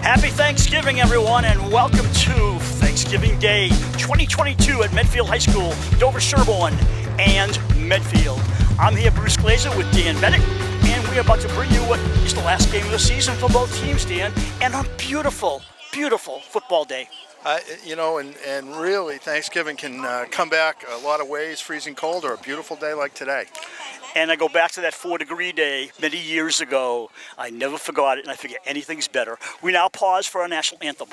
Happy Thanksgiving, everyone, and welcome to Thanksgiving Day 2022 at Medfield High School, Dover-Sherborn, and Medfield. I'm here, Bruce Glazer, with Dan Bennett, and we're about to bring you what is the last game of the season for both teams, Dan, and a beautiful, beautiful football day. And really, Thanksgiving can come back a lot of ways, freezing cold or a beautiful day like today. And I go back to that 4-degree day many years ago. I never forgot it, and I figure anything's better. We now pause for our national anthem.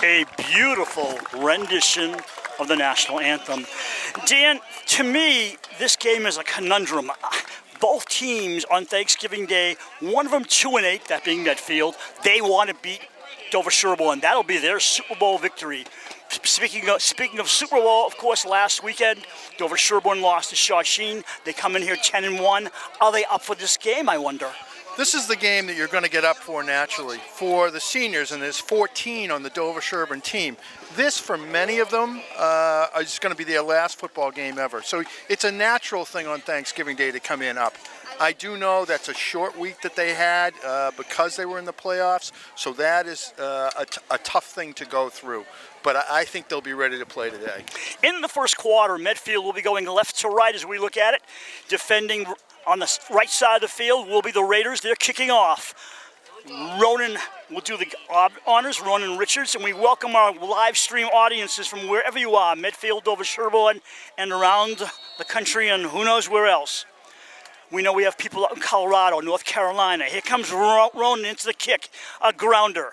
A beautiful rendition of the national anthem. Dan, to me, this game is a conundrum. Both teams on Thanksgiving Day, one of them 2-8, that being Medfield, they want to beat Dover-Sherborn. That'll be their Super Bowl victory. Speaking of Super Bowl, of course, last weekend, Dover-Sherborn lost to Shawsheen. They come in here 10-1. Are they up for this game, I wonder? This is the game that you're going to get up for naturally. For the seniors, and there's 14 on the Dover-Sherborn team, this, for many of them, is going to be their last football game ever. So it's a natural thing on Thanksgiving Day to come in up. I do know that's a short week that they had because they were in the playoffs, so that is a tough thing to go through. But I think they'll be ready to play today. In the first quarter, Medfield will be going left to right as we look at it. Defending on the right side of the field will be the Raiders. They're kicking off. Ronan will do the honors, Ronan Richards, and we welcome our live stream audiences from wherever you are, Medfield, Dover-Sherborn, and around the country and who knows where else. We know we have people out in Colorado, North Carolina. Here comes Ronan into the kick, a grounder.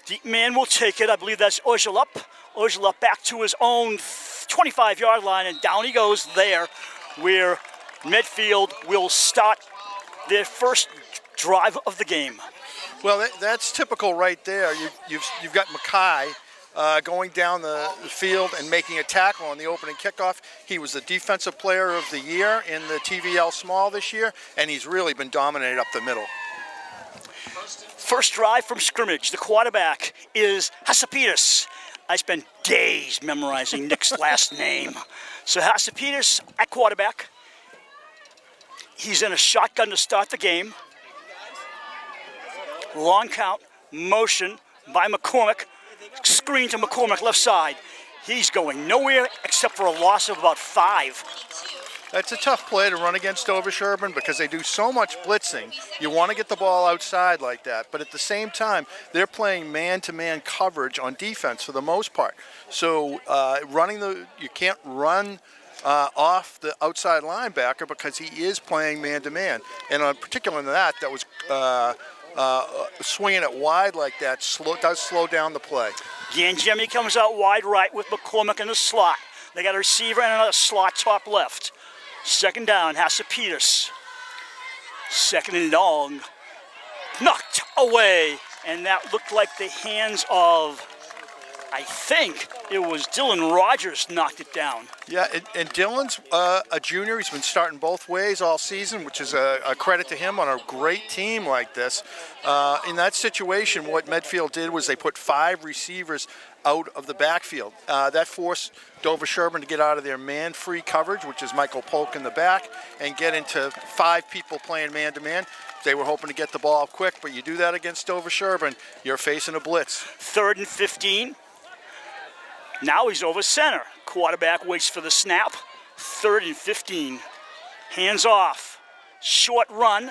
Deep man will take it. I believe that's Ojelup. Ojelup back to his own 25-yard line, and down he goes there, where Medfield will start their first drive of the game. Well, that's typical right there. You've got Mackay going down the field and making a tackle on the opening kickoff. He was the defensive player of the year in the TVL Small this year, and he's really been dominated up the middle. First drive from scrimmage. The quarterback is Hasapitis. I spent days memorizing Nick's last name. So Hasapitis at quarterback. He's in a shotgun to start the game. Long count, motion by McCormick. Screen to McCormick, left side. He's going nowhere except for a loss of about 5. That's a tough play to run against Dover-Sherborn because they do so much blitzing. You want to get the ball outside like that, but at the same time, they're playing man-to-man coverage on defense for the most part. So you can't run off the outside linebacker because he is playing man-to-man. And on particular in that was swinging it wide like that does slow down the play. Ganjemi comes out wide right with McCormick in the slot. They got a receiver and another slot top left. Second down, Hasapitis. Second and long. Knocked away And that looked like the hands of, I think it was Dylan Rogers knocked it down. Yeah, and Dylan's a junior. He's been starting both ways all season, which is a credit to him on a great team like this. In that situation, what Medfield did was they put 5 receivers out of the backfield. That forced Dover-Sherborn to get out of their man-free coverage, which is Michael Polk in the back, and get into 5 people playing man-to-man. They were hoping to get the ball up quick, but you do that against Dover-Sherborn, you're facing a blitz. 3rd and 15. Now he's over center. Quarterback waits for the snap. 3rd and 15. Hands off. Short run.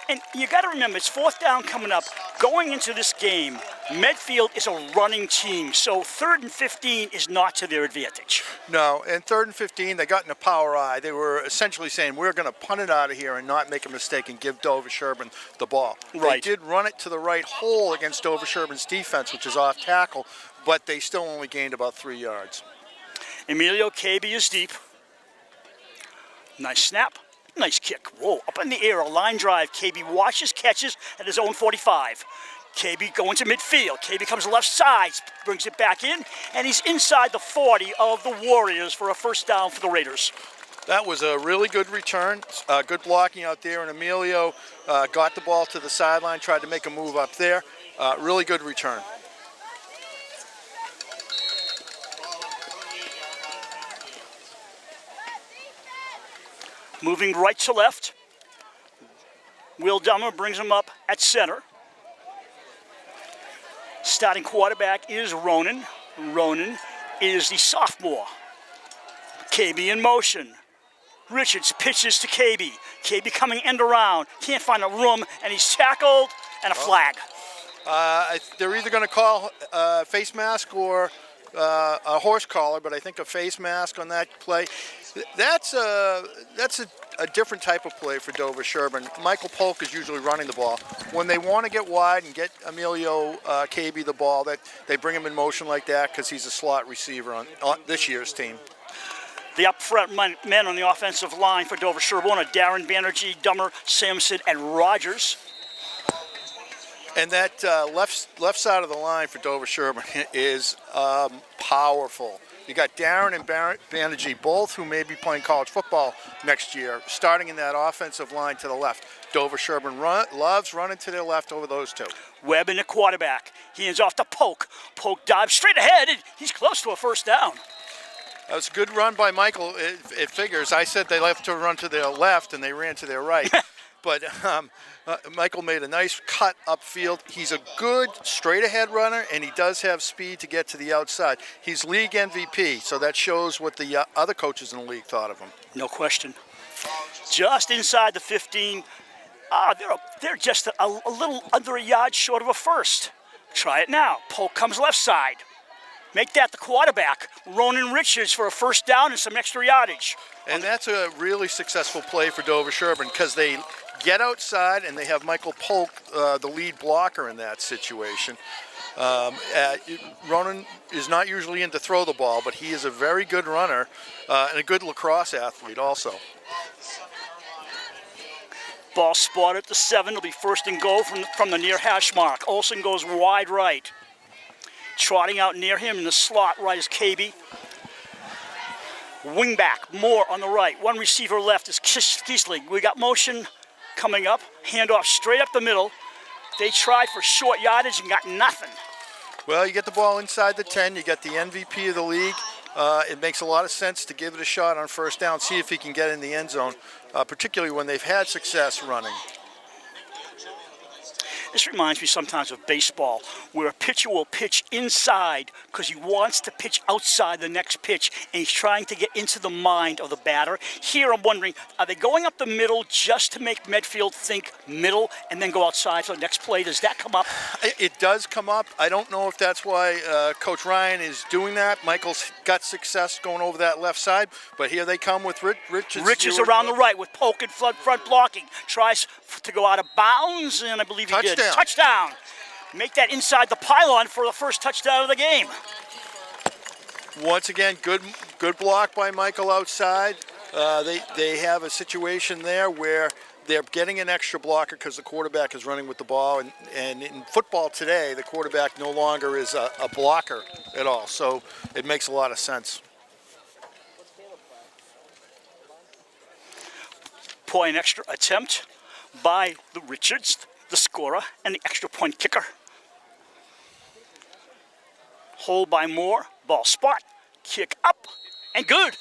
And you got to remember, it's 4th down coming up. Going into this game, Medfield is a running team, so 3rd and 15 is not to their advantage. No, and 3rd and 15, they got in a power eye. They were essentially saying, we're going to punt it out of here and not make a mistake and give Dover-Sherborn the ball. Right. They did run it to the right hole against Dover-Sherborn's defense, which is off tackle, but they still only gained about 3 yards. Emilio KB is deep. Nice snap. Nice kick. Whoa, up in the air, a line drive. KB watches, catches at his own 45. KB going to midfield. KB comes left side, brings it back in, and he's inside the 40 of the Warriors for a 1st down for the Raiders. That was a really good return, good blocking out there, and Emilio got the ball to the sideline, tried to make a move up there. Really good return. Moving right to left. Will Dummer brings him up at center. Starting quarterback is Ronan. Ronan is the sophomore. KB in motion. Richards pitches to KB. KB coming end around. Can't find a room, and he's tackled, and a flag. They're either going to call face mask or a horse collar, but I think a face mask on that play. That's a different type of play for Dover-Sherborn. Michael Polk is usually running the ball. When they want to get wide and get Emilio KB the ball, that they bring him in motion like that because he's a slot receiver on this year's team. The up front men on the offensive line for Dover-Sherborn are Darren Banerjee, Dummer, Sampson, and Rogers. And that left side of the line for Dover-Sherborn is powerful. You got Darren and Banerjee, both who may be playing college football next year, starting in that offensive line to the left. Dover-Sherborn loves running to their left over those two. Webb in the quarterback. He hands off to Polk. Polk dives straight ahead, and he's close to a 1st down. That was a good run by Michael. It figures. I said they left to run to their left, and they ran to their right. But Michael made a nice cut upfield. He's a good straight-ahead runner, and he does have speed to get to the outside. He's league MVP, so that shows what the other coaches in the league thought of him. No question. Just inside the 15. They're just a little under a yard short of a 1st. Try it now. Polk comes left side. Make that the quarterback. Ronan Richards for a 1st down and some extra yardage. And that's a really successful play for Dover-Sherborn because they get outside and they have Michael Polk, the lead blocker in that situation. Ronan is not usually in to throw the ball, but he is a very good runner and a good lacrosse athlete also. Ball spotted at the 7. It'll be 1st and goal from the near hash mark. Olsen goes wide right. Trotting out near him in the slot right is KB. Wing back, Moore on the right. One receiver left is Kiesling. We got motion coming up. Handoff straight up the middle. They tried for short yardage and got nothing. Well, you get the ball inside the 10. You get the MVP of the league. It makes a lot of sense to give it a shot on 1st down, see if he can get in the end zone, particularly when they've had success running. This reminds me sometimes of baseball, where a pitcher will pitch inside because he wants to pitch outside the next pitch, and he's trying to get into the mind of the batter. Here I'm wondering, are they going up the middle just to make Medfield think middle and then go outside for the next play? Does that come up? It does come up. I don't know if that's why Coach Ryan is doing that. Michael's got success going over that left side, but here they come with Richards. Richards around the right with Polk in front blocking. Tries to go out of bounds, and I believe he did. Touchdown. Make that inside the pylon for the 1st touchdown of the game. Once again, good block by Michael outside. They have a situation there where they're getting an extra blocker because the quarterback is running with the ball. And in football today, the quarterback no longer is a blocker at all. So it makes a lot of sense. Point extra attempt by the Richards, the scorer, and the extra point kicker. Hold by Moore, ball spot, kick up, and good.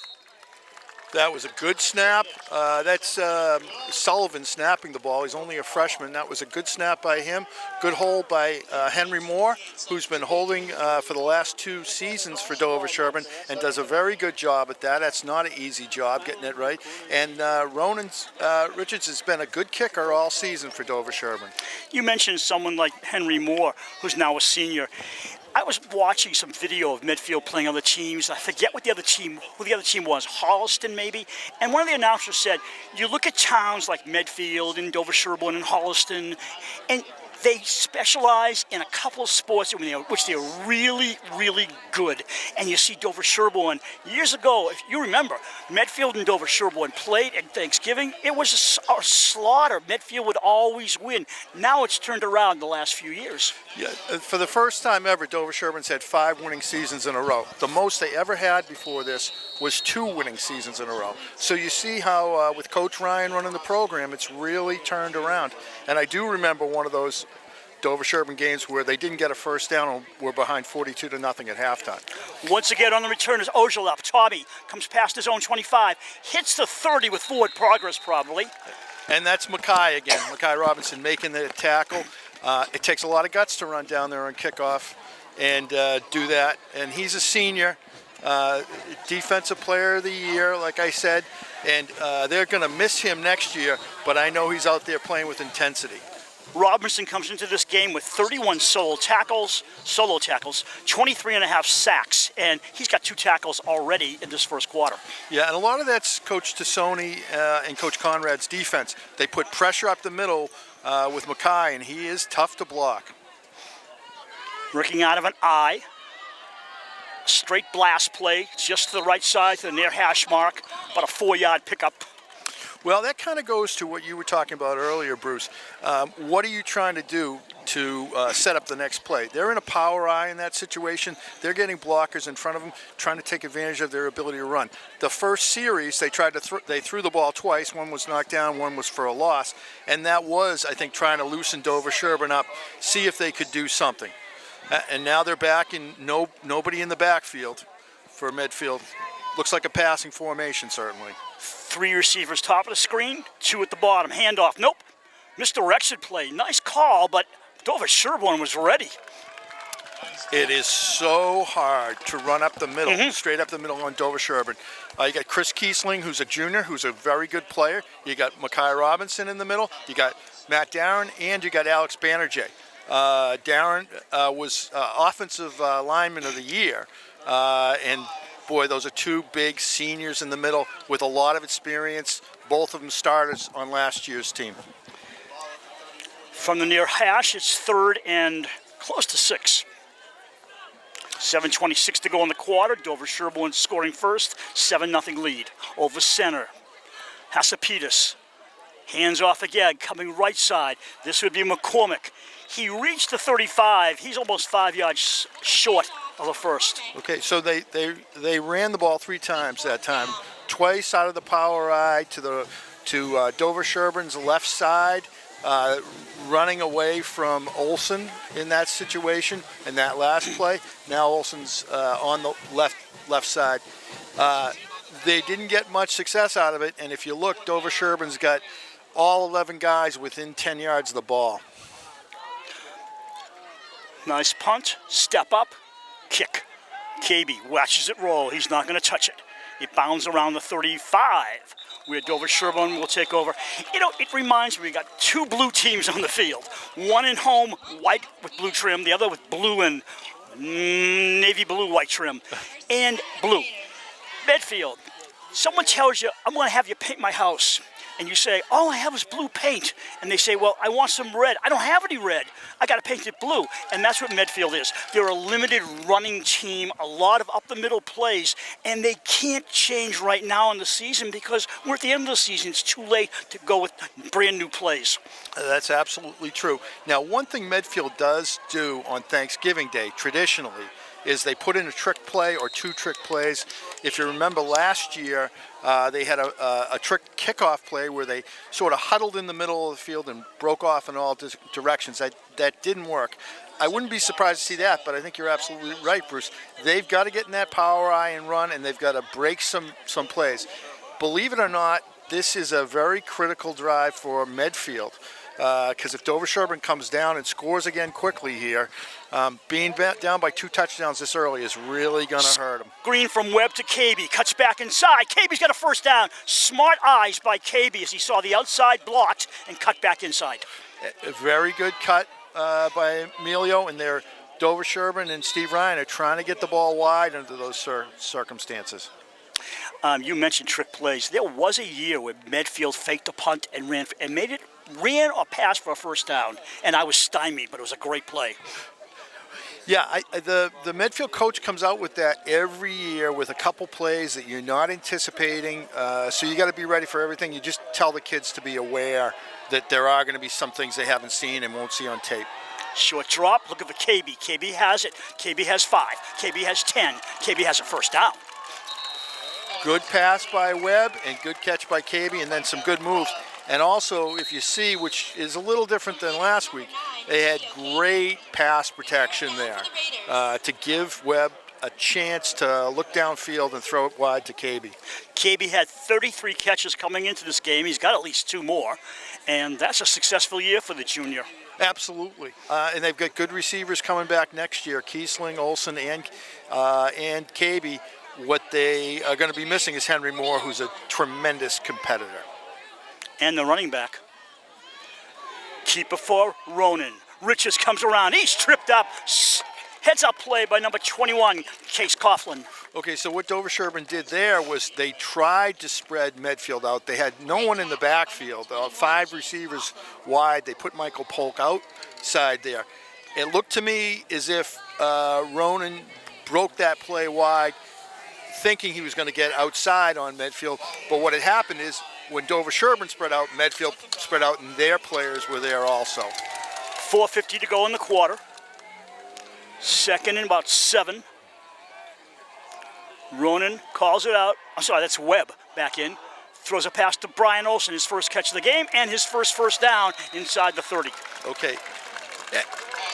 That was a good snap. That's Sullivan snapping the ball. He's only a freshman. That was a good snap by him. Good hold by Henry Moore, who's been holding for the last 2 seasons for Dover-Sherborn and does a very good job at that. That's not an easy job getting it right. And Ronan Richards has been a good kicker all season for Dover-Sherborn. You mentioned someone like Henry Moore, who's now a senior. I was watching some video of Medfield playing other teams. I forget who the other team was, Holliston maybe. And one of the announcers said, you look at towns like Medfield and Dover-Sherborn and Holliston, and they specialize in a couple of sports which they're really, really good. And you see Dover-Sherborn, years ago, if you remember, Medfield and Dover-Sherborn played at Thanksgiving. It was a slaughter. Medfield would always win. Now it's turned around the last few years. Yeah, for the first time ever, Dover-Sherborn's had 5 winning seasons in a row. The most they ever had before this was 2 winning seasons in a row. So you see how with Coach Ryan running the program, it's really turned around. And I do remember one of those Dover-Sherborn games where they didn't get a first down and were behind 42-0 at halftime. Once again on the return is Ojalep. Tommy comes past his own 25, hits the 30 with forward progress probably. And that's Mackay again, Mackay Robinson making the tackle. It takes a lot of guts to run down there on kickoff and do that. And he's a senior, defensive player of the year, like I said. And they're going to miss him next year, but I know he's out there playing with intensity. Robinson comes into this game with 31 solo tackles, 23.5 sacks, and he's got 2 tackles already in this first quarter. Yeah, and a lot of that's Coach Tassoni and Coach Conrad's defense. They put pressure up the middle with Mackay, and he is tough to block. Working out of an eye. Straight blast play, just to the right side, to the near hash mark, about a 4-yard pickup. Well, that kind of goes to what you were talking about earlier, Bruce. What are you trying to do to set up the next play? They're in a power eye in that situation. They're getting blockers in front of them, trying to take advantage of their ability to run. The first series, they threw the ball twice. One was knocked down, one was for a loss. And that was, I think, trying to loosen Dover-Sherborn up, see if they could do something. And now they're back in nobody in the backfield for Medfield. Looks like a passing formation, certainly. 3 receivers top of the screen, 2 at the bottom. Handoff, nope. Misdirection play, nice call, but Dover-Sherborn was ready. It is so hard to run up the middle, straight up the middle on Dover-Sherborn. You got Chris Kiesling, who's a junior, who's a very good player. You got Mackay Robinson in the middle. You got Matt Darren, and you got Alex Banerjee. Darren was offensive lineman of the year, and boy, those are 2 big seniors in the middle with a lot of experience. Both of them starters on last year's team. From the near hash, it's 3rd and close to 6. 7:26 to go in the quarter. Dover-Sherborn scoring first, 7-0 lead. Over center, Hasapitas. Hands off again, coming right side. This would be McCormick. He reached the 35. He's almost 5 yards short of the first. Okay, so they ran the ball 3 times that time. Twice out of the power eye to Dover-Sherborn's left side, running away from Olson in that situation in that last play. Now Olson's on the left side. They didn't get much success out of it, and if you look, Dover-Sherborn's got all 11 guys within 10 yards of the ball. Nice punt, step up, kick. KB watches it roll. He's not going to touch it. It bounds around the 35, where Dover-Sherborn will take over. You know, it reminds me, we got 2 blue teams on the field. One in home, white with blue trim. The other with blue and navy blue white trim. And blue. Medfield. Someone tells you, I'm going to have you paint my house. and you say, all I have is blue paint. And they say, well, I want some red. I don't have any red. I got to paint it blue. And that's what Medfield is. They're a limited running team, a lot of up-the-middle plays, and they can't change right now in the season because we're at the end of the season. It's too late to go with brand new plays. That's absolutely true. Now, one thing Medfield does do on Thanksgiving Day, traditionally, is they put in a trick play or 2 trick plays. If you remember last year, they had a trick kickoff play where they sort of huddled in the middle of the field and broke off in all directions. That didn't work. I wouldn't be surprised to see that, but I think you're absolutely right, Bruce. They've got to get in that power eye and run, and they've got to break some plays. Believe it or not, this is a very critical drive for Medfield. Because if Dover-Sherborn comes down and scores again quickly here, being down by 2 touchdowns this early is really going to hurt them. Green from Webb to KB, cuts back inside. KB's got a first down. Smart eyes by KB as he saw the outside blocked and cut back inside. A very good cut by Emilio, and their Dover-Sherborn and Steve Ryan are trying to get the ball wide under those circumstances. You mentioned trick plays. There was a year where Medfield faked a punt and ran or passed for a first down, and I was stymied, but it was a great play. Yeah, the Medfield coach comes out with that every year with a couple plays that you're not anticipating, so you got to be ready for everything. You just tell the kids to be aware that there are going to be some things they haven't seen and won't see on tape. Short drop, looking for KB. KB has it. KB has 5. KB has 10. KB has a first down. Good pass by Webb and good catch by KB, and then some good moves. And also, if you see, which is a little different than last week, they had great pass protection there to give Webb a chance to look downfield and throw it wide to KB. KB had 33 catches coming into this game. He's got at least 2 more, and that's a successful year for the junior. Absolutely, and they've got good receivers coming back next year, Kiesling, Olsen, and KB. What they are going to be missing is Henry Moore, who's a tremendous competitor. And the running back. Keeper for Ronan. Richards comes around. He's tripped up. Heads up play by number 21, Case Coughlin. Okay, so what Dover-Sherborn did there was they tried to spread Medfield out. They had no one in the backfield, 5 receivers wide. They put Michael Polk outside there. It looked to me as if Ronan broke that play wide, thinking he was going to get outside on Medfield. But what had happened is when Dover-Sherborn spread out, Medfield spread out, and their players were there also. 4:50 to go in the quarter. Second and about 7. Ronan calls it out. I'm sorry, that's Webb back in. Throws a pass to Brian Olsen, his first catch of the game, and his first down inside the 30. Okay.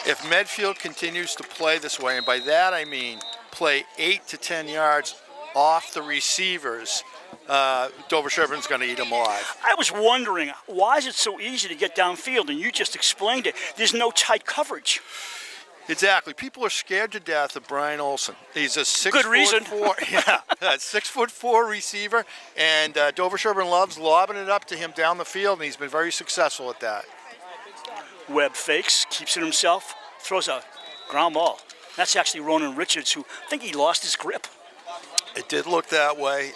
If Medfield continues to play this way, and by that I mean play 8 to 10 yards off the receivers, Dover-Sherborn's going to eat them alive. I was wondering, why is it so easy to get downfield? And you just explained it. There's no tight coverage. Exactly. People are scared to death of Brian Olsen. He's a 6'4", good reason. 6'4" receiver, and Dover-Sherborn loves lobbing it up to him down the field, and he's been very successful at that. Webb fakes, keeps it himself, throws a ground ball. That's actually Ronan Richards, who I think he lost his grip. It did look that way.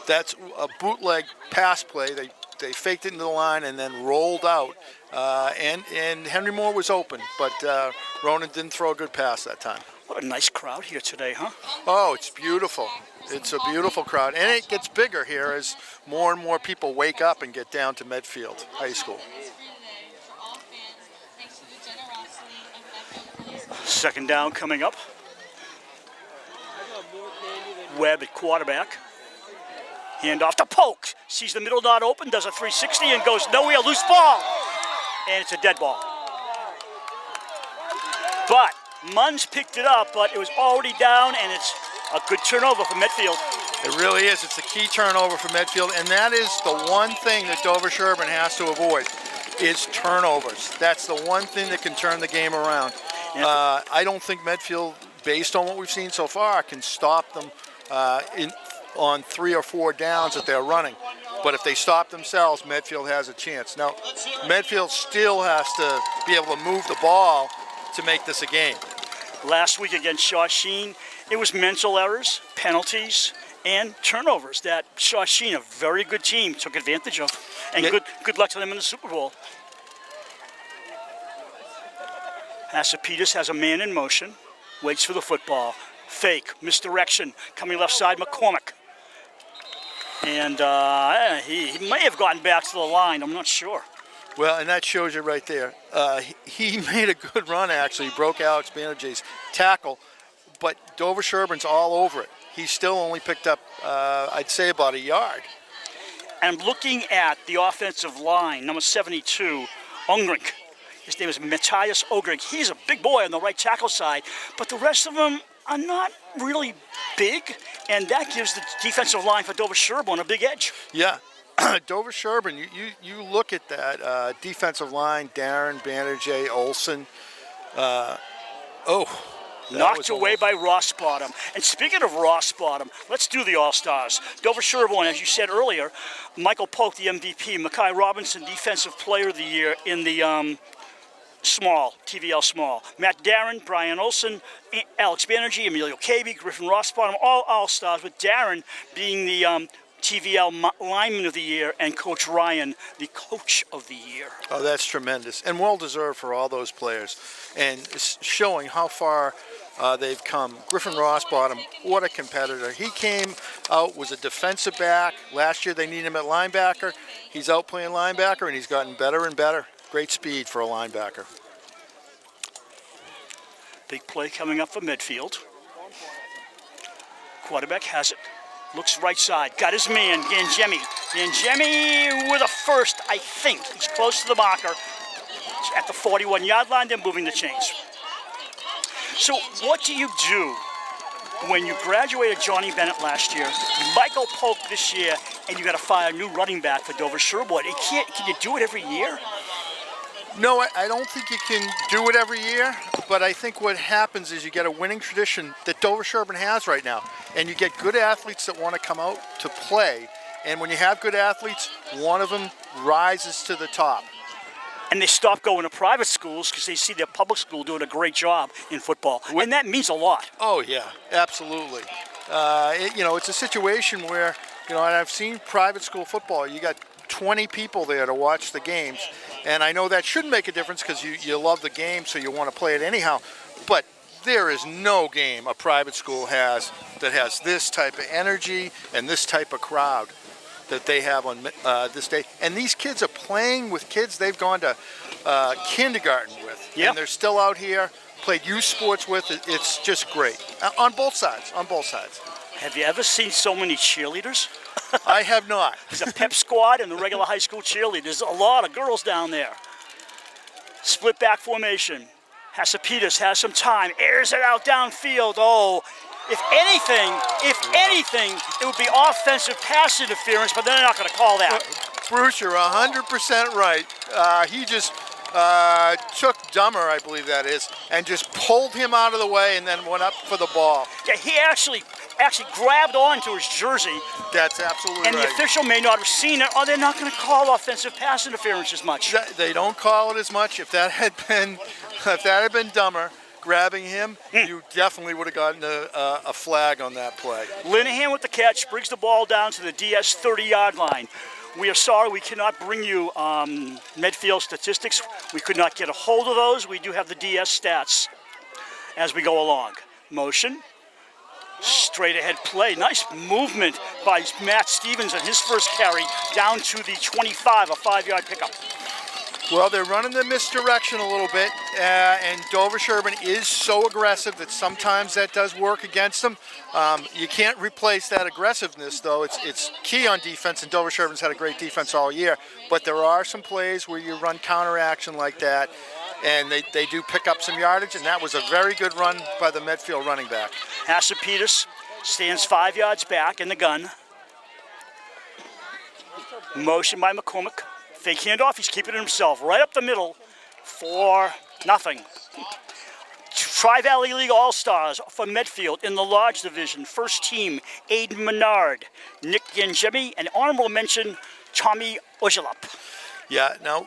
That's a bootleg pass play. They faked it into the line and then rolled out. And Henry Moore was open, but Ronan didn't throw a good pass that time. What a nice crowd here today, huh? Oh, it's beautiful. It's a beautiful crowd. And it gets bigger here as more and more people wake up and get down to Medfield High School. Second down coming up. Webb at quarterback. Hand off to Polk. Sees the middle not open, does a 360 and goes nowhere. Loose ball. And it's a dead ball. But Munns picked it up, but it was already down, and it's a good turnover for Medfield. It really is. It's a key turnover for Medfield, and that is the one thing that Dover-Sherborn has to avoid is turnovers. That's the one thing that can turn the game around. I don't think Medfield, based on what we've seen so far, can stop them on 3 or 4 downs that they're running. But if they stop themselves, Medfield has a chance. Now, Medfield still has to be able to move the ball to make this a game. Last week against Shawsheen, it was mental errors, penalties, and turnovers that Shaw Sheen, a very good team, took advantage of. And Yeah. good luck to them in the Super Bowl. Hasapitas has a man in motion, waits for the football. Fake, misdirection, coming left side, McCormick. And he may have gotten back to the line, I'm not sure. Well, and that shows you right there. He made a good run, actually. He broke Alex Banerjee's tackle, but Dover-Sherborn's all over it. He still only picked up, I'd say, about a yard. And looking at the offensive line, number 72, Ungrink. His name is Matthias Ogrink. He's a big boy on the right tackle side, but the rest of them are not really big, and that gives the defensive line for Dover-Sherborn a big edge. Yeah. Dover-Sherborn, you look at that defensive line, Darren, Banerjee, Olson. Knocked away by Ross Bottom. And speaking of Ross Bottom, let's do the All-Stars. Dover-Sherborn, as you said earlier, Michael Polk, the MVP, Mackay Robinson, Defensive Player of the Year in the small, TVL small. Matt Darren, Brian Olson, Alex Banerjee, Emilio Cabe, Griffin Rossbottom, all All-Stars, with Darren being the TVL Lineman of the Year and Coach Ryan, the Coach of the Year. Oh, that's tremendous. And well-deserved for all those players. And it's showing how far they've come. Griffin Rossbottom, what a competitor. He came out, was a defensive back. Last year they needed him at linebacker. He's out playing linebacker, and he's gotten better and better. Great speed for a linebacker. Big play coming up for Medfield. Quarterback has it. Looks right side. Got his man, Gangemi. Gangemi with a first, I think. He's close to the marker. He's at the 41-yard line. They're moving the chains. So what do you do when you graduated Johnny Bennett last year, Michael Polk this year, and you got to find a new running back for Dover-Sherborn? Can you do it every year? No, I don't think you can do it every year, but I think what happens is you get a winning tradition that Dover-Sherborn has right now, and you get good athletes that want to come out to play, and when you have good athletes, one of them rises to the top. And they stop going to private schools because they see their public school doing a great job in football, and that means a lot. Oh, yeah, absolutely. It's a situation where, and I've seen private school football, you got 20 people there to watch the games, and I know that shouldn't make a difference because you love the game, so you want to play it anyhow, but there is no game a private school has that has this type of energy and this type of crowd that they have on this day. And these kids are playing with kids they've gone to kindergarten with, and they're still out here, played youth sports with. It's just great, on both sides, Have you ever seen so many cheerleaders? I have not. There's a pep squad and the regular high school cheerleaders. There's a lot of girls down there. Split back formation. Hasapitas has some time, airs it out downfield. Oh, if anything, it would be offensive pass interference, but they're not going to call that. Bruce, you're 100% right. He just took Dummer, I believe that is, and just pulled him out of the way and then went up for the ball. Yeah, he actually grabbed onto his jersey. That's absolutely right. And the official may not have seen it, or they're not going to call offensive pass interference as much. They don't call it as much. If that had been Dummer grabbing him, you definitely would have gotten a flag on that play. Linehan with the catch, brings the ball down to the DS 30-yard line. We are sorry we cannot bring you Medfield statistics. We could not get a hold of those. We do have the DS stats as we go along. Motion, straight ahead play. Nice movement by Matt Stevens on his first carry down to the 25, a 5-yard pickup. Well, they're running the misdirection a little bit, and Dover-Sherborn is so aggressive that sometimes that does work against them. You can't replace that aggressiveness, though. It's key on defense, and Dover-Sherborn's had a great defense all year. But there are some plays where you run counteraction like that, and they do pick up some yardage, and that was a very good run by the Medfield running back. Hasapitas stands 5 yards back in the gun. Motion by McCormick. Fake handoff, he's keeping it himself. Right up the middle for nothing. Tri-Valley League All-Stars for Medfield in the large division. First team, Aiden Menard, Nick Gangemi, and honorable mention, Tommy Ojalop. Yeah, now,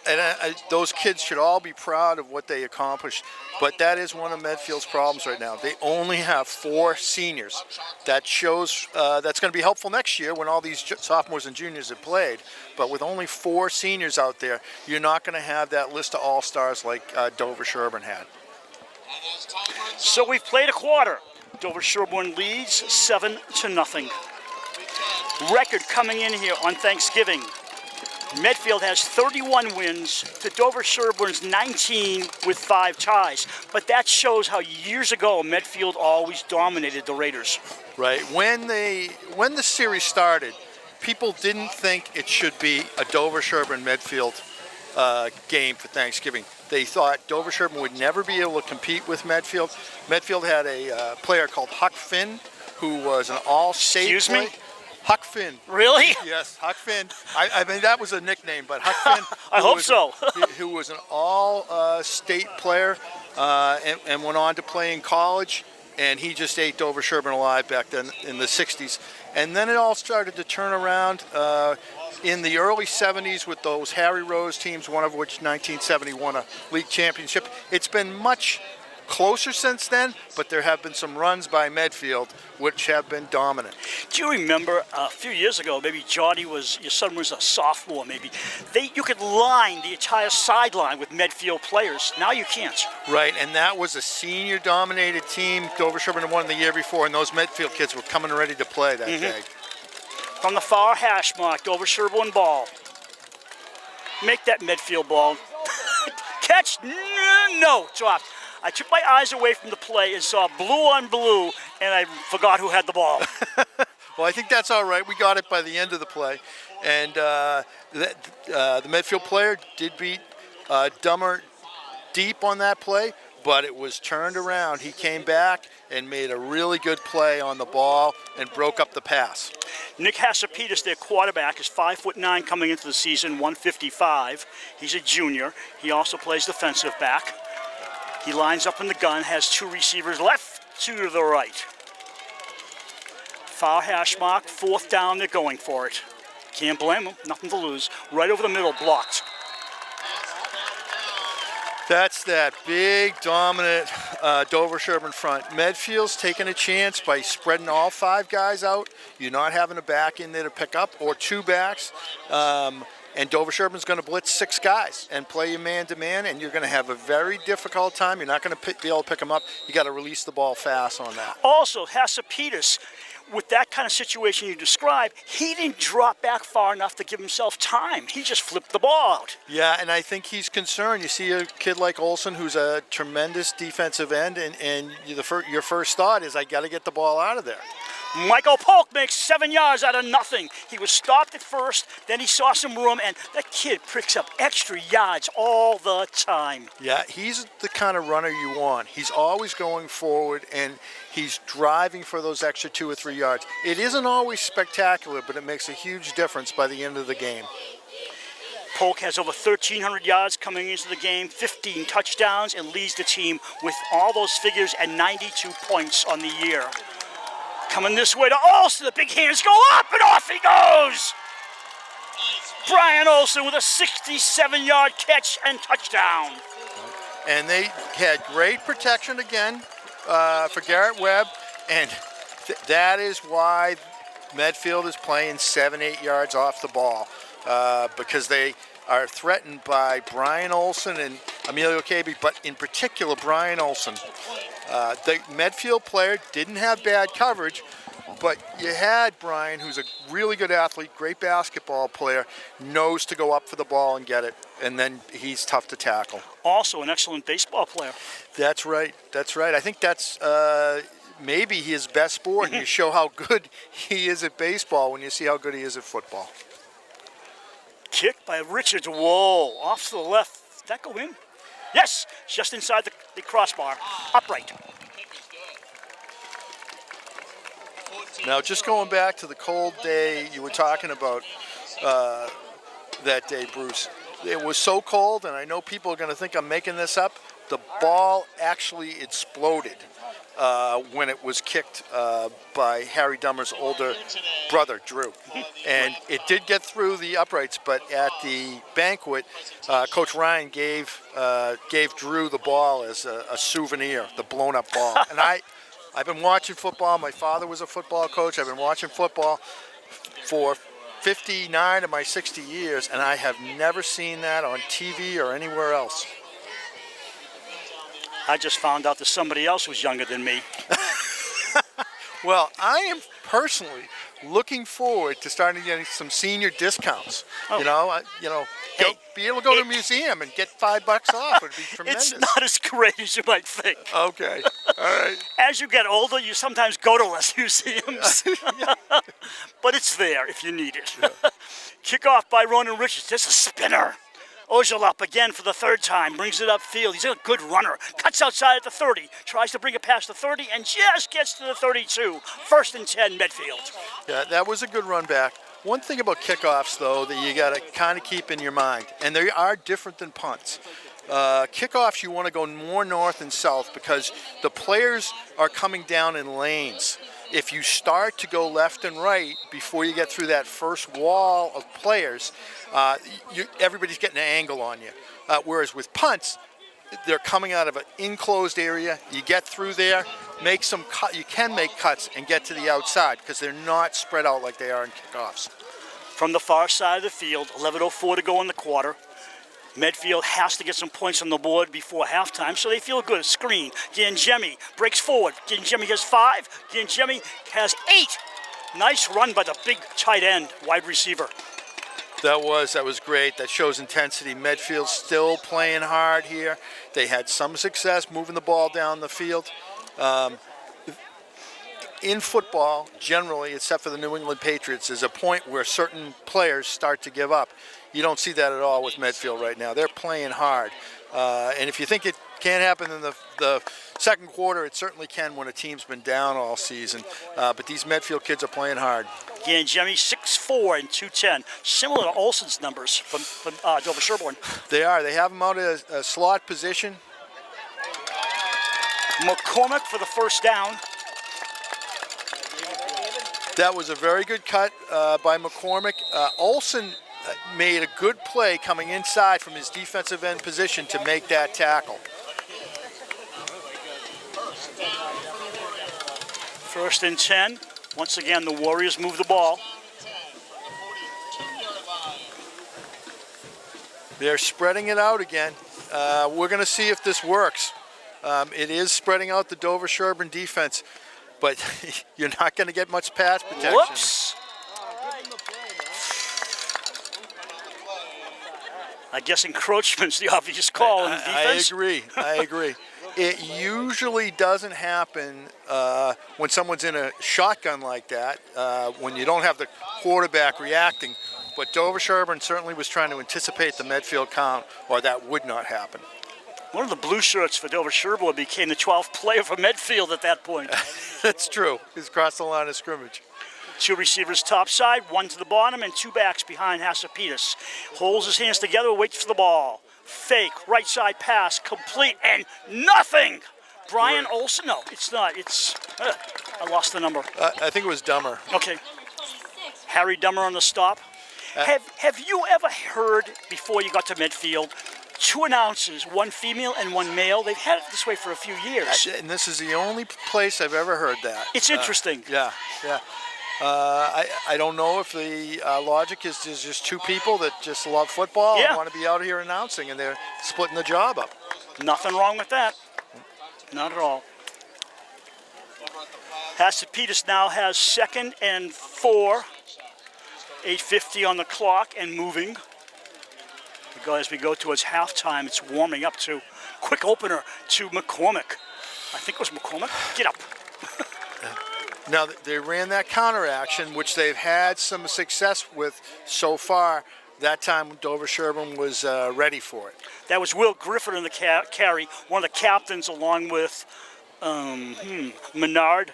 And those kids should all be proud of what they accomplished. But that is one of Medfield's problems right now. They only have 4 seniors. That shows that's going to be helpful next year when all these sophomores and juniors have played. But with only 4 seniors out there, you're not going to have that list of all-stars like Dover-Sherborn had. So we've played a quarter. Dover-Sherborn leads 7-0. Record coming in here on Thanksgiving. Medfield has 31 wins to Dover-Sherborn's 19 with 5 ties. But that shows how years ago Medfield always dominated the Raiders. Right. When the series started, people didn't think it should be a Dover-Sherborn Medfield game for Thanksgiving. They thought Dover-Sherborn would never be able to compete with Medfield. Medfield had a player called Huck Finn, who was an all-state Excuse me? Huck Finn. Really? Yes, Huck Finn. I mean, that was a nickname, but Huck Finn. I hope so. Who was an all-state player and went on to play in college, and he just ate Dover-Sherborn alive back then in the 60s. And then it all started to turn around in the early 70s with those Harry Rose teams, one of which 1970 won a league championship. It's been much closer since then, but there have been some runs by Medfield which have been dominant. Do you remember a few years ago, maybe your son was a sophomore maybe, you could line the entire sideline with Medfield players. Now you can't. Right, and that was a senior-dominated team. Dover-Sherborn had won the year before, and those Medfield kids were coming ready to play that day. From the far hash mark, Dover-Sherborn ball. Make that Medfield ball. Catch, no, dropped. I took my eyes away from the play and saw blue on blue, and I forgot who had the ball. Well, I think that's all right. We got it by the end of the play. And the Medfield player did beat Dummer deep on that play, but it was turned around. He came back and made a really good play on the ball and broke up the pass. Nick Hasapitas, their quarterback, is 5'9" coming into the season, 155. He's a junior. He also plays defensive back. He lines up in the gun, has 2 receivers left, 2 to the right. Foul hash mark, 4th down, they're going for it. Can't blame them, nothing to lose. Right over the middle, blocked. That's that big, dominant Dover-Sherborn front. Medfield's taking a chance by spreading all 5 guys out. You're not having a back in there to pick up, or 2 backs. And Dover-Sherborn's going to blitz 6 guys and play you man-to-man, and you're going to have a very difficult time. You're not going to be able to pick them up. You got to release the ball fast on that. Also, Hasapitas, with that kind of situation you described, he didn't drop back far enough to give himself time. He just flipped the ball out. Yeah, and I think he's concerned. You see a kid like Olson, who's a tremendous defensive end, and your first thought is, I got to get the ball out of there. Michael Polk makes 7 yards out of nothing. He was stopped at first, then he saw some room, and that kid picks up extra yards all the time. Yeah, he's the kind of runner you want. He's always going forward, and he's driving for those extra 2 or 3 yards. It isn't always spectacular, but it makes a huge difference by the end of the game. Polk has over 1,300 yards coming into the game, 15 touchdowns, and leads the team with all those figures and 92 points on the year. Coming this way to Olsen, the big hands go up, and off he goes! Brian Olsen with a 67-yard catch and touchdown. And they had great protection again for Garrett Webb, and that is why Medfield is playing 7-8 yards off the ball, because they are threatened by Brian Olsen and Emilio Cabe, but in particular Brian Olsen. The Medfield player didn't have bad coverage, but you had Brian, who's a really good athlete, great basketball player, knows to go up for the ball and get it, and then he's tough to tackle. Also an excellent baseball player. That's right. That's right. I think that's maybe his best sport. You show how good he is at baseball when you see how good he is at football. Kick by Richards. Whoa, off to the left. Did that go in? Yes, just inside the crossbar. Upright. Now, just going back to the cold day you were talking about that day, Bruce. It was so cold, and I know people are going to think I'm making this up. The ball actually exploded. when it was kicked by Harry Dummer's older brother, Drew. And it did get through the uprights, but at the banquet, Coach Ryan gave Drew the ball as a souvenir, the blown-up ball. And I've been watching football. My father was a football coach. I've been watching football for 59 of my 60 years, and I have never seen that on TV or anywhere else. I just found out that somebody else was younger than me. Well, I am personally looking forward to starting getting some senior discounts. Oh. Be able to go to a museum and get $5 off would be tremendous. It's not as great as you might think. Okay, all right. As you get older, you sometimes go to less museums. But it's there if you need it. Yeah. Kickoff by Ronan Richards. There's a spinner. Ozilop again for the third time, brings it upfield. He's a good runner. Cuts outside at the 30, tries to bring it past the 30, and just gets to the 32. 1st and 10, Medfield. Yeah, that was a good run back. One thing about kickoffs, though, that you got to kind of keep in your mind, and they are different than punts. Kickoffs, you want to go more north and south because the players are coming down in lanes. If you start to go left and right before you get through that first wall of players, everybody's getting an angle on you. Whereas with punts, they're coming out of an enclosed area. You get through there, make some cut. You can make cuts and get to the outside because they're not spread out like they are in kickoffs. From the far side of the field, 11:04 to go in the quarter. Medfield has to get some points on the board before halftime, so they feel good. Screen. Giangemi breaks forward. Giangemi has 5. Giangemi has 8. Nice run by the big tight end, wide receiver. That was great. That shows intensity. Medfield still playing hard here. They had some success moving the ball down the field. In football, generally, except for the New England Patriots, is a point where certain players start to give up. You don't see that at all with Medfield right now. They're playing hard. And if you think it can't happen in the second quarter, it certainly can when a team's been down all season. But these Medfield kids are playing hard. Giangemi 6'4" and 210, similar to Olsen's numbers from Dover-Sherborn. They are. They have them out at a slot position. McCormick for the first down. That was a very good cut by McCormick. Olsen made a good play coming inside from his defensive end position to make that tackle. 1st and 10. Once again, the Warriors move the ball. They're spreading it out again. We're going to see if this works. It is spreading out the Dover-Sherborn defense, but you're not going to get much pass protection. Whoops. I guess encroachment's the obvious call in defense. I agree. It usually doesn't happen when someone's in a shotgun like that, when you don't have the quarterback reacting. But Dover-Sherborn certainly was trying to anticipate the Medfield count, or that would not happen. One of the blue shirts for Dover-Sherborn became the 12th player for Medfield at that point. That's true. He's crossed the line of scrimmage. 2 receivers top side, 1 to the bottom, and 2 backs behind Hasapitas. Holds his hands together, waits for the ball. Fake, right side pass, complete, and nothing! Brian Olsen? No, it's not. I lost the number. I think it was Dummer. Okay. Harry Dummer on the stop. Have you ever heard, before you got to Medfield, 2 announcers, 1 female and 1 male? They've had it this way for a few years. And this is the only place I've ever heard that. It's interesting. Yeah. I don't know if the logic is just 2 people that just love football and want to be out here announcing, and they're splitting the job up. Nothing wrong with that. Not at all. Hasapitas now has 2nd and 4. 8:50 on the clock and moving. As we go towards halftime, it's warming up to quick opener to McCormick. I think it was McCormick. Get up. Now, they ran that counter action, which they've had some success with so far. That time, Dover-Sherborn was ready for it. That was Will Griffin in the carry, one of the captains, along with Menard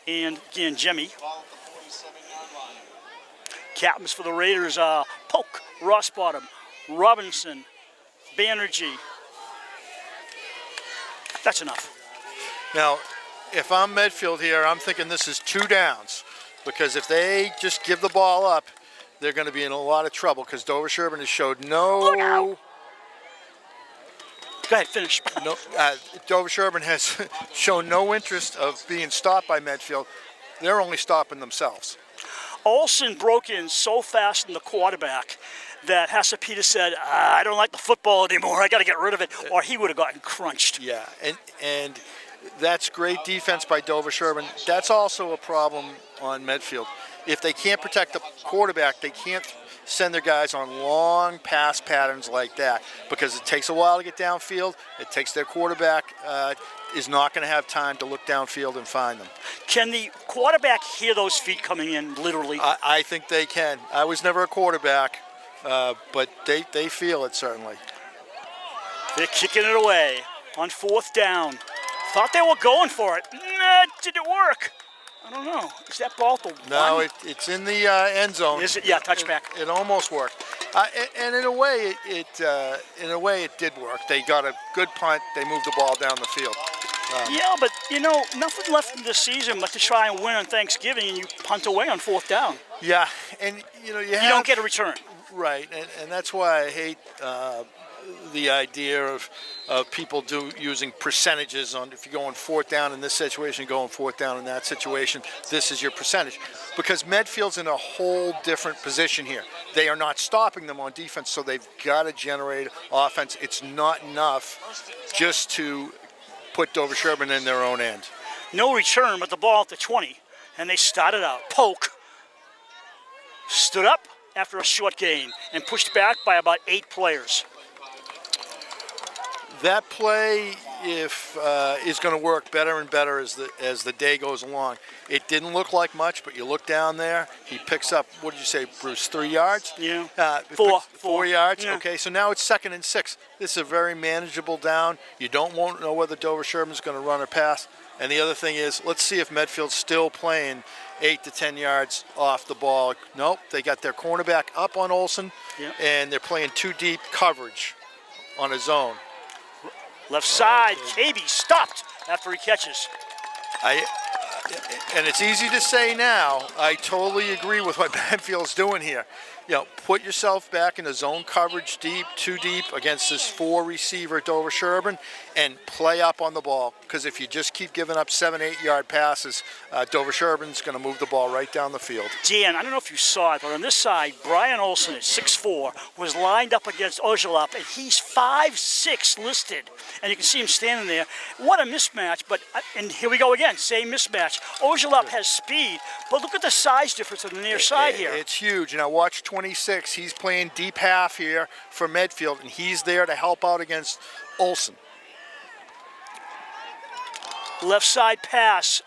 and Giangemi. Captains for the Raiders are Polk, Rossbottom, Robinson, Banerjee. That's enough. Now, if I'm Medfield here, I'm thinking this is 2 downs, because if they just give the ball up, they're going to be in a lot of trouble, because Dover-Sherborn has showed no. Go ahead, finish. No, Dover-Sherborn has shown no interest of being stopped by Medfield. They're only stopping themselves. Olsen broke in so fast in the quarterback that Hasapita said, I don't like the football anymore. I got to get rid of it, or he would have gotten crunched. Yeah, and that's great defense by Dover-Sherborn. That's also a problem on Medfield. If they can't protect the quarterback, they can't send their guys on long pass patterns like that, because it takes a while to get downfield. It takes their quarterback is not going to have time to look downfield and find them. Can the quarterback hear those feet coming in, literally? I think they can. I was never a quarterback, but they feel it, certainly. They're kicking it away on 4th down. Thought they were going for it. Nah, did it work? I don't know. Is that ball the No, one? it's in the end zone. Is it? Yeah, touchback. It almost worked, and in a way, it did work. They got a good punt. They moved the ball down the field. Yeah, but nothing left in the season but to try and win on Thanksgiving, and you punt away on 4th down. Yeah, and you don't get a return. Right, and that's why I hate the idea of people using percentages on, if you go on 4th down in this situation, you go on 4th down in that situation, this is your percentage. Because Medfield's in a whole different position here. They are not stopping them on defense, so they've got to generate offense. It's not enough just to put Dover-Sherborn in their own end. No return, but the ball at the 20, and they started out. Polk stood up after a short gain and pushed back by about 8 players. That play is going to work better and better as the day goes along. It didn't look like much, but you look down there, he picks up, what did you say, Bruce, 3 yards? Yeah. 4 yards? Yeah. Okay, so now it's 2nd and 6. This is a very manageable down. You won't know whether Dover-Sherborn's going to run or pass. And the other thing is, let's see if Medfield's still playing 8 to 10 yards off the ball. Nope, they got their cornerback up on Olsen, and they're playing 2 deep coverage on a zone. Left side, KB stopped after he catches. And it's easy to say now, I totally agree with what Medfield's doing here. Put yourself back in the zone coverage deep, 2 deep against this 4 receiver Dover-Sherborn, and play up on the ball. Because if you just keep giving up 7, 8 yard passes, Dover-Sherborn's going to move the ball right down the field. Dan, I don't know if you saw it, but on this side, Brian Olsen at 6'4" was lined up against Ojelop, and he's 5'6" listed. And you can see him standing there. What a mismatch, and here we go again, same mismatch. Ojelop has speed, but look at the size difference on the near side here. It's huge. Now watch 26. He's playing deep half here for Medfield, and he's there to help out against Olsen. Left side pass.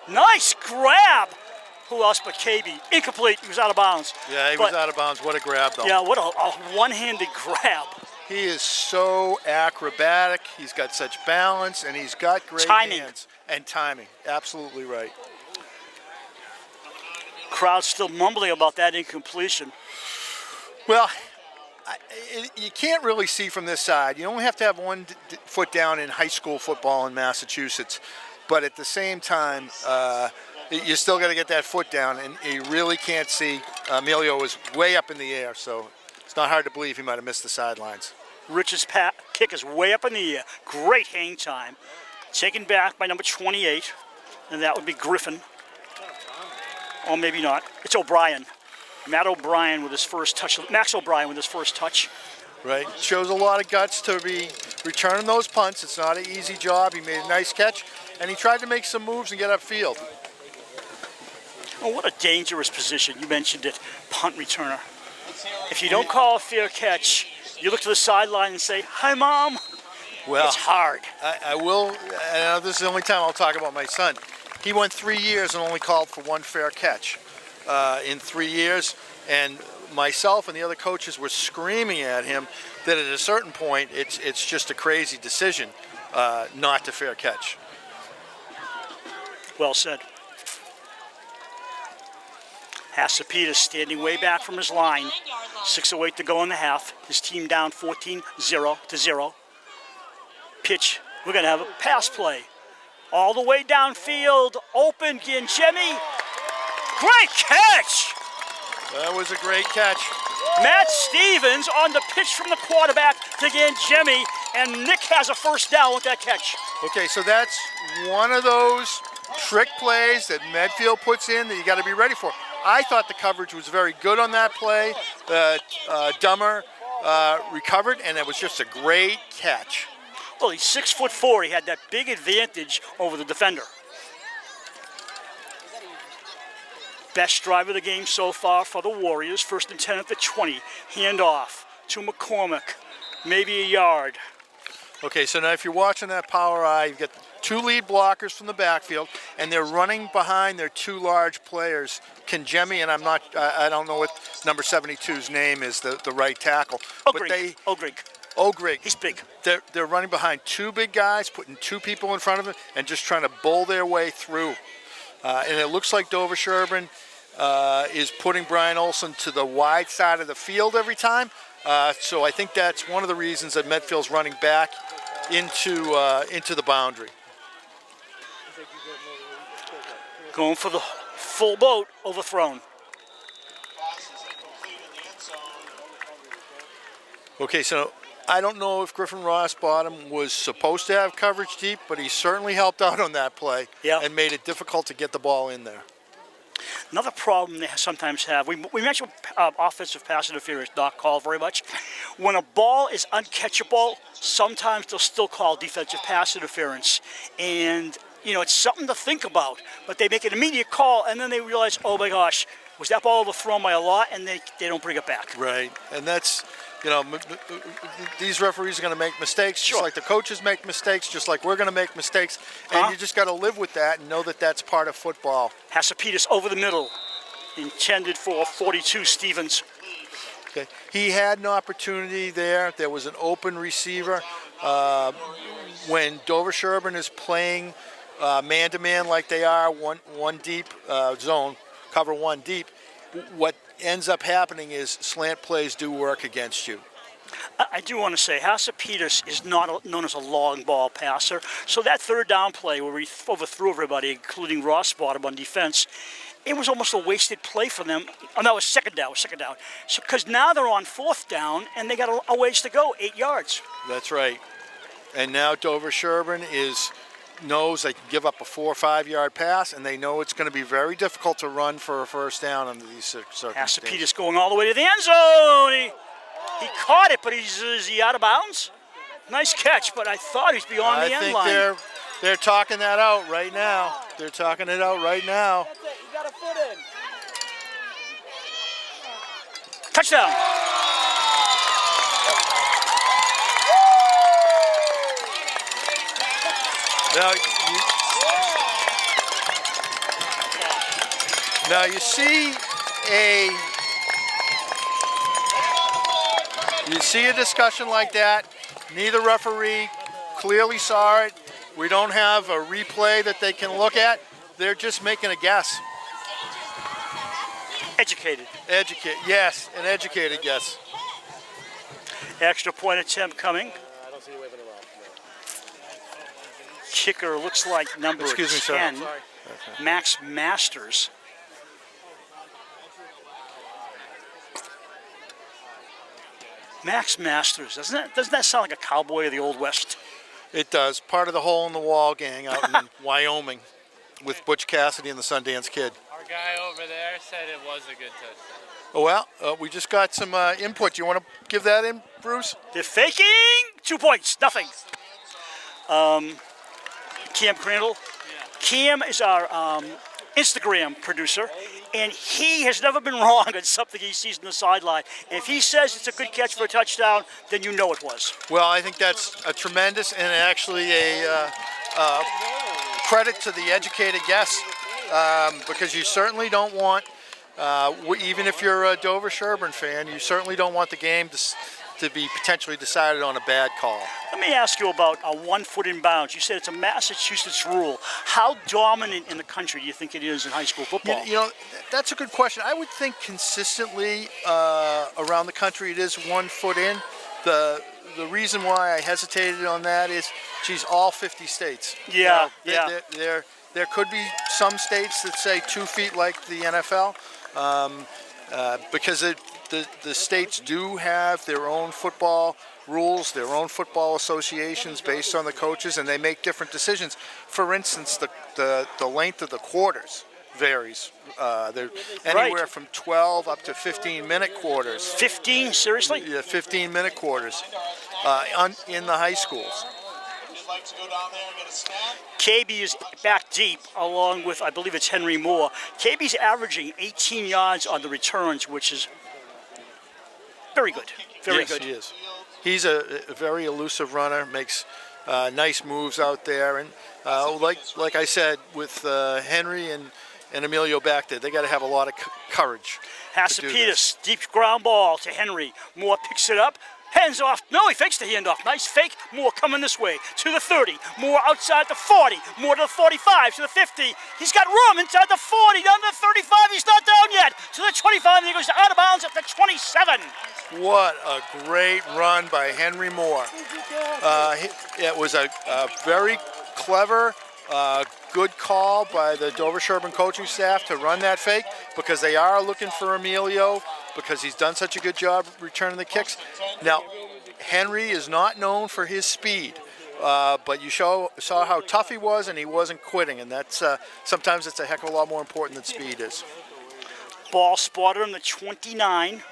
Nice grab. Who else but KB? Incomplete. He was out of bounds. Yeah, he was out of bounds. What a grab, though. Yeah, what a one-handed grab. He is so acrobatic. He's got such balance, and he's got great hands. And timing. Absolutely right. Crowd still mumbling about that incompletion. Well, you can't really see from this side. You only have to have 1 foot down in high school football in Massachusetts. But at the same time, you still got to get that foot down, and you really can't see. Emilio was way up in the air, so it's not hard to believe he might have missed the sidelines. Rich's kick is way up in the air. Great hang time. Taken back by number 28, and that would be Griffin. Or maybe not. It's O'Brien. Max O'Brien with his first touch. Right. Shows a lot of guts to be returning those punts. It's not an easy job. He made a nice catch, and he tried to make some moves and get upfield. Oh, what a dangerous position. You mentioned it, punt returner. If you don't call a fair catch, you look to the sideline and say, "Hi, Mom." Well, it's hard. I will. This is the only time I'll talk about my son. He went 3 years and only called for 1 fair catch in 3 years, and myself and the other coaches were screaming at him that at a certain point it's just a crazy decision not to fair catch. Well said. Hasapita standing way back from his line. 6:08 to go in the half. His team down 14-0. Pitch. We're going to have a pass play. All the way downfield, open, Jimmy. Great catch! That was a great catch. Matt Stevens on the pitch from the quarterback to Jimmy, and Nick has a first down with that catch. Okay, so that's one of those trick plays that Medfield puts in that you got to be ready for. I thought the coverage was very good on that play. Dummer recovered, and it was just a great catch. Well, he's 6'4". He had that big advantage over the defender. Best drive of the game so far for the Warriors. 1st and 10 at the 20. Handoff to McCormick. Maybe a yard. Okay, so now if you're watching that power eye, you've got 2 lead blockers from the backfield, and they're running behind their 2 large players. Kenjemi, and I don't know what number 72's name is, the right tackle. Ogrig. He's big. They're running behind 2 big guys, putting 2 people in front of them, and just trying to bull their way through. And it looks like Dover-Sherborn is putting Brian Olson to the wide side of the field every time. So I think that's one of the reasons that Medfield's running back into the boundary. Going for the full boat, overthrown. Okay, so I don't know if Griffin Rossbottom was supposed to have coverage deep, but he certainly helped out on that play and made it difficult to get the ball in there. Another problem they sometimes have, we mentioned offensive pass interference not called very much. When a ball is uncatchable, sometimes they'll still call defensive pass interference. And, it's something to think about. But they make an immediate call, and then they realize, oh my gosh, was that ball overthrown by a lot? And they don't bring it back. Right, and that's... these referees are going to make mistakes, just like the coaches make mistakes, just like we're going to make mistakes, and you just got to live with that and know that that's part of football. Hasapitas over the middle, intended for 42 Stevens. Okay, he had an opportunity there. There was an open receiver. When Dover-Sherborn is playing man-to-man like they are, one deep zone, cover 1 deep, what ends up happening is slant plays do work against you. I do want to say Hasapitas is not known as a long ball passer, so that 3rd down play where he overthrew everybody, including Rossbottom on defense, it was almost a wasted play for them. Oh, no, it was second down. So because now they're on 4th down and they got a ways to go, 8 yards. That's right. And now Dover-Sherborn knows they can give up a 4 or 5 yard pass, and they know it's going to be very difficult to run for a first down under these circumstances. Hasapitas going all the way to the end zone. He caught it, but is he out of bounds? Nice catch, but I thought he's beyond the end line. I think they're talking that out right now. They're talking it out right now. That's it. You got a foot in. Touchdown. Now you see a discussion like that. Neither referee clearly saw it. We don't have a replay that they can look at. They're just making a guess. Educated. Yes, an educated guess. Extra point attempt coming. I don't see you waving around. Kicker looks like number 10, Max Masters. Max Masters, doesn't that sound like a cowboy of the Old West? It does. Part of the Hole in the Wall gang out in Wyoming with Butch Cassidy and the Sundance Kid. Our guy over there said it was a good touchdown. Oh, well, we just got some input. Do you want to give that in, Bruce? They're faking. 2 points, nothing. Cam Crandall. Yeah. Cam is our Instagram producer, and he has never been wrong on something he sees on the sideline. And if he says it's a good catch for a touchdown, then you know it was. Well, I think that's a tremendous and actually a credit to the educated guess, because you certainly don't want, even if you're a Dover-Sherborn fan, you certainly don't want the game to be potentially decided on a bad call. Let me ask you about a 1 foot in bounds. You said it's a Massachusetts rule. How dominant in the country do you think it is in high school football? You know, that's a good question. I would think consistently around the country it is 1 foot in. The the reason why I hesitated on that is, geez, all 50 states. Yeah, There could be some states that say 2 feet like the NFL, because the states do have their own football rules, their own football associations based on the coaches, and they make different decisions. For instance, the length of the quarters varies. They're anywhere from 12 up to 15-minute quarters. 15? Seriously? Yeah, 15-minute quarters in the high schools. KB is back deep, along with, I believe it's Henry Moore. KB's averaging 18 yards on the returns, which is very good. Very Yes, good. he is. He's a very elusive runner, makes nice moves out there. And like I said, with Henry and Emilio back there, they got to have a lot of courage. Hasapitas, deep ground ball to Henry. Moore picks it up. Hands off. No, he fakes the handoff. Nice fake. Moore coming this way to the 30. Moore outside the 40. Moore to the 45, to the 50. He's got room inside the 40, down to the 35. He's not down yet. To the 25, and he goes out of bounds at the 27. What a great run by Henry Moore. It was a very clever, good call by the Dover-Sherborn coaching staff to run that fake, because they are looking for Emilio, because he's done such a good job returning the kicks. Now, Henry is not known for his speed, but you saw how tough he was, and he wasn't quitting, and that's sometimes it's a heck of a lot more important than speed is. Ball spotted on the 29.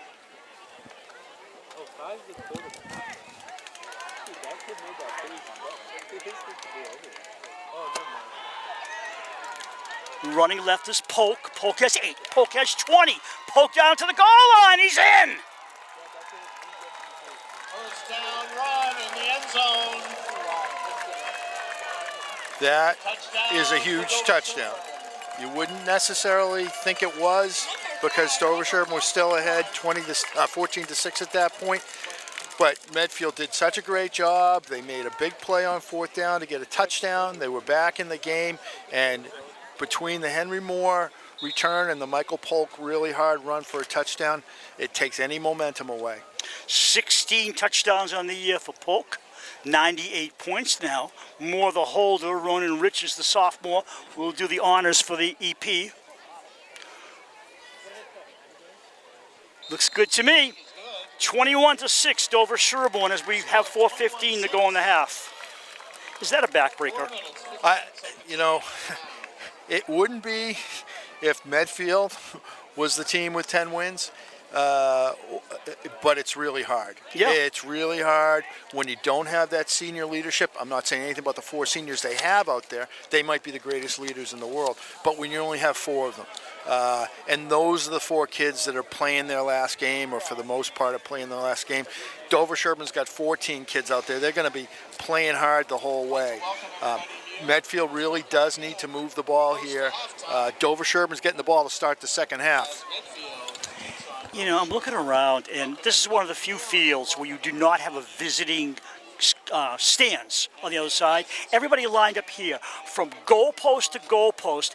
Running left is Polk. Polk has 8. Polk has 20. Polk down to the goal line. He's in. First down run in the end zone. That is a huge touchdown. You wouldn't necessarily think it was, because Dover-Sherborn was still ahead 14-6 at that point. But Medfield did such a great job. They made a big play on 4th down to get a touchdown. They were back in the game, and between the Henry Moore return and the Michael Polk really hard run for a touchdown, it takes any momentum away. 16 touchdowns on the year for Polk. 98 points now. Moore the holder. Ronan Riches, the sophomore, will do the honors for the EP. Looks good to me. 21-6, Dover-Sherborn, as we have 4:15 to go in the half. Is that a backbreaker? It wouldn't be if Medfield was the team with 10 wins, but it's really hard. Yeah. It's really hard when you don't have that senior leadership. I'm not saying anything about the 4 seniors they have out there. They might be the greatest leaders in the world, but when you only have 4 of them, and those are the 4 kids that are playing their last game, or for the most part are playing their last game. Dover-Sherborn's got 14 kids out there. They're going to be playing hard the whole way. Medfield really does need to move the ball here. Dover-Sherborn's getting the ball to start the second half. You know, I'm looking around, and this is one of the few fields where you do not have a visiting stands on the other side. Everybody lined up here from goalpost to goalpost.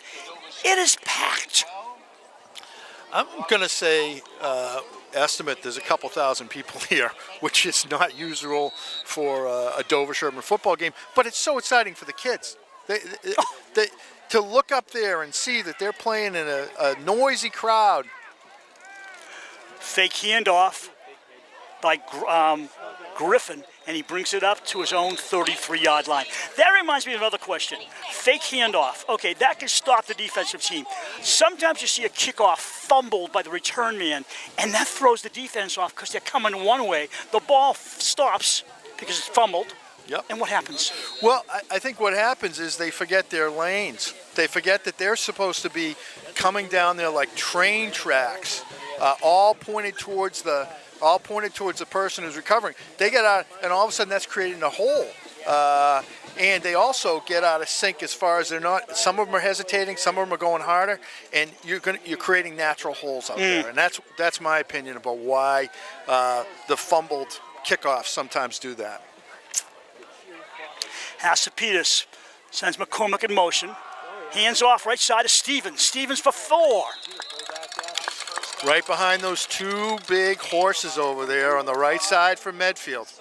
It is packed. I'm going to say, estimate, there's a couple thousand people here, which is not usual for a Dover-Sherborn football game, but it's so exciting for the kids. To look up there and see that they're playing in a noisy crowd. Fake handoff by Griffin, and he brings it up to his own 33-yard line. That reminds me of another question. Fake handoff. Okay, that can stop the defensive team. Sometimes you see a kickoff fumbled by the return man, and that throws the defense off because they're coming one way. The ball stops because it's fumbled. Yep. And what happens? Well, I think what happens is they forget their lanes. They forget that they're supposed to be coming down there like train tracks, all pointed towards the person who's recovering. They get out, and all of a sudden that's creating a hole. And they also get out of sync as far as they're not. Some of them are hesitating, some of them are going harder, and you're creating natural holes out there. And that's my opinion about why the fumbled kickoffs sometimes do that. Hasapitas sends McCormick in motion. Hands off right side of Stevens. Stevens for 4. Right behind those 2 big horses over there on the right side for Medfield.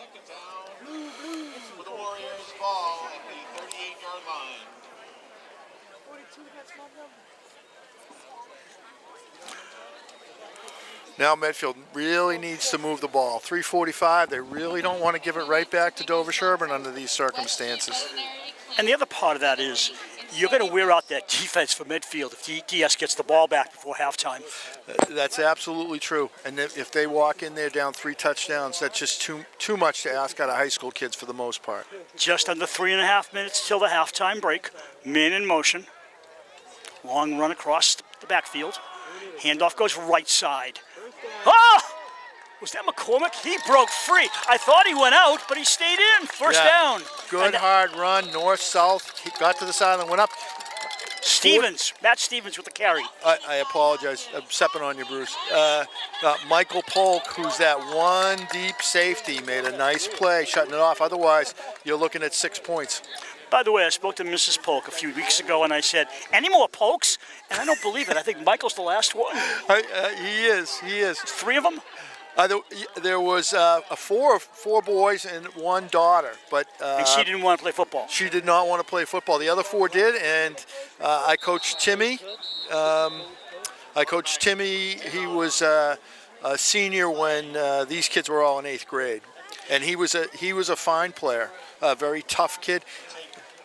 Now Medfield really needs to move the ball. 3:45, they really don't want to give it right back to Dover-Sherborn under these circumstances. And the other part of that is you're going to wear out that defense for Medfield if DS gets the ball back before halftime. That's absolutely true. And if they walk in there down 3 touchdowns, that's just too much to ask out of high school kids for the most part. Just under 3.5 minutes till the halftime break. Man in motion. Long run across the backfield. Handoff goes right side. Oh! Was that McCormick? He broke free. I thought he went out, but he stayed in. First down. Good hard run, north-south. He got to the sideline, went up. Stevens. Matt Stevens with the carry. I apologize. I'm stepping on you, Bruce. Michael Polk, who's that one deep safety, made a nice play, shutting it off. Otherwise, you're looking at 6 points. By the way, I spoke to Mrs. Polk a few weeks ago, and I said, any more Polks? And I don't believe it. I think Michael's the last one. He is. 3 of them? There was four boys and 1 daughter, but and she didn't want to play football. She did not want to play football. The other 4 did, and I coached Timmy. He was a senior when these kids were all in 8th grade, and he was a fine player, a very tough kid.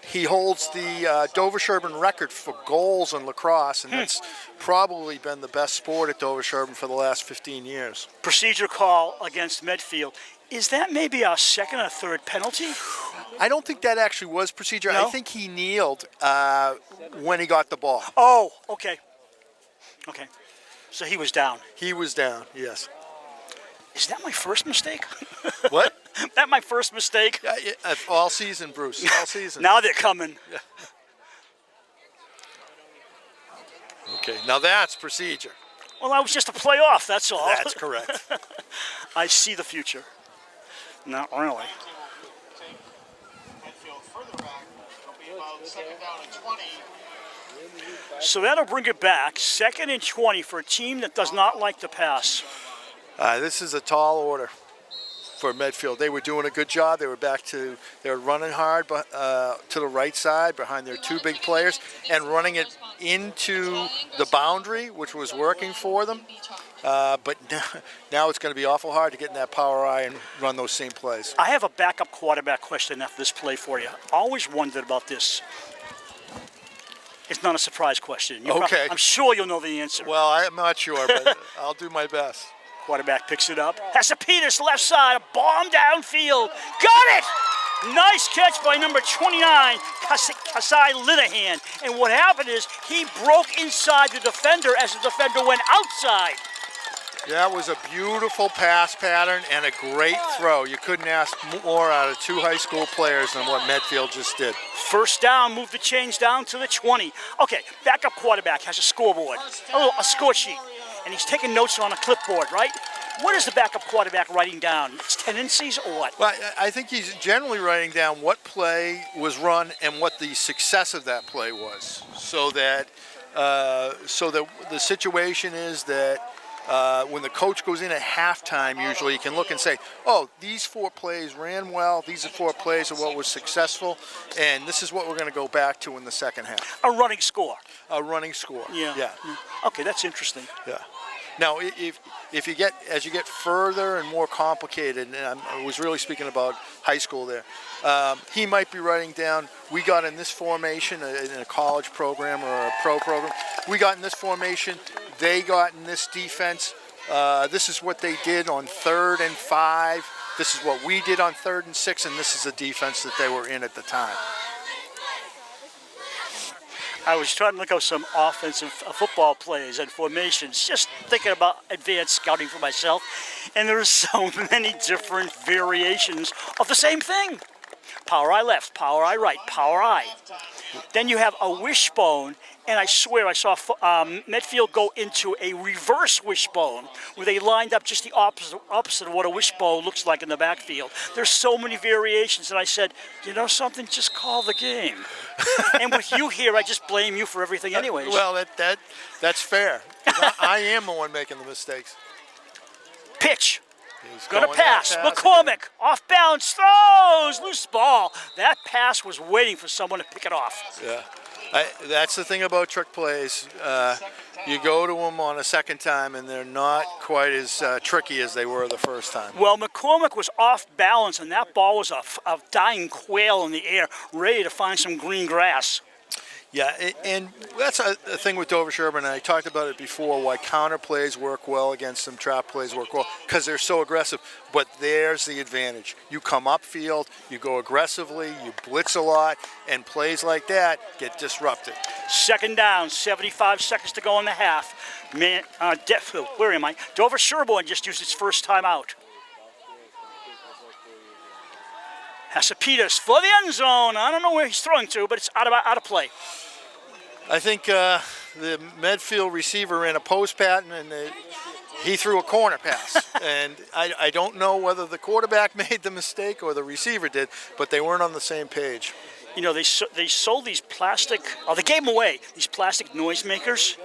He holds the Dover-Sherborn record for goals in lacrosse, and that's probably been the best sport at Dover-Sherborn for the last 15 years. Procedure call against Medfield. Is that maybe our second or third penalty? I don't think that actually was procedure. No? I think he kneeled when he got the ball. Oh, okay. Okay. So he was down. He was down, yes. Is that my first mistake? What? That my first mistake? All season, Bruce. All season. Now they're coming. Yeah. Okay, now that's procedure. Well, that was just a playoff, that's all. That's correct. I see the future. Not really. Medfield further back. It'll be about 2nd down and 20. So that'll bring it back. 2nd and 20 for a team that does not like to pass. This is a tall order for Medfield. They were doing a good job. They were running hard to the right side behind their 2 big players and running it into the boundary, which was working for them. But now it's going to be awful hard to get in that power eye and run those same plays. I have a backup quarterback question after this play for you. Always wondered about this. It's not a surprise question. Okay. I'm sure you'll know the answer. Well, I'm not sure, but I'll do my best. Quarterback picks it up. Has to Peters, left side, a bomb downfield. Got it! Nice catch by number 29, Kasai Linehan. And what happened is he broke inside the defender as the defender went outside. That was a beautiful pass pattern and a great throw. You couldn't ask more out of 2 high school players than what Medfield just did. First down, move the chains down to the 20. Okay, backup quarterback has a scoreboard, a score sheet, and he's taking notes on a clipboard, right? What is the backup quarterback writing down? Its tendencies or what? Well, I think he's generally writing down what play was run and what the success of that play was, so that the situation is that when the coach goes in at halftime, usually you can look and say, oh, these 4 plays ran well, these are 4 plays of what was successul, and this is what we're going to go back to in the second half. A running score. A running score. Yeah. Okay, that's interesting. Yeah. Now, if you as you get further and more complicated, and I was really speaking about high school there, he might be writing down, we got in this formation in a college program or a pro program, we got in this formation, they got in this defense, this is what they did on 3rd and 5, this is what we did on 3rd and 6, and this is the defense that they were in at the time. I was trying to look up some offensive football plays and formations, just thinking about advanced scouting for myself, and there are so many different variations of the same thing. Power eye left, power eye right, power eye. Then you have a wishbone, and I swear I saw Medfield go into a reverse wishbone where they lined up just the opposite of what a wishbone looks like in the backfield. There's so many variations, and I said, you know something, just call the game. And with you here, I just blame you for everything anyways. Well, that's fair. I am the one making the mistakes. Pitch. He's Gonna going pass. that pass. McCormick, off balance, throws, loose ball. That pass was waiting for someone to pick it off. Yeah. That's the thing about trick plays. You go to them on a second time, and they're not quite as tricky as they were the first time. Well, McCormick was off balance, and that ball was a dying quail in the air, ready to find some green grass. Yeah, and that's a thing with Dover-Sherborn, and I talked about it before, why counter plays work well against them, trap plays work well, because they're so aggressive. But there's the advantage. You come upfield, you go aggressively, you blitz a lot, and plays like that get disrupted. Second down, 75 seconds to go in the half. Where am I? Dover-Sherborn just used its first time out. Hasapitas for the end zone. I don't know where he's throwing to, but it's out of play. I think the Medfield receiver ran a post pattern, and he threw a corner pass. And I don't know whether the quarterback made the mistake or the receiver did, but they weren't on the same page. You know, they sold these plastic, they gave them away, these plastic noisemakers,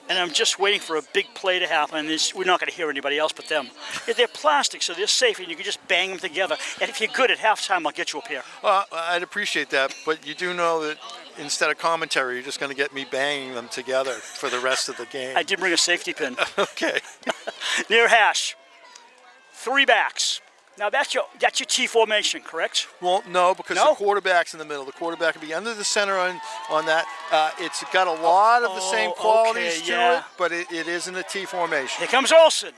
and I'm just waiting for a big play to happen. We're not going to hear anybody else but them. They're plastic, so they're safe, and you can just bang them together. And if you're good at halftime, I'll get you up here. Well, I'd appreciate that, but you do know that instead of commentary, you're just going to get me banging them together for the rest of the game. I did bring a safety pin. Okay. Near hash. 3 backs. Now that's your T formation, correct? Well, no, because the quarterback's in the middle. The quarterback will be under the center on that. It's got a lot of the same qualities to it, but it isn't a T formation. Here comes Olsen.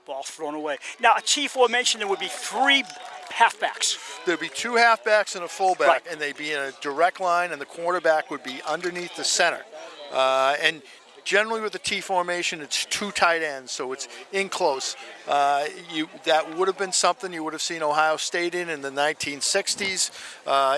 Ball thrown away. Now a T formation, there would be 3 halfbacks. There'd be 2 halfbacks and a fullback, right, and they'd be in a direct line, and the quarterback would be underneath the center. And generally with the T formation, it's 2 tight ends, so it's in close. That would have been something you would have seen Ohio State in the 1960s,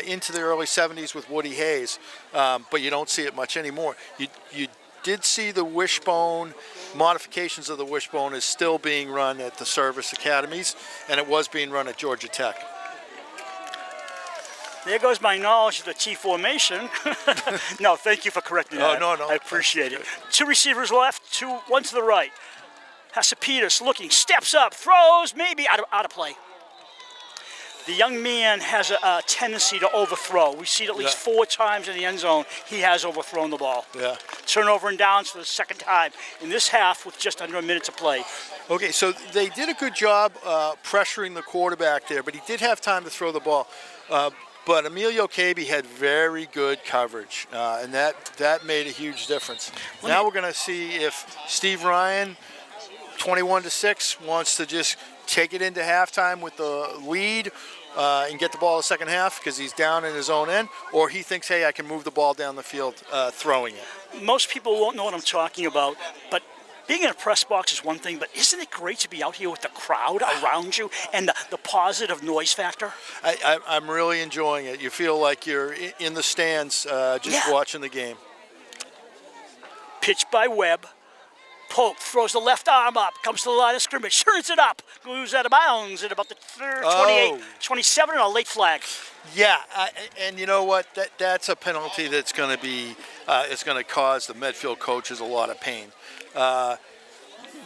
into the early 70s with Woody Hayes, but you don't see it much anymore. You did see the wishbone, modifications of the wishbone is still being run at the service academies, and it was being run at Georgia Tech. There goes my knowledge of the T formation. No, thank you for correcting that. No. I appreciate it. 2 receivers left, 1 to the right. Hasapitas looking, steps up, throws, maybe out of play. The young man has a tendency to overthrow. We've seen it at least 4 times in the end zone. He has overthrown the ball. Yeah. Turnover and downs for the second time in this half with just under a minute to play. Okay, so they did a good job pressuring the quarterback there, but he did have time to throw the ball. But Emilio Cabe had very good coverage, and that made a huge difference. Now we're going to see if Steve Ryan, 21-6, wants to just take it into halftime with the lead and get the ball the second half because he's down in his own end, or he thinks, hey, I can move the ball down the field throwing it. Most people won't know what I'm talking about, but being in a press box is one thing, but isn't it great to be out here with the crowd around you and the positive noise factor? I'm really enjoying it. You feel like you're in the stands just watching the game. Pitch by Webb. Polk throws the left arm up, comes to the line of scrimmage, turns it up, goes out of bounds at about the 28, 27, and a late flag. Yeah, and you know what? That's a penalty that's going to be, it's going to cause the Medfield coaches a lot of pain.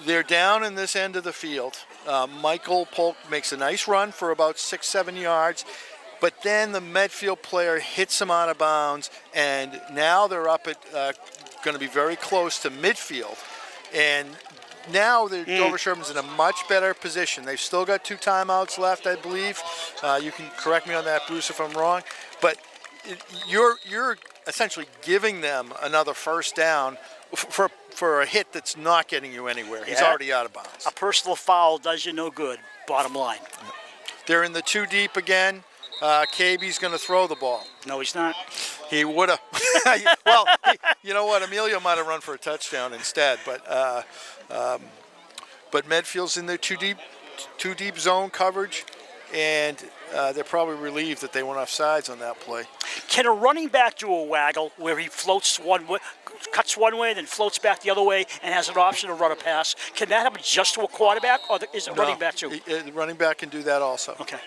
They're down in this end of the field. Michael Polk makes a nice run for about 6-7 yards, but then the Medfield player hits him out of bounds, and now they're up at going to be very close to midfield. And now the Dover-Sherborn's in a much better position. They've still got 2 timeouts left, I believe. You can correct me on that, Bruce, if I'm wrong. But you're essentially giving them another first down for a hit that's not getting you anywhere. He's already out of bounds. A personal foul does you no good, bottom line. They're in the 2 deep again. KB's going to throw the ball. No, he's not. He would have. Well, you know what? Emilio might have run for a touchdown instead, but Medfield's in their 2 deep zone coverage, and they're probably relieved that they went off sides on that play. Can a running back do a waggle where he floats one way, cuts one way, then floats back the other way, and has an option to run a pass? Can that happen just to a quarterback, or is it running back too? The running back can do that also. Okay.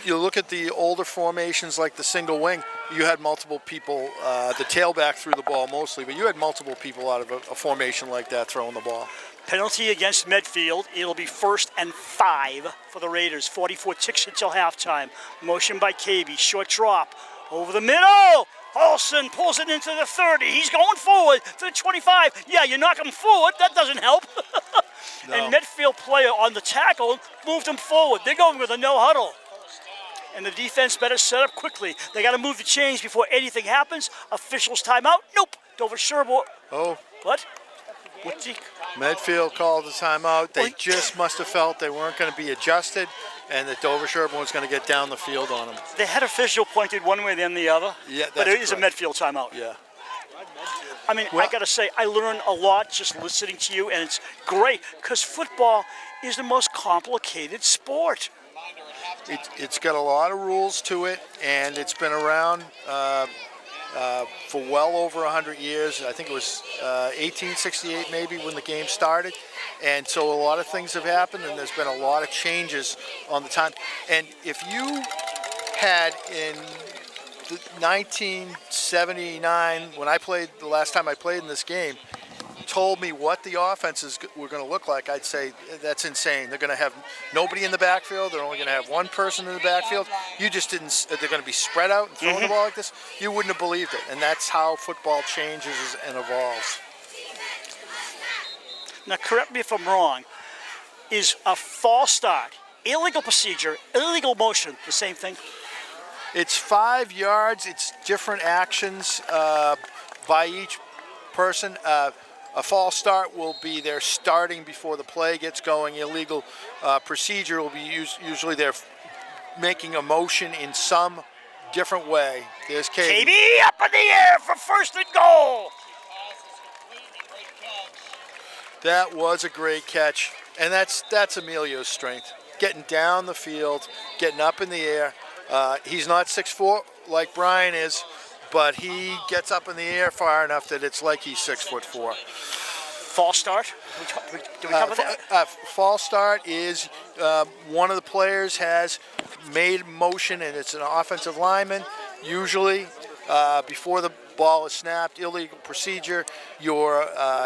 You look at the older formations like the single wing, you had multiple people, the tailback threw the ball mostly, but you had multiple people out of a formation like that throwing the ball. Penalty against Medfield. It'll be 1st and 5 for the Raiders. 44 ticks until halftime. Motion by KB. Short drop. Over the middle. Olsen pulls it into the 30. He's going forward to the 25. Yeah, you knock him forward. That doesn't help. No. And Medfield player on the tackle moved him forward. They're going with a no huddle. And the defense better set up quickly. They got to move the chains before anything happens. Officials timeout. Nope. Dover-Sherborn. Oh, What? What's he? Medfield called the timeout. They Well, just must have felt they weren't going to be adjusted and that Dover-Sherborn was going to get down the field on them. The head official pointed one way then the other. Yeah, but that's it is a correct. Medfield timeout. Yeah. I mean, Well- I got to say, I learn a lot just listening to you, and it's great because football is the most complicated sport. It's got a lot of rules to it, and it's been around for well over 100 years. I think it was 1868 maybe when the game started. And so a lot of things have happened, and there's been a lot of changes on the time. And if you had in 1979, when I played, the last time I played in this game, told me what the offenses were going to look like, I'd say that's insane. They're going to have nobody in the backfield. They're only going to have one person in the backfield. You just didn't. They're going to be spread out and throwing the ball like this. You wouldn't have believed it. And that's how football changes and evolves. Now, correct me if I'm wrong. Is a false start, illegal procedure, illegal motion, the same thing? It's 5 yards. It's different actions by each person. A false start will be they're starting before the play gets going. Illegal procedure will be usually they're making a motion in some different way. There's Katie. KB up in the air for 1st and goal. That was a great catch, and that's Emilio's strength. Getting down the field, getting up in the air. He's not 6'4" like Brian is, but he gets up in the air far enough that it's like he's 6'4". False start. Do we cover that? False start is one of the players has made motion, and it's an offensive lineman. Usually, before the ball is snapped, illegal procedure. You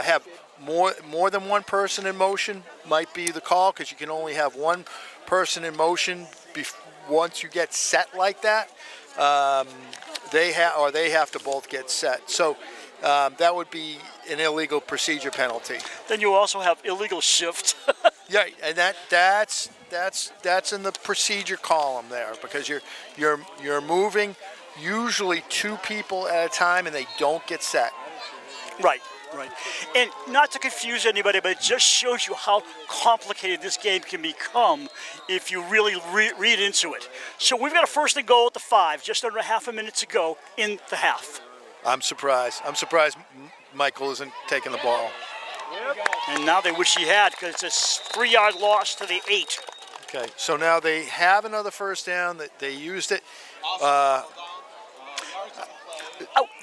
have more than one person in motion might be the call because you can only have one person in motion once you get set like that. They have to both get set. So that would be an illegal procedure penalty. Then you also have illegal shift. Yeah, and that's in the procedure column there because you're moving usually 2 people at a time and they don't get set. Right. And not to confuse anybody, but it just shows you how complicated this game can become if you really read into it. So we've got a 1st and goal at the 5, just under half a minute to go in the half. I'm surprised Michael isn't taking the ball. And now they wish he had because it's a 3-yard loss to the 8. Okay, so now they have another 1st down. That they used it.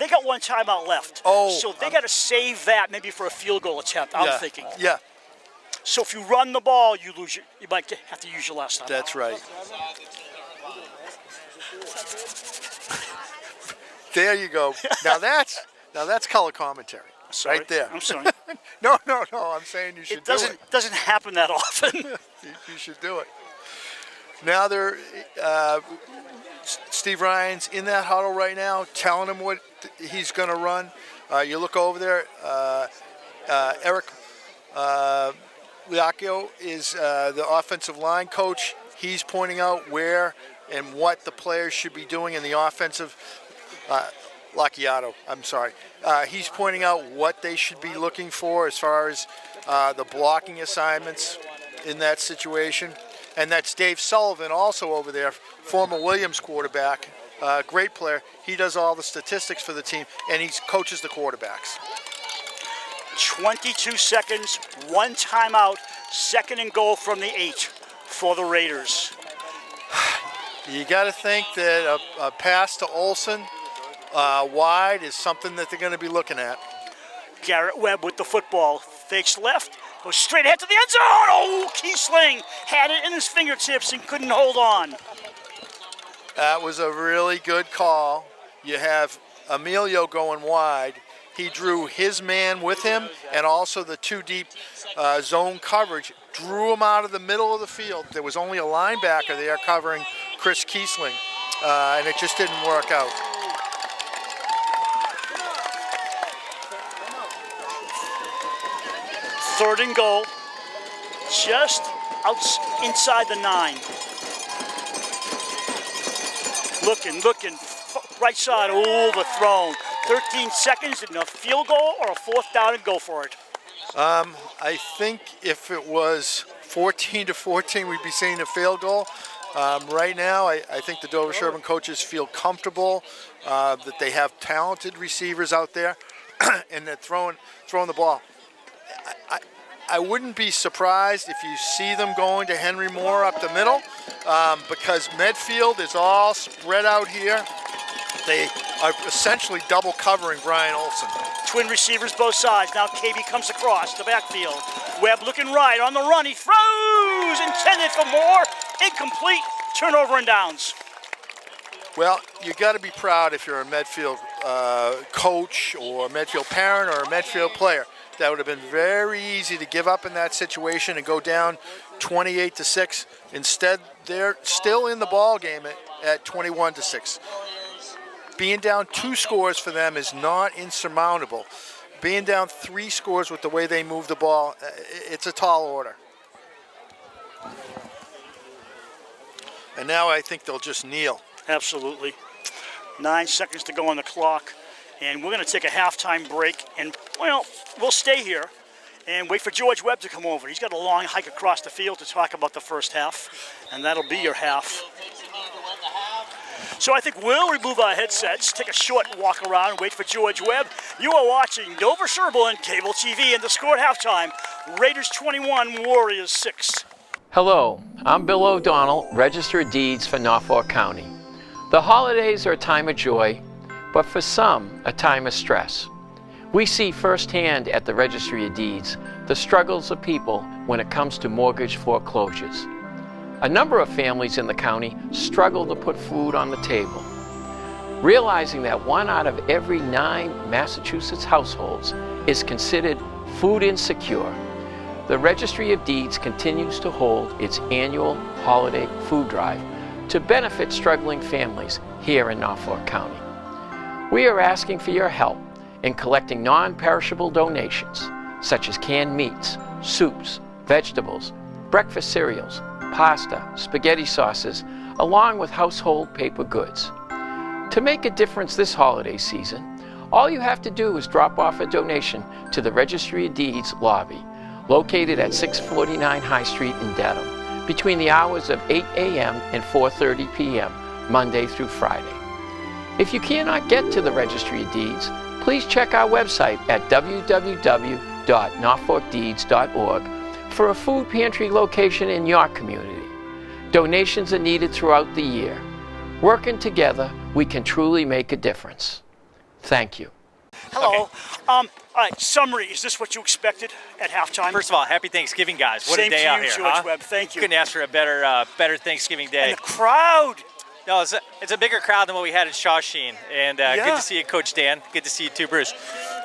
They got one timeout left. So they got to save that maybe for a field goal attempt, I'm thinking. Yeah, So if you run the ball, you might have to use your last time. that's right. There you go. Now that's color commentary. Sorry. Right there. I'm sorry. No. I'm saying you should It doesn't happen that often. You should do it. Now Steve Ryan's in that huddle right now, telling him what he's going to run. You look over there. Eric Liacchio is the offensive line coach. He's pointing out where and what the players should be doing in the offensive. Lacchiato, I'm sorry. He's pointing out what they should be looking for as far as the blocking assignments in that situation. And that's Dave Sullivan also over there, former Williams quarterback, great player. He does all the statistics for the team, and he coaches the quarterbacks. 22 seconds, 1 timeout, 2nd and goal from the 8 for the Raiders. You got to think that a pass to Olsen wide is something that they're going to be looking at. Garrett Webb with the football, fakes left, goes straight ahead to the end zone. Oh, Kiesling had it in his fingertips and couldn't hold on. That was a really good call. You have Emilio going wide, He drew his man with him, and also the two deep zone coverage, drew him out of the middle of the field. There was only a linebacker there covering Chris Kiesling, and it just didn't work out. Third and goal, just inside the 9. Looking, right side, overthrown. 13 seconds, and a field goal or a fourth down, and go for it. I think if it was 14-14, we'd be seeing a field goal. Right now, I think the Dover-Sherborn coaches feel comfortable that they have talented receivers out there, and they're throwing the ball. I wouldn't be surprised if you see them going to Henry Moore up the middle, because Medfield is all spread out here. They are essentially double covering Brian Olson. Twin receivers both sides. Now KB comes across the backfield. Webb looking right on the run. He throws, intended for Moore. Incomplete. Turnover and downs. Well, you got to be proud if you're a Medfield coach or a Medfield parent or a Medfield player. That would have been very easy to give up in that situation and go down 28-6. Instead, they're still in the ball game at 21-6. Being down 2 scores for them is not insurmountable. Being down 3 scores with the way they move the ball, it's a tall order. And now I think they'll just kneel. Absolutely. 9 seconds to go on the clock. And we're going to take a halftime break. And, well, we'll stay here and wait for George Webb to come over. He's got a long hike across the field to talk about the first half. And that'll be your half. So I think we'll remove our headsets, take a short walk around, and wait for George Webb. You are watching Dover-Sherborn Cable TV, and the score at halftime, Raiders 21, Warriors 6. Hello, I'm Bill O'Donnell, Register of Deeds for Norfolk County. The holidays are a time of joy, but for some, a time of stress. We see firsthand at the Registry of Deeds the struggles of people when it comes to mortgage foreclosures. A number of families in the county struggle to put food on the table. Realizing that 1 out of every 9 Massachusetts households is considered food insecure, the Registry of Deeds continues to hold its annual holiday food drive to benefit struggling families here in Norfolk County. We are asking for your help in collecting non-perishable donations such as canned meats, soups, vegetables, breakfast cereals, pasta, spaghetti sauces, along with household paper goods. To make a difference this holiday season, all you have to do is drop off a donation to the Registry of Deeds lobby, located at 649 High Street in Dedham, between the hours of 8 a.m. and 4:30 p.m., Monday through Friday. If you cannot get to the Registry of Deeds, please check our website at www.norfolkdeeds.org for a food pantry location in your community. Donations are needed throughout the year. Working together, we can truly make a difference. Thank you. Hello. Okay. All right, summary. Is this what you expected at halftime? First of all, happy Thanksgiving, guys. What Same a day to out you, here, George huh? Webb. Thank you. Couldn't ask for a better Thanksgiving day. And the crowd. No, it's a bigger crowd than what we had at Shawsheen. And good to see you, Coach Dan. Good to see you too, Bruce.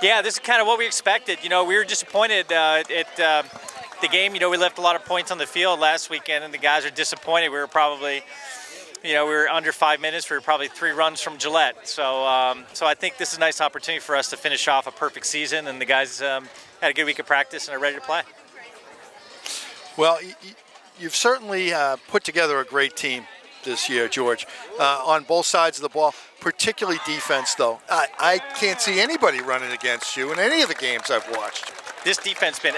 Yeah, this is kind of what we expected. You know, we were disappointed at the game. You know, we left a lot of points on the field last weekend, and the guys are disappointed. We were probably, we were under 5 minutes. We were probably 3 runs from Gillette. So I think this is a nice opportunity for us to finish off a perfect season, and the guys had a good week of practice and are ready to play. Well, you've certainly put together a great team this year, George, on both sides of the ball, particularly defense, though. I can't see anybody running against you in any of the games I've watched. This defense been,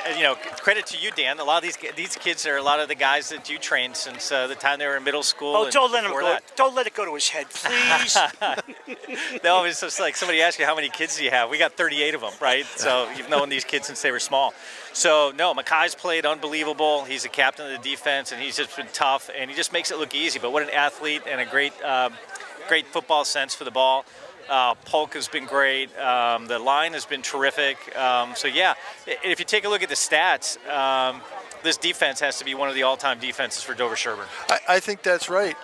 credit to you, Dan. A lot of these kids are a lot of the guys that you trained since the time they were in middle school. Oh, and don't let him before go. that. Don't let it go to his head, please. No, it's just like somebody asked you, how many kids do you have? We got 38 of them, right? So you've known these kids since they were small. So, no, Makai's played unbelievable. He's the captain of the defense, and he's just been tough, and he just makes it look easy. But what an athlete and a great football sense for the ball. Polk has been great. The line has been terrific. So, yeah, if you take a look at the stats, this defense has to be one of the all-time defenses for Dover-Sherborn. I think that's right.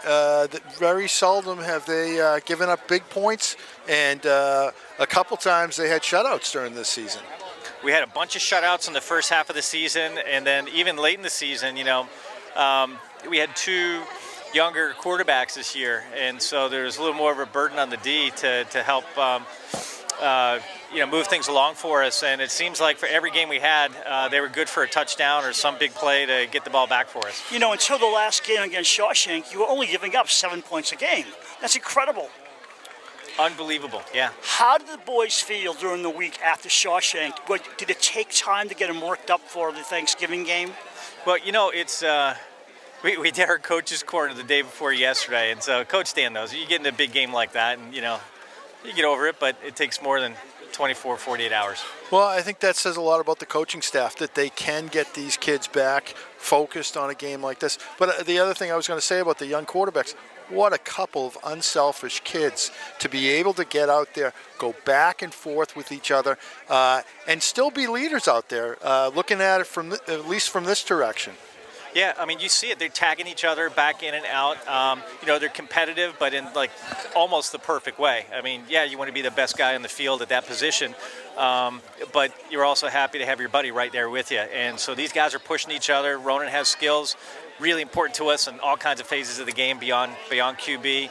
Very seldom have they given up big points, and a couple times they had shutouts during this season. We had a bunch of shutouts in the first half of the season, and then even late in the season, we had two younger quarterbacks this year, and so there's a little more of a burden on the D to help move things along for us. And it seems like for every game we had, they were good for a touchdown or some big play to get the ball back for us. Until the last game against Shawshank, you were only giving up 7 points a game. That's incredible. Unbelievable, yeah. How did the boys feel during the week after Shawshank? Did it take time to get them worked up for the Thanksgiving game? Well, it's we did our coach's corner the day before yesterday, and so Coach Dan knows you get in a big game like that, and you get over it, but it takes more than 24, 48 hours. Well, I think that says a lot about the coaching staff, that they can get these kids back focused on a game like this. But the other thing I was going to say about the young quarterbacks, what a couple of unselfish kids to be able to get out there, go back and forth with each other, and still be leaders out there, looking at it at least from this direction. Yeah, I mean, you see it. They're tagging each other back in and out. They're competitive, but in like almost the perfect way. I mean, yeah, you want to be the best guy in the field at that position, but you're also happy to have your buddy right there with you. And so these guys are pushing each other. Ronan has skills, really important to us in all kinds of phases of the game beyond QB.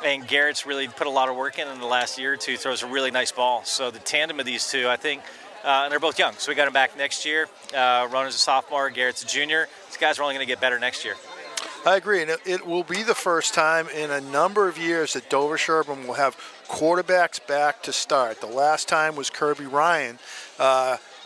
And Garrett's really put a lot of work in the last year or two, throws a really nice ball. So the tandem of these two, I think, and they're both young, so we got them back next year. Ronan's a sophomore, Garrett's a junior. These guys are only going to get better next year. I agree, and it will be the first time in a number of years that Dover-Sherborn will have quarterbacks back to start. The last time was Kirby Ryan,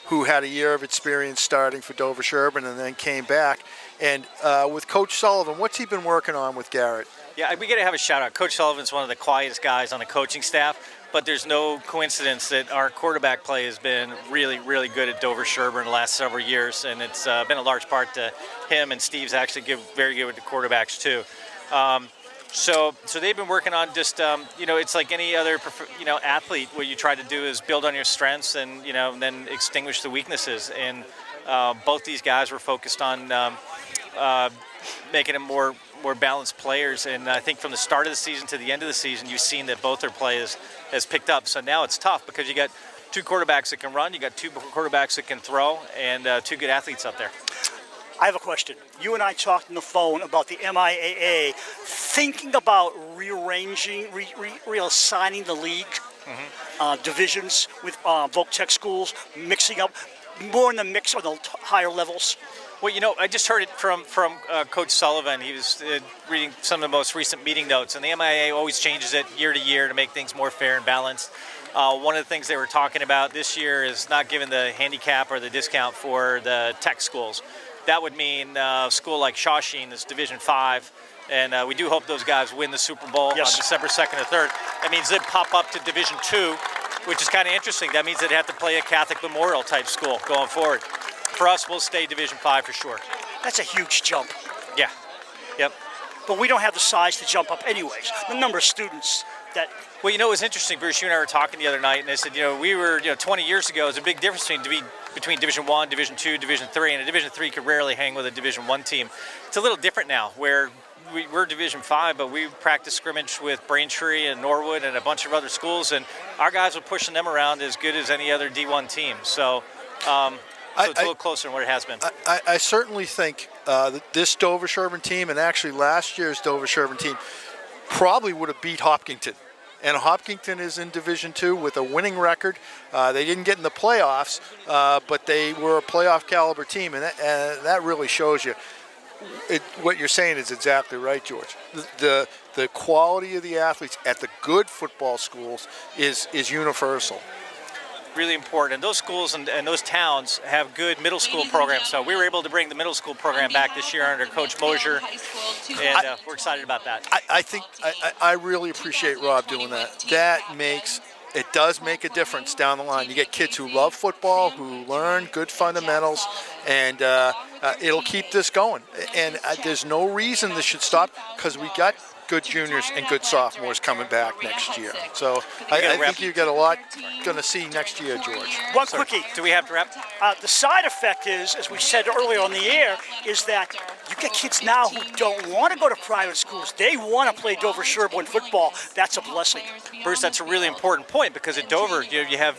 who had a year of experience starting for Dover-Sherborn and then came back. And with Coach Sullivan, what's he been working on with Garrett? Yeah, we got to have a shout out. Coach Sullivan's one of the quietest guys on the coaching staff, but there's no coincidence that our quarterback play has been really, really good at Dover-Sherborn the last several years, and it's been a large part to him, and Steve's actually very good with the quarterbacks too. So they've been working on just, it's like any other, athlete. What you try to do is build on your strengths and, then extinguish the weaknesses. And both these guys were focused on making them more balanced players. And I think from the start of the season to the end of the season, you've seen that both their play has picked up. So now it's tough because you got two quarterbacks that can run, you got two quarterbacks that can throw, and two good athletes up there. I have a question. You and I talked on the phone about the MIAA thinking about rearranging, reassigning the league divisions with Voc Tech schools, mixing up more in the mix of the higher levels. Well, I just heard it from Coach Sullivan. He was reading some of the most recent meeting notes, and the MIAA always changes it year to year to make things more fair and balanced. One of the things they were talking about this year is not giving the handicap or the discount for the tech schools. That would mean a school like Shawsheen is Division 5, and we do hope those guys win the Super Bowl on December 2nd or 3rd. That means they'd pop up to Division 2, which is kind of interesting. That means they'd have to play a Catholic Memorial type school going forward. For us, we'll stay Division 5 for sure. That's a huge jump. Yeah. Yep. But we don't have the size to jump up anyways. The number of students that... Well, it was interesting, Bruce, you and I were talking the other night, and they said, we were, 20 years ago, there's a big difference between Division 1, Division 2, Division 3, and a Division 3 could rarely hang with a Division 1 team. It's a little different now, where we're Division 5, but we practice scrimmage with Braintree and Norwood and a bunch of other schools, and our guys are pushing them around as good as any other D1 team. So it's a little closer than what it has been. I certainly think that this Dover-Sherborn team, and actually last year's Dover-Sherborn team, probably would have beat Hopkinton. And Hopkinton is in Division 2 with a winning record. They didn't get in the playoffs, but they were a playoff caliber team, and that really shows you. What you're saying is exactly right, George. The quality of the athletes at the good football schools is universal. Really important. And those schools and those towns have good middle school programs. So we were able to bring the middle school program back this year under Coach Mosier, and we're excited about that. I think I really appreciate Rob doing that. It does make a difference down the line. You get kids who love football, who learn good fundamentals, and it'll keep this going. And there's no reason this should stop because we got good juniors and good sophomores coming back next year. So I think you got a lot going to see next year, George. One quickie. Do we have to wrap? The side effect is, as we said earlier on the air, is that you get kids now who don't want to go to private schools. They want to play Dover-Sherborn football. That's a blessing. Bruce, that's a really important point because at Dover, you have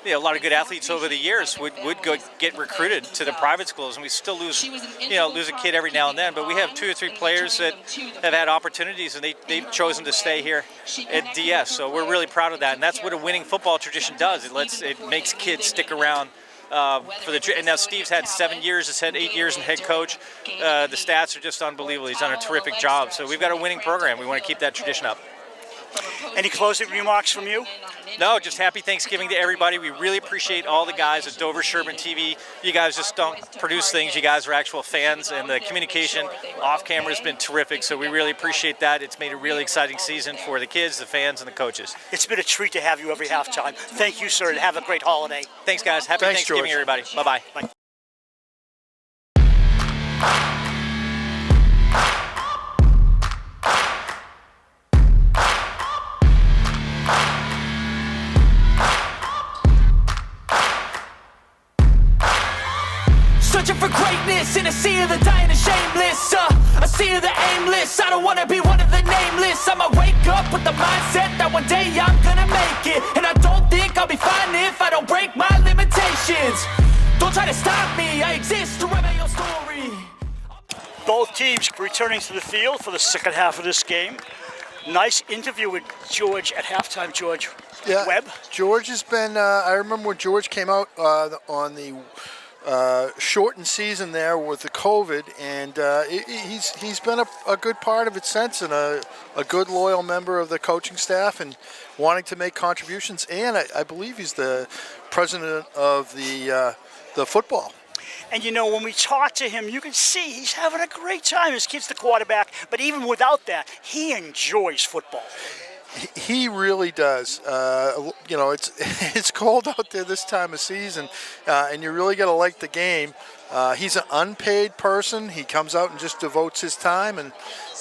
a lot of good athletes over the years would go get recruited to the private schools, and we still lose a kid every now and then. But we have 2 or 3 players that have had opportunities, and they've chosen to stay here at DS. So we're really proud of that, and that's what a winning football tradition does. It makes kids stick around. And now Steve's had 7 years, has had 8 years in head coach. The stats are just unbelievable. He's done a terrific job. So we've got a winning program. We want to keep that tradition up. Any closing remarks from you? No, just happy Thanksgiving to everybody. We really appreciate all the guys at Dover-Sherborn TV. You guys just don't produce things. You guys are actual fans, and the communication off camera has been terrific. So we really appreciate that. It's made a really exciting season for the kids, the fans, and the coaches. It's been a treat to have you every halftime. Thank you, sir, and have a great holiday. Thanks, guys. Happy Thanksgiving, George. everybody. Bye-bye. Bye. Searching for greatness in a sea of the dying and shameless, a sea of the aimless. I don't wanna be one of the nameless. I'ma wake up with the mindset that one day I'm gonna make it, and I don't think I'll be fine if I don't break my limitations. Don't try to stop me, I exist to write my own story. Both teams returning to the field for the second half of this game. Nice interview with George at halftime, George. Yeah, Webb. George has been, I remember when George came out on the shortened season there with the COVID, and he's been a good part of it since, and a good loyal member of the coaching staff, and wanting to make contributions. And I believe he's the president of the football. And you know, when we talk to him, you can see he's having a great time. His kid's the quarterback, but even without that, he enjoys football. He really does. It's cold out there this time of season, and you really got to like the game. He's an unpaid person. He comes out and just devotes his time, and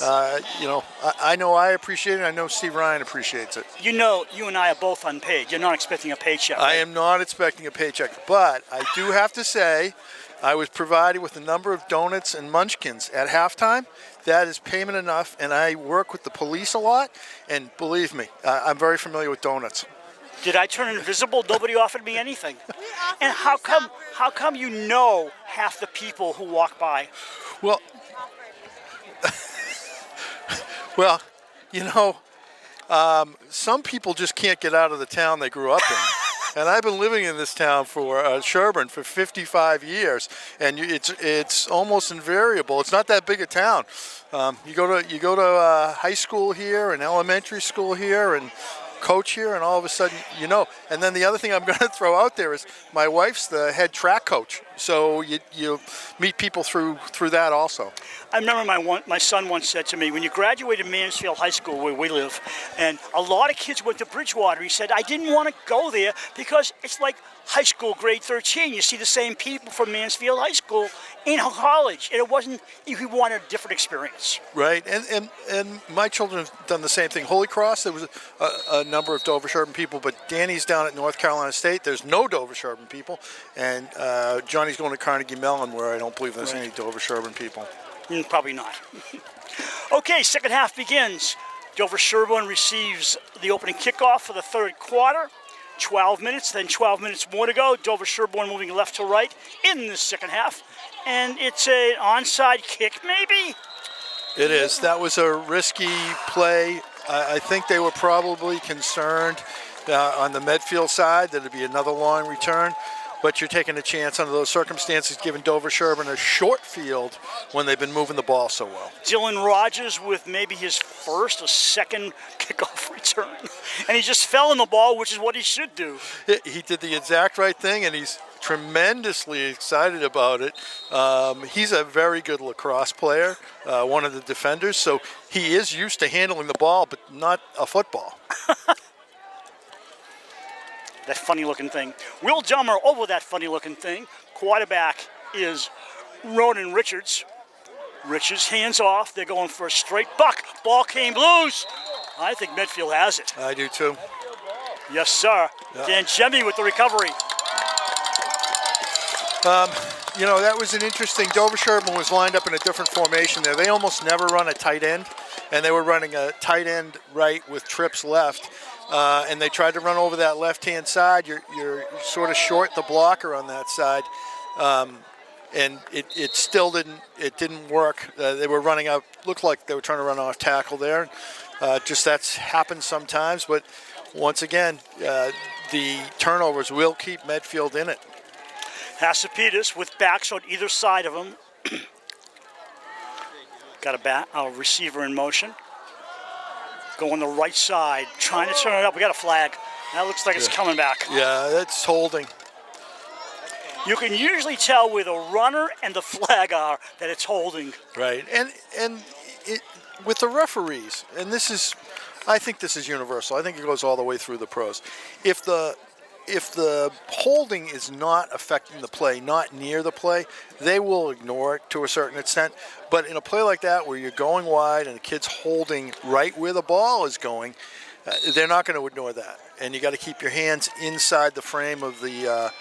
I know I appreciate it. I know Steve Ryan appreciates it. You know, you and I are both unpaid. You're not expecting a paycheck. I am not expecting a paycheck, but I do have to say, I was provided with a number of donuts and munchkins at halftime. That is payment enough, and I work with the police a lot, and believe me, I'm very familiar with donuts. Did I turn invisible? Nobody offered me anything. And how come you know half the people who walk by? Well, some people just can't get out of the town they grew up in. And I've been living in this town for Sherborn for 55 years, and it's almost invariable. It's not that big a town. You go to high school here and elementary school here and coach here, and all of a sudden you know. And then the other thing I'm going to throw out there is my wife's the head track coach, so you meet people through that also. I remember my son once said to me, when you graduated Mansfield High School, where we live, and a lot of kids went to Bridgewater, he said, I didn't want to go there because it's like high school, grade 13. You see the same people from Mansfield High School in college, and it wasn't, he wanted a different experience. Right, and my children have done the same thing. Holy Cross, there was a number of Dover-Sherborn people, but Danny's down at North Carolina State. There's no Dover-Sherborn people, and Johnny's going to Carnegie Mellon, where I don't believe there's any Dover-Sherborn people. Probably not. Okay, second half begins. Dover-Sherborn receives the opening kickoff for the third quarter. 12 minutes, then 12 minutes more to go. Dover-Sherborn moving left to right in the second half. And it's an onside kick, maybe? It is. That was a risky play. I think they were probably concerned on the Medfield side that it'd be another long return. But you're taking a chance under those circumstances, giving Dover-Sherborn a short field when they've been moving the ball so well. Dylan Rogers with maybe his first or second kickoff return. And he just fell on the ball, which is what he should do. He did the exact right thing, and he's tremendously excited about it. He's a very good lacrosse player, one of the defenders, so he is used to handling the ball, but not a football. That funny-looking thing. Will Dummer over that funny-looking thing. Quarterback is Ronan Richards. Richards hands off. They're going for a straight buck. Ball came loose. I think Medfield has it. I do too. Yes, sir. Yeah. Dan Jemmy with the recovery. You know, that was an interesting. Dover-Sherborn was lined up in a different formation there. They almost never run a tight end, and they were running a tight end right with trips left. And they tried to run over that left-hand side. You're sort of short the blocker on that side. And it still didn't work. They were running out, looked like they were trying to run off tackle there. Just that's happened sometimes, but once again, the turnovers will keep Medfield in it. Hasapitas with backs on either side of him. Got a receiver in motion. Going the right side, trying to turn it up. We got a flag. That looks like it's coming back. Yeah, that's holding. You can usually tell where the runner and the flag are that it's holding. Right, and with the referees, and I think this is universal. I think it goes all the way through the pros. If the holding is not affecting the play, not near the play, they will ignore it to a certain extent. But in a play like that where you're going wide and the kid's holding right where the ball is going, they're not going to ignore that. And you got to keep your hands inside the frame of the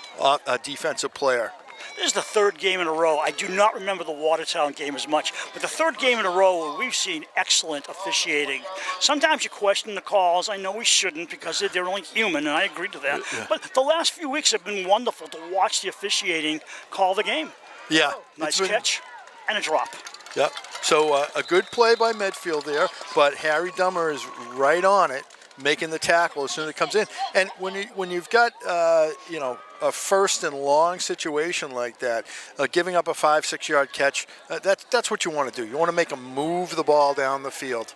defensive player. This is the third game in a row. I do not remember the Watertown game as much, but the third game in a row where we've seen excellent officiating. Sometimes you question the calls. I know we shouldn't because they're only human, and I agree to that. Yeah. But the last few weeks have been wonderful to watch the officiating call the game. Yeah. Nice catch and a drop. Yep. So a good play by Medfield there, but Harry Dummer is right on it, making the tackle as soon as it comes in. And when you've got a first and long situation like that, giving up a 5-6 yard catch, that's what you want to do. You want to make them move the ball down the field.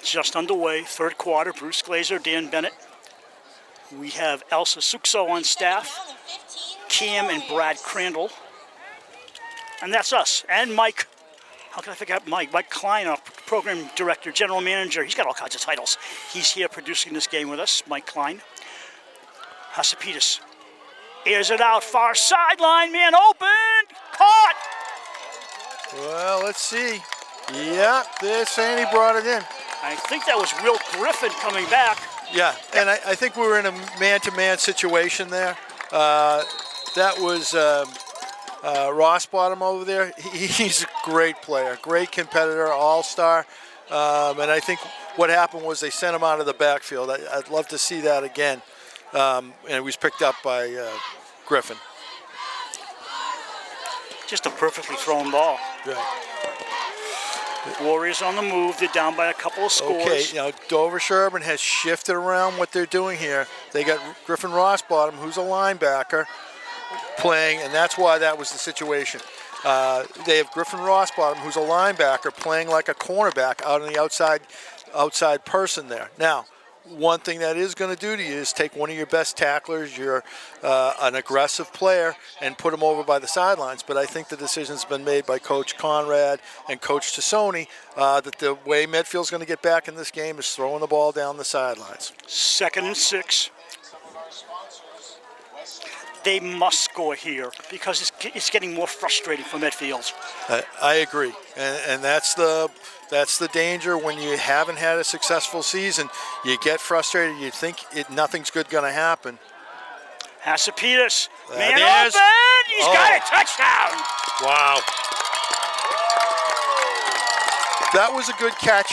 Just underway, third quarter. Bruce Glazer, Dan Bennett. We have Elsa Suxo on staff, Cam and Brad Crandall, and that's us. And Mike. How can I forget Mike? Mike Klein, our program director, general manager. He's got all kinds of titles. He's here producing this game with us, Mike Klein. Hasapitas airs it out, far sideline, man open, caught. Well, let's see. Yeah, they're saying he brought it in. I think that was Will Griffin coming back. Yeah, and I think we were in a man-to-man situation there. That was Ross Bottom over there. He's a great player, great competitor, all-star. And I think what happened was they sent him out of the backfield. I'd love to see that again. And he was picked up by Griffin. Just a perfectly thrown ball. Right. Warriors on the move. They're down by a couple of scores. Okay, now Dover-Sherborn has shifted around what they're doing here. They got Griffin Rossbottom, who's a linebacker, playing, and that's why that was the situation. They have Griffin Rossbottom, who's a linebacker, playing like a cornerback out on the outside person there. Now, one thing that is going to do to you is take one of your best tacklers, you're an aggressive player, and put him over by the sidelines. But I think the decision's been made by Coach Conrad and Coach Tassoni that the way Medfield's going to get back in this game is throwing the ball down the sidelines. 2nd and 6. They must score here because it's getting more frustrating for Medfield. I agree, and that's the danger when you haven't had a successful season. You get frustrated. You think nothing's good going to happen. Hasapitas, man open. He's got a touchdown. Wow. That was a good catch,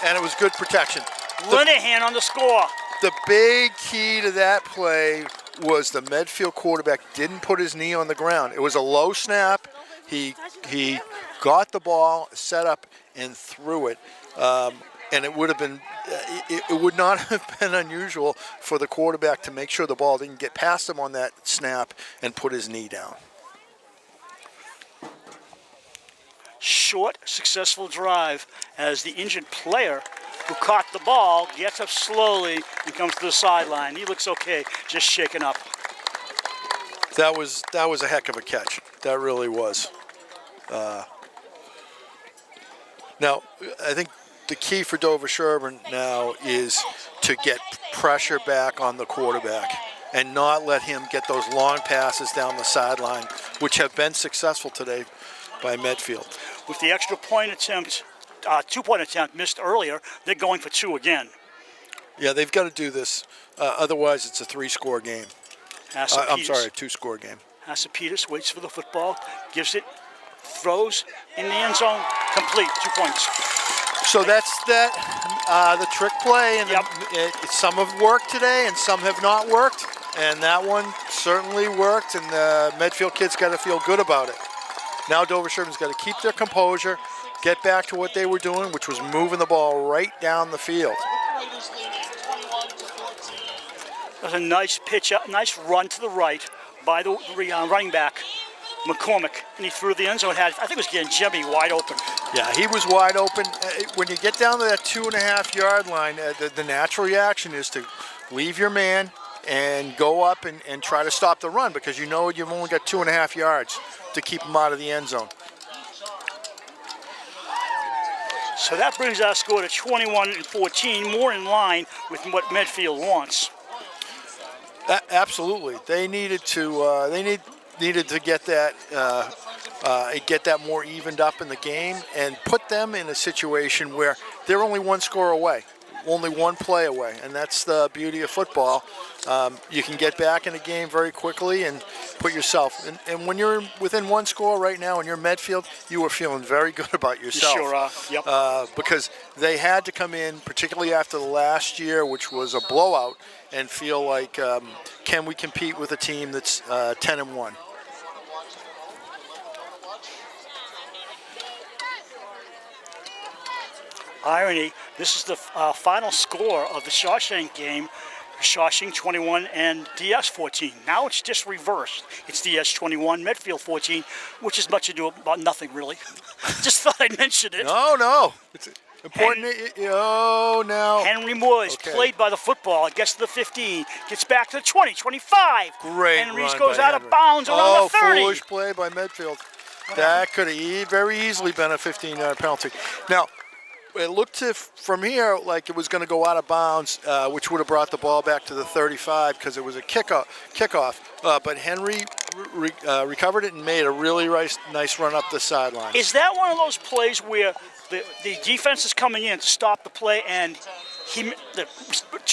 and it was good protection. Linehan on the score. The big key to that play was the Medfield quarterback didn't put his knee on the ground. It was a low snap. He got the ball, set up, and threw it. And it would have been, it would not have been unusual for the quarterback to make sure the ball didn't get past him on that snap and put his knee down. Short, successful drive as the injured player who caught the ball gets up slowly and comes to the sideline. He looks okay, just shaken up. That was a heck of a catch. That really was. Now, I think the key for Dover-Sherborn now is to get pressure back on the quarterback and not let him get those long passes down the sideline which have been successful today by Medfield. With the extra point attempt, 2-point attempt missed earlier, they're going for 2 again. Yeah, they've got to do this. Otherwise, it's a 3-score game. I'm sorry, a 2-score game. Peters waits for the football, gives it, throws in the end zone, complete, 2 points. So that's that. The trick play, and some have worked today, and some have not worked. And that one certainly worked, and the Medfield kids got to feel good about it. Now Dover-Sherborn's got to keep their composure, get back to what they were doing, which was moving the ball right down the field. There's a nice pitch, nice run to the right by the running back, McCormick, and he threw the end zone. I think it was getting Jimmy wide open. Yeah, he was wide open. When you get down to that 2.5-yard line, the natural reaction is to leave your man and go up and try to stop the run, because you know you've only got 2.5 yards to keep him out of the end zone. So that brings our score to 21-14, more in line with what Medfield wants. Absolutely, they needed to. Needed to get that more evened up in the game and put them in a situation where they're only 1 score away, only 1 play away, and that's the beauty of football. You can get back in the game very quickly and put yourself. And when you're within 1 score right now and you're Medfield, you are feeling very good about yourself. You sure are. Yep. Because they had to come in, particularly after the last year, which was a blowout, and feel like, can we compete with a team that's 10-1? Irony, this is the final score of the Shawshank game. Shawshank 21 and DS 14. Now it's just reversed. It's DS 21, Medfield 14, which is much ado about nothing, really. Just thought I'd mention it. No. It's important. Now. Henry Moore is played by the football. Gets to the 15. Gets back to the 20, 25. Great Henry run goes by out Henry. of bounds around the 30. Foolish play by Medfield. That could have very easily been a 15-yard penalty. Now, it looked from here like it was going to go out of bounds, which would have brought the ball back to the 35 because it was a kickoff. But Henry recovered it and made a really nice run up the sideline. Is that one of those plays where the defense is coming in to stop the play and the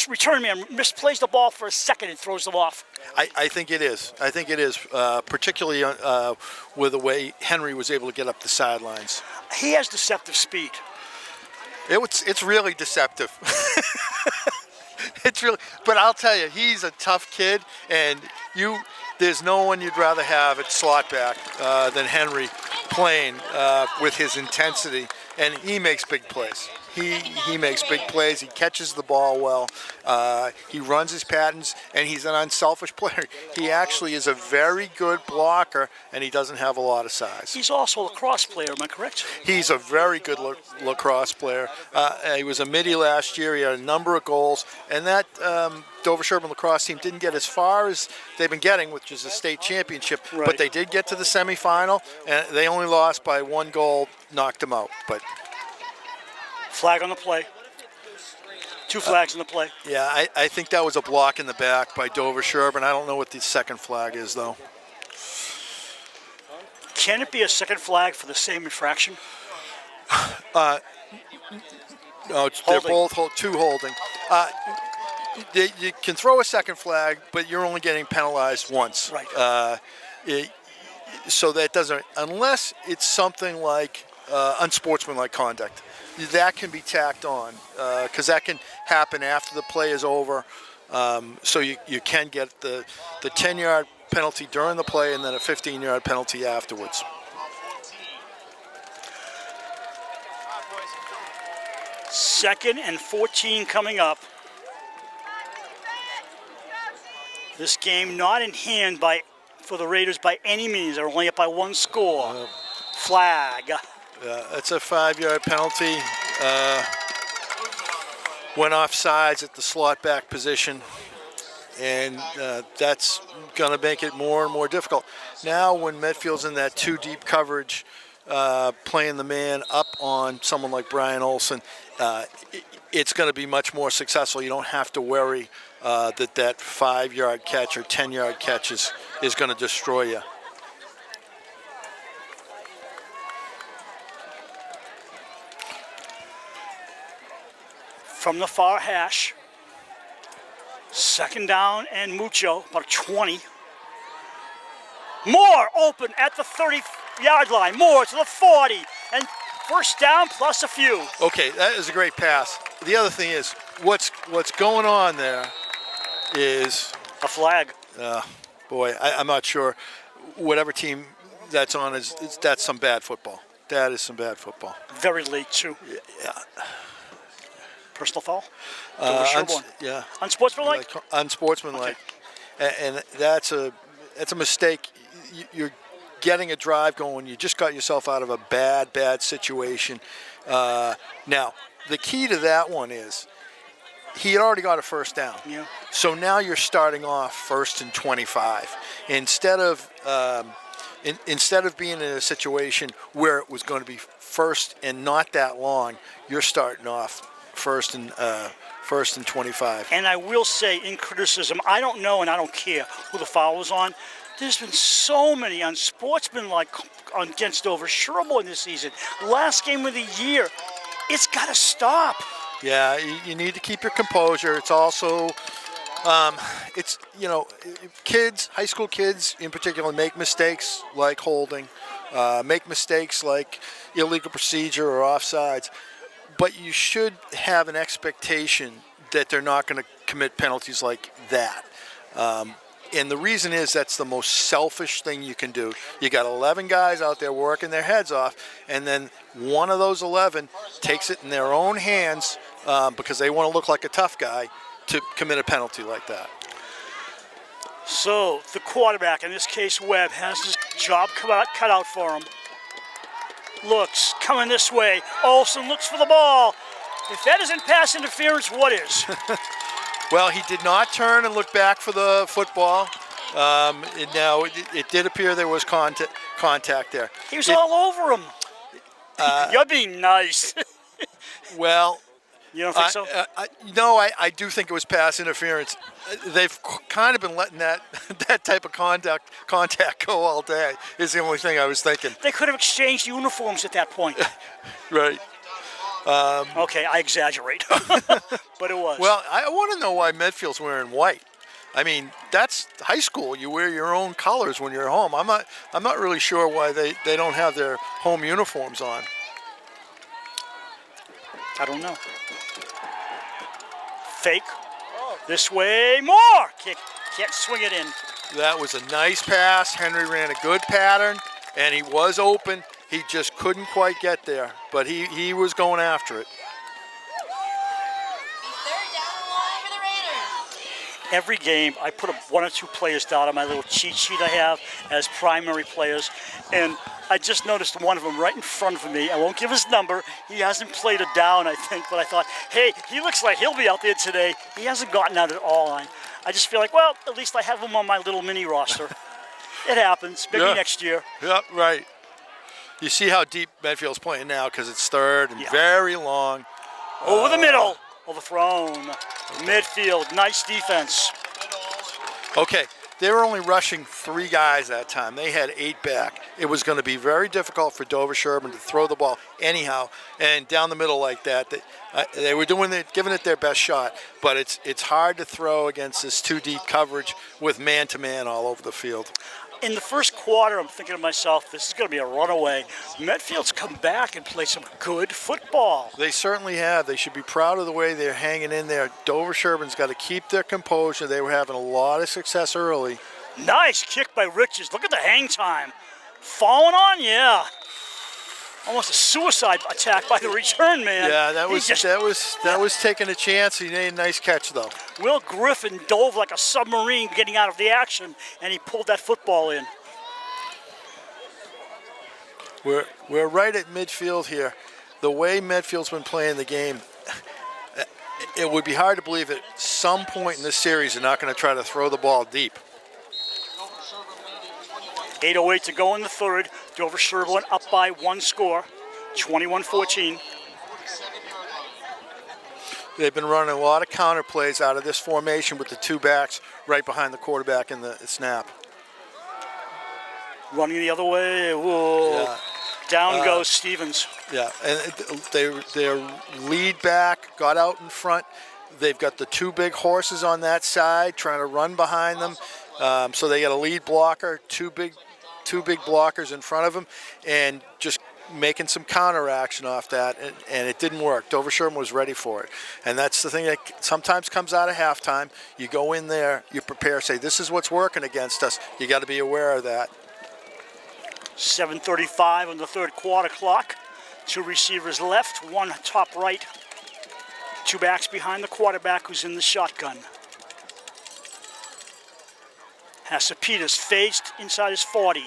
return man misplays the ball for a second and throws them off? I think it is. Particularly with the way Henry was able to get up the sidelines. He has deceptive speed. It's really deceptive. But I'll tell you, he's a tough kid, and there's no one you'd rather have at slot back than Henry playing with his intensity, and he makes big plays. He makes big plays. He catches the ball well. He runs his patterns, and he's an unselfish player. He actually is a very good blocker, and he doesn't have a lot of size. He's also a lacrosse player, am I correct? He's a very good lacrosse player. He was a midi last year. He had a number of goals, and that Dover-Sherborn lacrosse team didn't get as far as they've been getting, which is a state championship, right. But they did get to the semifinal, and they only lost by 1 goal, knocked them out. But flag on the play. 2 flags on the play. Yeah, I think that was a block in the back by Dover-Sherborn. I don't know what the second flag is, though. Can it be a second flag for the same infraction? No, they're both 2 holding. You can throw a second flag, but you're only getting penalized once. Right. So that doesn't, unless it's something like unsportsmanlike conduct, that can be tacked on, because that can happen after the play is over. So you can get the 10-yard penalty during the play and then a 15-yard penalty afterwards. Second and 14 coming up. This game not in hand for the Raiders by any means. They're only up by 1 score. Flag. That's a 5-yard penalty. Went off sides at the slot back position, and that's going to make it more and more difficult. Now when Medfield's in that 2 deep coverage, playing the man up on someone like Brian Olsen, it's going to be much more successful. You don't have to worry that 5-yard catch or 10-yard catch is going to destroy you. from the far hash. Second down and mucho, about 20. Moore open at the 30-yard line. Moore to the 40. And first down plus a few. Okay, that is a great pass. The other thing is, what's going on there is a flag. Boy, I'm not sure. Whatever team that's on that's some bad football. That is some bad football. Very late too. Yeah. Personal foul. Dover-Sherborn. Yeah. Unsportsmanlike. Unsportsmanlike, and that's a mistake. You're getting a drive going. You just got yourself out of a bad situation. Now, the key to that one is he had already got a first down. Yeah. So now you're starting off 1st and 25 instead of being in a situation where it was going to be first and not that long. You're starting off first and 25. And I will say, in criticism, I don't know and I don't care who the foul was on. There's been so many unsportsmanlike against Dover-Sherborn this season. Last game of the year. It's got to stop. Yeah, you need to keep your composure. It's also, kids, high school kids in particular, make mistakes like holding, make mistakes like illegal procedure or offsides. But you should have an expectation that they're not going to commit penalties like that. And the reason is that's the most selfish thing you can do. You got 11 guys out there working their heads off, and then one of those 11 takes it in their own hands because they want to look like a tough guy to commit a penalty like that. So the quarterback, in this case Webb, has his job cut out for him. Looks, coming this way. Olsen looks for the ball. If that isn't pass interference, what is? Well, he did not turn and look back for the football. Now, it did appear there was contact there. He was all over him. You're being nice. Well, you don't think so? No, I do think it was pass interference. They've kind of been letting that type of contact go all day, is the only thing I was thinking. They could have exchanged uniforms at that point. Right. Okay, I exaggerate, but it was. Well, I want to know why Medfield's wearing white. I mean, that's high school. You wear your own colors when you're home. I'm not really sure why they don't have their home uniforms on. I don't know. Fake. This way, more. Can't swing it in. That was a nice pass. Henry ran a good pattern, and he was open. He just couldn't quite get there, but he was going after it. Third down and long for the Raiders. Every game, I put one or two players down on my little cheat sheet I have as primary players, and I just noticed one of them right in front of me. I won't give his number. He hasn't played a down, I think, but I thought, hey, he looks like he'll be out there today. He hasn't gotten out at all. I just feel like, well, at least I have him on my little mini roster. It happens. Maybe next year. Yep, right. You see how deep Medfield's playing now because it's third and very long. Over the middle. Overthrown. Midfield. Nice defense. Okay, they were only rushing 3 guys that time. They had 8 back. It was going to be very difficult for Dover-Sherborn to throw the ball anyhow. And down the middle like that, they were giving it their best shot. But it's hard to throw against this 2-deep coverage with man-to-man all over the field. In the first quarter, I'm thinking to myself, this is going to be a runaway. Medfield's come back and played some good football. They certainly have. They should be proud of the way they're hanging in there. Dover-Sherborn's got to keep their composure. They were having a lot of success early. Nice kick by Richards. Look at the hang time. Falling on, yeah. Almost a suicide attack by the return man. Yeah, that was taking a chance. He made a nice catch though. Will Griffin dove like a submarine getting out of the action, and he pulled that football in. We're right at midfield here. The way Medfield's been playing the game, it would be hard to believe at some point in this series they're not going to try to throw the ball deep. 8:08 to go in the third. Dover-Sherborn up by 1 score, 21-14. They've been running a lot of counter plays out of this formation with the 2 backs right behind the quarterback in the snap. Running the other way. Whoa. Yeah. Down goes Stevens. Yeah, and their lead back got out in front. They've got the two big horses on that side trying to run behind them. So they got a lead blocker, two big blockers in front of them, and just making some counteraction off that, and it didn't work. Dover-Sherborn was ready for it. And that's the thing that sometimes comes out of halftime. You go in there, you prepare, say, this is what's working against us. You got to be aware of that. 7:35 on the third quarter clock. Two receivers left, one top right. Two backs behind the quarterback who's in the shotgun. Hasapitas fades inside his 40.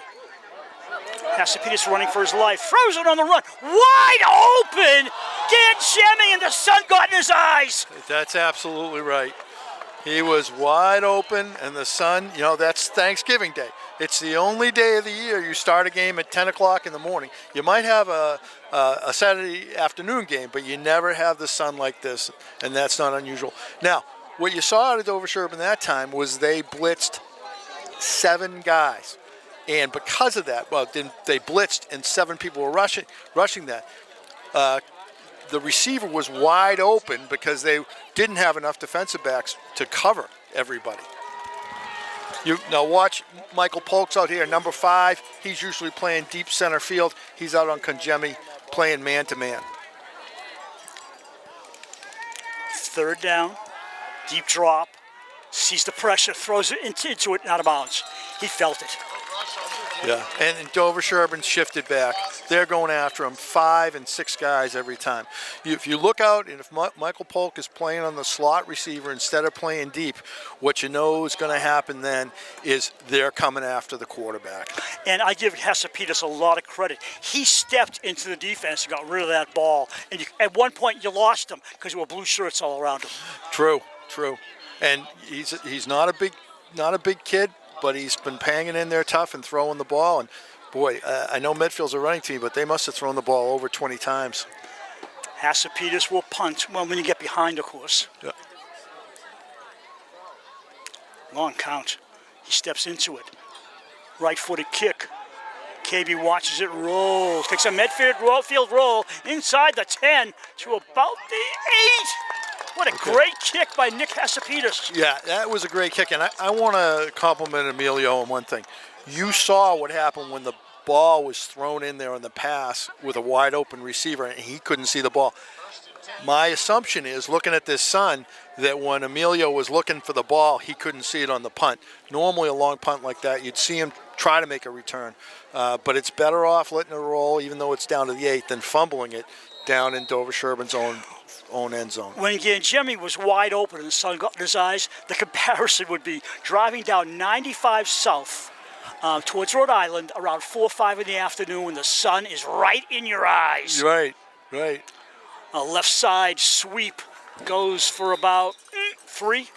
Hasapitas running for his life. Throws it on the run. Wide open! Jimmy, and the sun got in his eyes. That's absolutely right. He was wide open, and the sun, that's Thanksgiving Day. It's the only day of the year you start a game at 10 o'clock in the morning. You might have a Saturday afternoon game, but you never have the sun like this, and that's not unusual. Now, what you saw out of Dover-Sherborn that time was they blitzed 7 guys. And because of that, they blitzed and 7 people were rushing that. The receiver was wide open because they didn't have enough defensive backs to cover everybody. Now watch Michael Polk's out here, number 5. He's usually playing deep center field. He's out on Conjemi playing man-to-man. Third down, deep drop, sees the pressure, throws it into it, and out of bounds. He felt it. Yeah, and Dover-Sherborn shifted back. They're going after him, 5 and 6 guys every time. If you look out, and if Michael Polk is playing on the slot receiver instead of playing deep, what you know is going to happen then is they're coming after the quarterback. And I give Hasapitas a lot of credit. He stepped into the defense and got rid of that ball. And at one point you lost him because there were blue shirts all around him. True. And he's not a big kid, but he's been hanging in there tough and throwing the ball. And boy, I know Medfield's a running team, but they must have thrown the ball over 20 times. Hasapitas will punt. Well, when you get behind, of course. Yeah. Long count. He steps into it. Right-footed kick. KB watches it roll. Takes a Medfield roll inside the 10 to about the 8. What a great kick by Nick Hasapitas. Yeah, that was a great kick. And I want to compliment Emilio on one thing. You saw what happened when the ball was thrown in there on the pass with a wide open receiver, and he couldn't see the ball. My assumption is, looking at this sun, that when Emilio was looking for the ball, he couldn't see it on the punt. Normally a long punt like that, you'd see him try to make a return. But it's better off letting it roll, even though it's down to the 8, than fumbling it down in Dover-Sherborn's own end zone. When Jimmy was wide open and the sun got in his eyes, the comparison would be driving down 95 South towards Rhode Island around 4 or 5 in the afternoon when the sun is right in your eyes. Right. A left side sweep goes for about 3.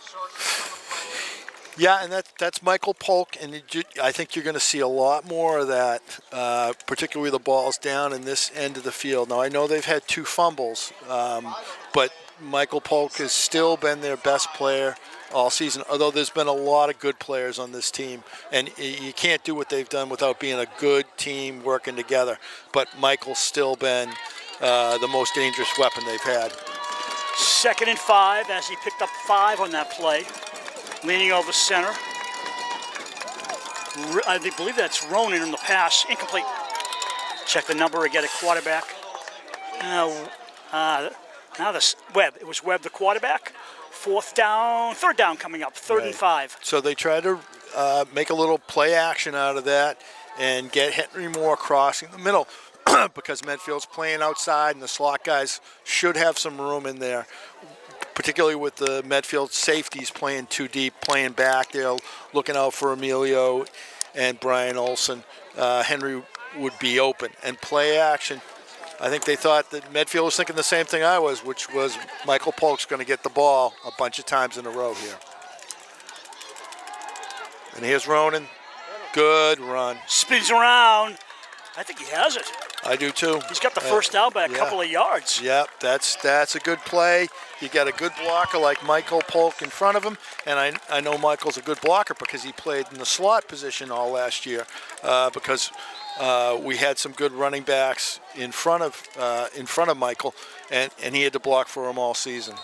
Yeah, and that's Michael Polk, and I think you're going to see a lot more of that, particularly the balls down in this end of the field. Now, I know they've had 2 fumbles, but Michael Polk has still been their best player all season, although there's been a lot of good players on this team, and you can't do what they've done without being a good team working together. But Michael's still been the most dangerous weapon they've had. 2nd and 5 as he picked up 5 on that play. Leaning over center. I believe that's Ronan in the pass. Incomplete. Check the number again at quarterback. Now this Webb. It was Webb the quarterback. 3rd down coming up. 3rd and 5. So they try to make a little play action out of that and get Henry Moore crossing the middle because Medfield's playing outside and the slot guys should have some room in there. Particularly with the Medfield safeties playing too deep, playing back there, looking out for Emilio and Brian Olson. Henry would be open. And play action, I think they thought that Medfield was thinking the same thing I was, which was Michael Polk's going to get the ball a bunch of times in a row here. And here's Ronan. Good run. Spins around. I think he has it. I do too. He's got the first down by a couple of yards. Yep, that's a good play. You got a good blocker like Michael Polk in front of him, and I know Michael's a good blocker because he played in the slot position all last year because we had some good running backs in front of Michael, and he had to block for him all season.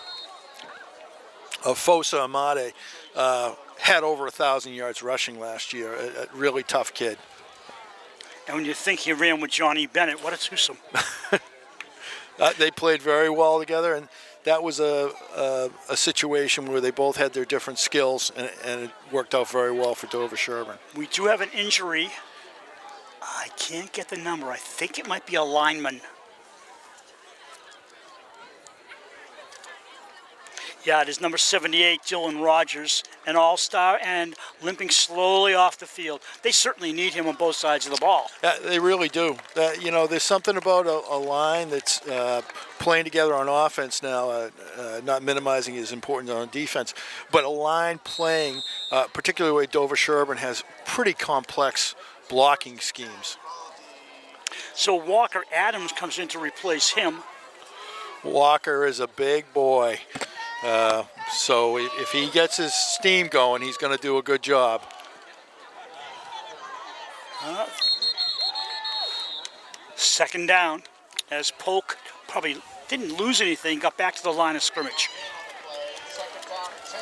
Fosa Amade had over 1,000 yards rushing last year. A really tough kid. And when you think he ran with Johnny Bennett, what a twosome. They played very well together, and that was a situation where they both had their different skills, and it worked out very well for Dover-Sherborn. We do have an injury. I can't get the number. I think it might be a lineman. Yeah, it is number 78, Dylan Rogers, an all-star and limping slowly off the field. They certainly need him on both sides of the ball. Yeah, they really do. There's something about a line that's playing together on offense now, not minimizing his importance on defense, but a line playing, particularly the way Dover-Sherborn has pretty complex blocking schemes. So Walker Adams comes in to replace him. Walker is a big boy. So if he gets his steam going, he's going to do a good job. Second down, as Polk probably didn't lose anything, got back to the line of scrimmage. Second down and 10.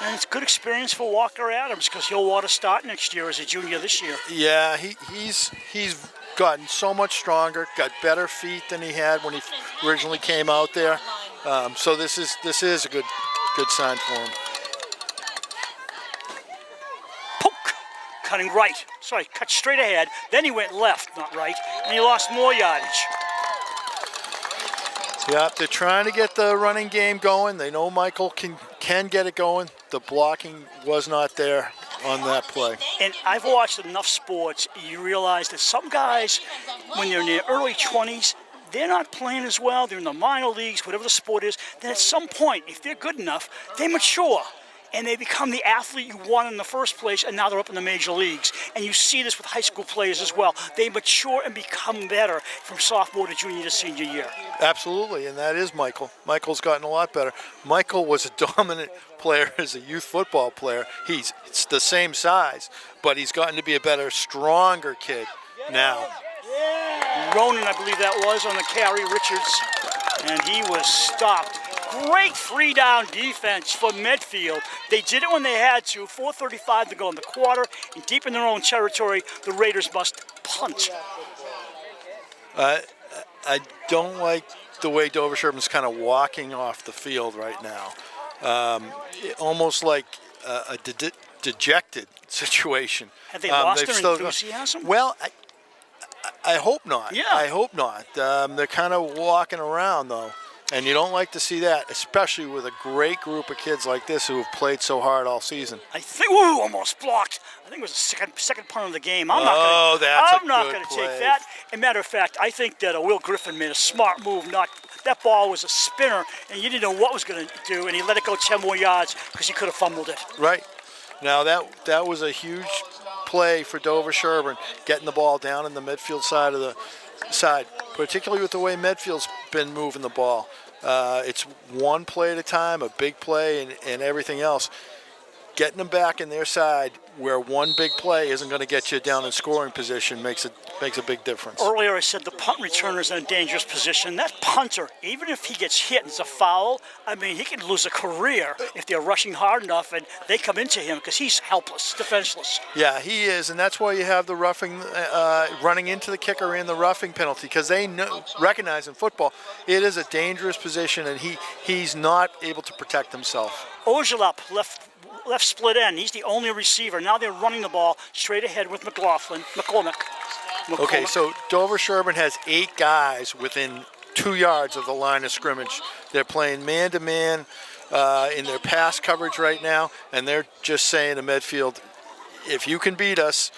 And it's good experience for Walker Adams because he'll want to start next year as a junior this year. Yeah, he's gotten so much stronger, got better feet than he had when he originally came out there. So this is a good sign for him. Polk, cutting right. Sorry, cut straight ahead. Then he went left, not right, and he lost more yardage. Yeah, they're trying to get the running game going. They know Michael can get it going. The blocking was not there on that play. And I've watched enough sports, you realize that some guys, when they're in their early 20s, they're not playing as well. They're in the minor leagues, whatever the sport is. Then at some point, if they're good enough, they mature. And they become the athlete you want in the first place, and now they're up in the major leagues. And you see this with high school players as well. They mature and become better from sophomore to junior to senior year. Absolutely, and that is Michael. Michael's gotten a lot better. Michael was a dominant player as a youth football player. It's the same size, but he's gotten to be a better, stronger kid now. Ronan, I believe that was, on the carry, Richards, and he was stopped. Great three-down defense for Medfield. They did it when they had to. 4:35 to go in the quarter, and deep in their own territory, the Raiders must punt. I don't like the way Dover-Sherborn's kind of walking off the field right now. Almost like a dejected situation. Have they lost their enthusiasm? Well, I hope not. Yeah. I hope not. They're kind of walking around, though. And you don't like to see that, especially with a great group of kids like this who have played so hard all season. I think, ooh, almost blocked. I think it was the second punt of the game. I'm not going to take that. As a matter of fact, I think that Will Griffin made a smart move. That ball was a spinner, and you didn't know what was going to do, and he let it go 10 more yards because he could have fumbled it. Right. Now, that was a huge play for Dover-Sherborn, getting the ball down in the Medfield side, particularly with the way Medfield's been moving the ball. It's one play at a time, a big play, and everything else. Getting them back in their side where one big play isn't going to get you down in scoring position makes a big difference. Earlier I said the punt returner is in a dangerous position. That punter, even if he gets hit and it's a foul, I mean, he could lose a career if they're rushing hard enough and they come into him because he's helpless, defenseless. Yeah, he is, and that's why you have the roughing, running into the kicker and the roughing penalty, because they recognize in football it is a dangerous position, and he's not able to protect himself. Ojelap, left split end. He's the only receiver. Now they're running the ball straight ahead with McCormick. Okay, so Dover-Sherborn has 8 guys within 2 yards of the line of scrimmage. They're playing man-to-man in their pass coverage right now, and they're just saying to Medfield, if you can beat us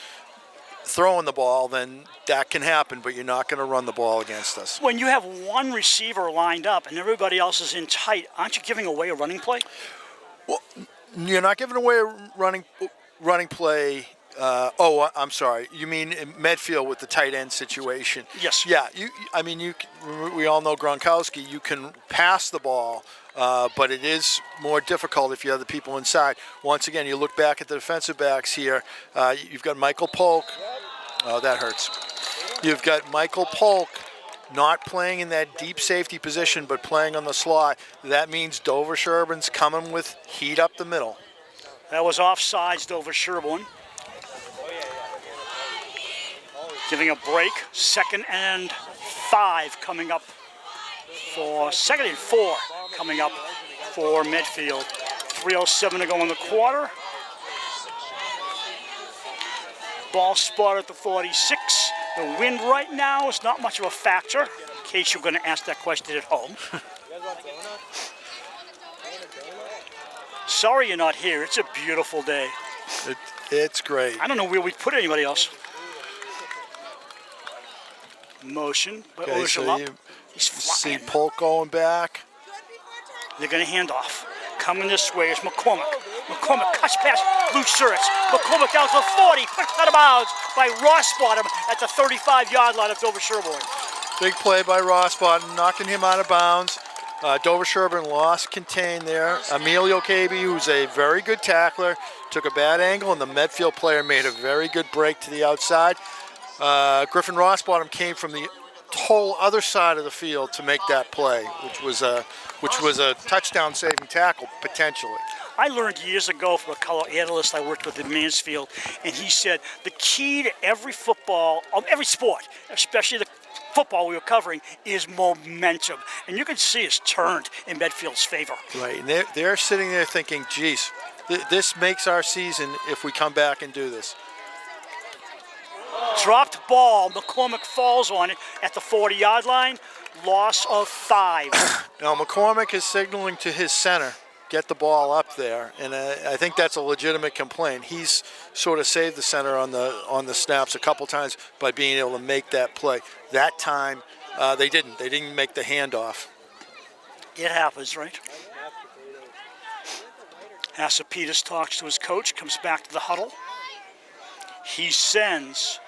throwing the ball, then that can happen, but you're not going to run the ball against us. When you have one receiver lined up and everybody else is in tight, aren't you giving away a running play? Well, you're not giving away a running play I'm sorry. You mean in Medfield with the tight end situation? Yes. Yeah. We all know Gronkowski. You can pass the ball, but it is more difficult if you have the people inside. Once again, you look back at the defensive backs here. You've got Michael Polk. Oh, that hurts. You've got Michael Polk not playing in that deep safety position, but playing on the slot. That means Dover-Sherborn's coming with heat up the middle. That was offsides, Dover-Sherborn. Giving a break. 2nd and 5 coming up for 2nd and 4 coming up for Medfield. 3:07 to go in the quarter. Ball spot at the 46. The wind right now is not much of a factor, in case you're going to ask that question at home. Sorry you're not here. It's a beautiful day. It's great. I don't know where we'd put anybody else. Motion, but Okay, Osham so up. you He's see flying. Polk going back. They're going to hand off. Coming this way is McCormick. McCormick cuts past blue shirts. McCormick down to the 40. Put out of bounds by Rossbottom at the 35-yard line of Dover-Sherborn. Big play by Rossbottom, knocking him out of bounds. Dover-Sherborn lost contain there. Emilio Cabe, who's a very good tackler, took a bad angle, and the Medfield player made a very good break to the outside. Griffin Rossbottom came from the whole other side of the field to make that play, which was a touchdown-saving tackle potentially. I learned years ago from a color analyst I worked with in Mansfield, and he said the key to every football, every sport, especially the football we were covering, is momentum. And you can see it's turned in Medfield's favor. Right, and they're sitting there thinking, geez, this makes our season if we come back and do this. Dropped ball. McCormick falls on it at the 40-yard line. Loss of 5. Now McCormick is signaling to his center, get the ball up there, and I think that's a legitimate complaint. He's sort of saved the center on the snaps a couple times by being able to make that play. That time, they didn't. They didn't make the handoff. It happens, right? Peters talks to his coach, comes back to the huddle. He sends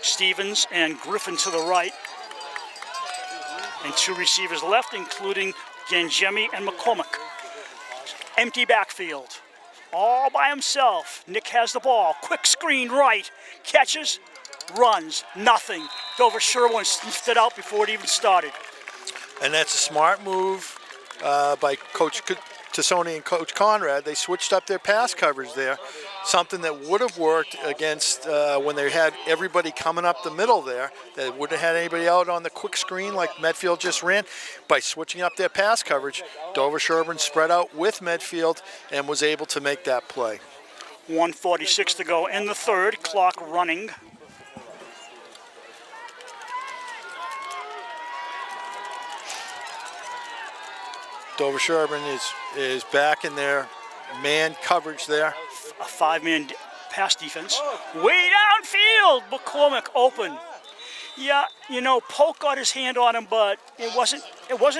Stevens and Griffin to the right, and 2 receivers left, including Gangemi and McCormick. Empty backfield, all by himself. Nick has the ball, quick screen right, catches, runs, nothing. Dover-Sherborn sniffed it out before it even started. And that's a smart move by Coach Tassoni and Coach Conrad. They switched up their pass coverage there, something that would have worked against when they had everybody coming up the middle there. They wouldn't have had anybody out on the quick screen like Medfield just ran. By switching up their pass coverage, Dover-Sherborn spread out with Medfield and was able to make that play. 1:46 to go in the third, clock running. Dover-Sherborn is back in their man coverage there. A 5-man pass defense. Way downfield, McCormick open. Yeah, Polk got his hand on him, but it wasn't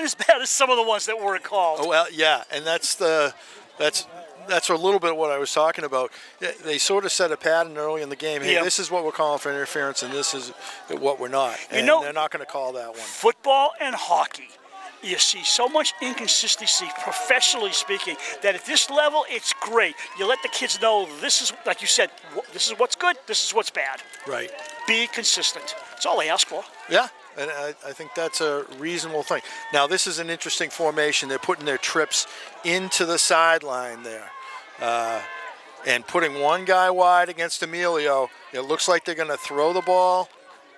as bad as some of the ones that were called. Oh, well, yeah, and that's a little bit what I was talking about. They sort of set a pattern early in the game. Hey, This is what we're calling for interference, and this is what we're not. And they're not going to call that one. Football and hockey, you see so much inconsistency, professionally speaking, that at this level, it's great. You let the kids know this is, like you said, this is what's good, this is what's bad. Right. Be consistent. That's all they ask for. Yeah, and I think that's a reasonable thing. Now, this is an interesting formation. They're putting their trips into the sideline there. And putting one guy wide against Emilio. It looks like they're going to throw the ball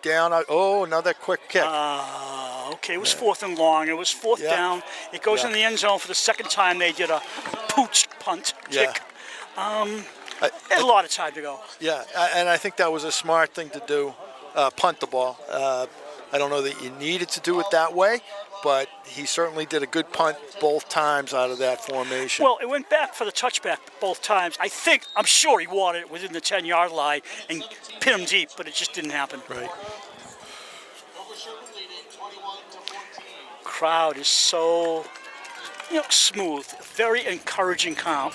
down. Oh, another quick kick. Okay, it was 4th and long. It was 4th down. It goes in the end zone for the second time. They did a pooch punt kick. A lot of time to go. Yeah, and I think that was a smart thing to do, punt the ball. I don't know that you needed to do it that way, but he certainly did a good punt both times out of that formation. Well, it went back for the touchback both times. I'm sure he wanted it within the 10-yard line and pin him deep, but it just didn't happen. Right. Crowd is so smooth, very encouraging crowd.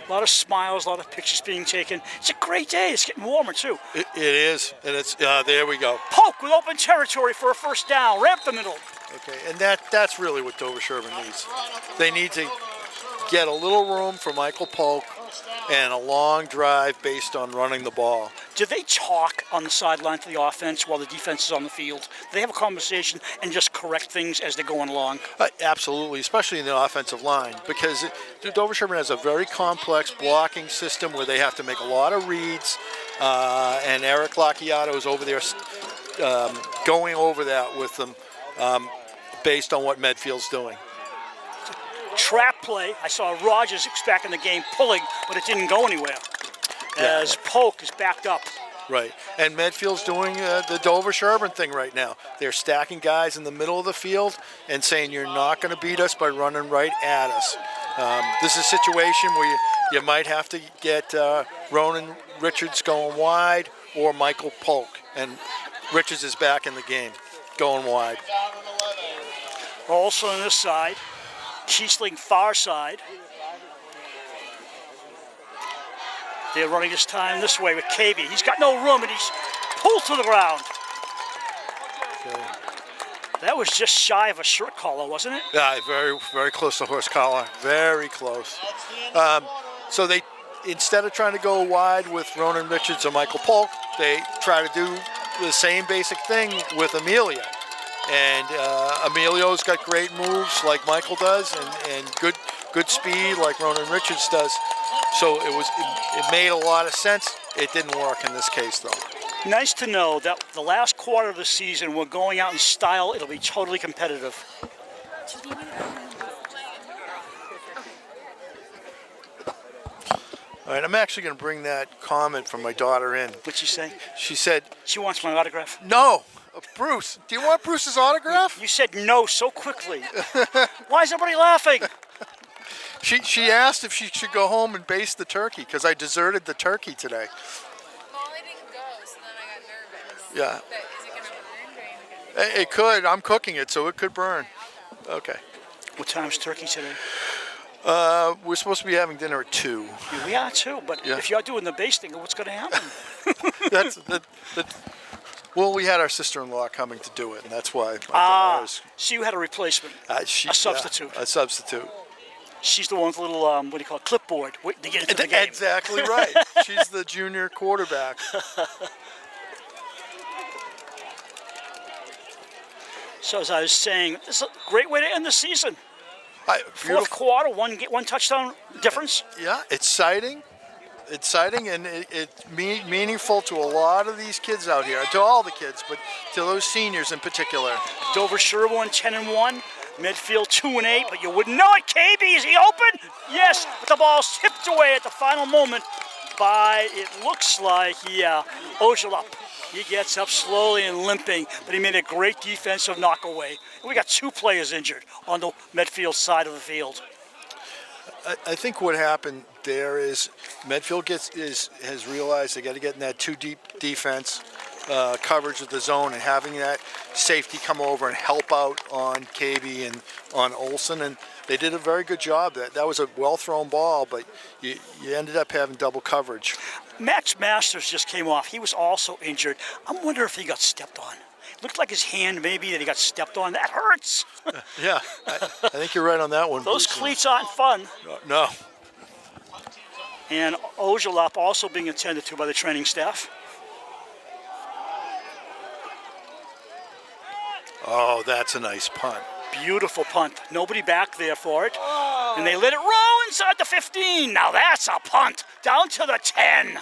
A lot of smiles, a lot of pictures being taken. It's a great day. It's getting warmer, too. It is, and it's there we go. Polk with open territory for a first down. Ramp the middle. Okay, and that's really what Dover-Sherborn needs. They need to get a little room for Michael Polk and a long drive based on running the ball. Do they talk on the sideline to the offense while the defense is on the field? Do they have a conversation and just correct things as they're going along? Absolutely, especially in the offensive line, because Dover-Sherborn has a very complex blocking system where they have to make a lot of reads, and Eric Lacchiato is over there going over that with them based on what Medfield's doing. Trap play. I saw Rogers back in the game pulling, but it didn't go anywhere as Polk is backed up. Right, and Medfield's doing the Dover-Sherborn thing right now. They're stacking guys in the middle of the field and saying you're not going to beat us by running right at us. This is a situation where you might have to get Ronan Richards going wide or Michael Polk, and Richards is back in the game, going wide. Also on this side, Kiesling far side. They're running this time this way with KB. He's got no room and he's pulled to the ground. Okay. That was just shy of a shirt collar, wasn't it? Yeah, very, very close to horse collar. Very close. So they, instead of trying to go wide with Ronan Richards or Michael Polk, they try to do the same basic thing with Emilio. And Emilio's got great moves like Michael does, and good speed like Ronan Richards does. So it made a lot of sense. It didn't work in this case, though. Nice to know that the last quarter of the season, we're going out in style. It'll be totally competitive. All right, I'm actually going to bring that comment from my daughter in. What'd she say? She said, She wants my autograph. no. Bruce, do you want Bruce's autograph? You said no so quickly. Why is everybody laughing? She asked if she should go home and baste the turkey because I deserted the turkey today. Well, I didn't go, so then I got nervous. Yeah. But is it going to burn or anything? It could. I'm cooking it, so it could burn. Okay. What time's turkey today? We're supposed to be having dinner at 2. Yeah, we are too, but Yeah. if you're doing the basting, what's going to happen? Well, we had our sister-in-law coming to do it, and that's why. I So you had a replacement, a substitute. A substitute. She's the one with the little, what do you call it, clipboard, waiting to get into the game. Exactly right. She's the junior quarterback. So as I was saying, this is a great way to end the season. Fourth Beautiful. quarter, one touchdown difference. Yeah, exciting, and it's meaningful to a lot of these kids out here, to all the kids, but to those seniors in particular. Dover-Sherborn 10-1, Medfield 2-8, but you wouldn't know it. KB, is he open? Yes, but the ball's tipped away at the final moment by, it looks like, Ojalop. He gets up slowly and limping, but he made a great defensive knockaway. We got 2 players injured on the Medfield side of the field. I think what happened there is Medfield has realized they got to get in that 2 deep defense coverage of the zone, and having that safety come over and help out on KB and on Olsen, and they did a very good job. That was a well-thrown ball, but you ended up having double coverage. Max Masters just came off. He was also injured. I'm wondering if he got stepped on. Looked like his hand maybe that he got stepped on. That hurts. Yeah, I think you're right on that one. Those Bruce. cleats aren't fun. No. And Ojalop also being attended to by the training staff. Oh, that's a nice punt. Beautiful punt. Nobody back there for it. And they let it roll inside the 15. Now that's a punt. Down to the 10.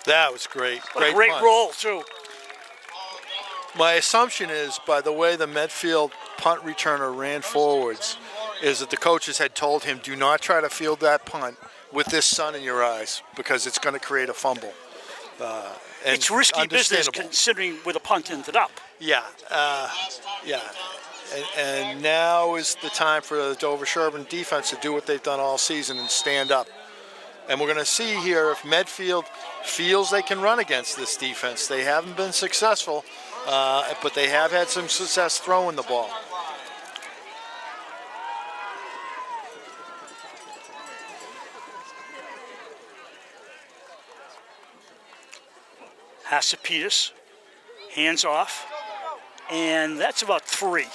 That was great. What a great punt. roll, too. My assumption is, by the way the Medfield punt returner ran forwards, is that the coaches had told him, do not try to field that punt with this sun in your eyes because it's going to create a fumble. And It's risky business understandable. considering where the punt ended up. Yeah, yeah. And now is the time for the Dover-Sherborn defense to do what they've done all season and stand up. And we're going to see here if Medfield feels they can run against this defense. They haven't been successful, but they have had some success throwing the ball. Hasapitas, hands off, and that's about 3.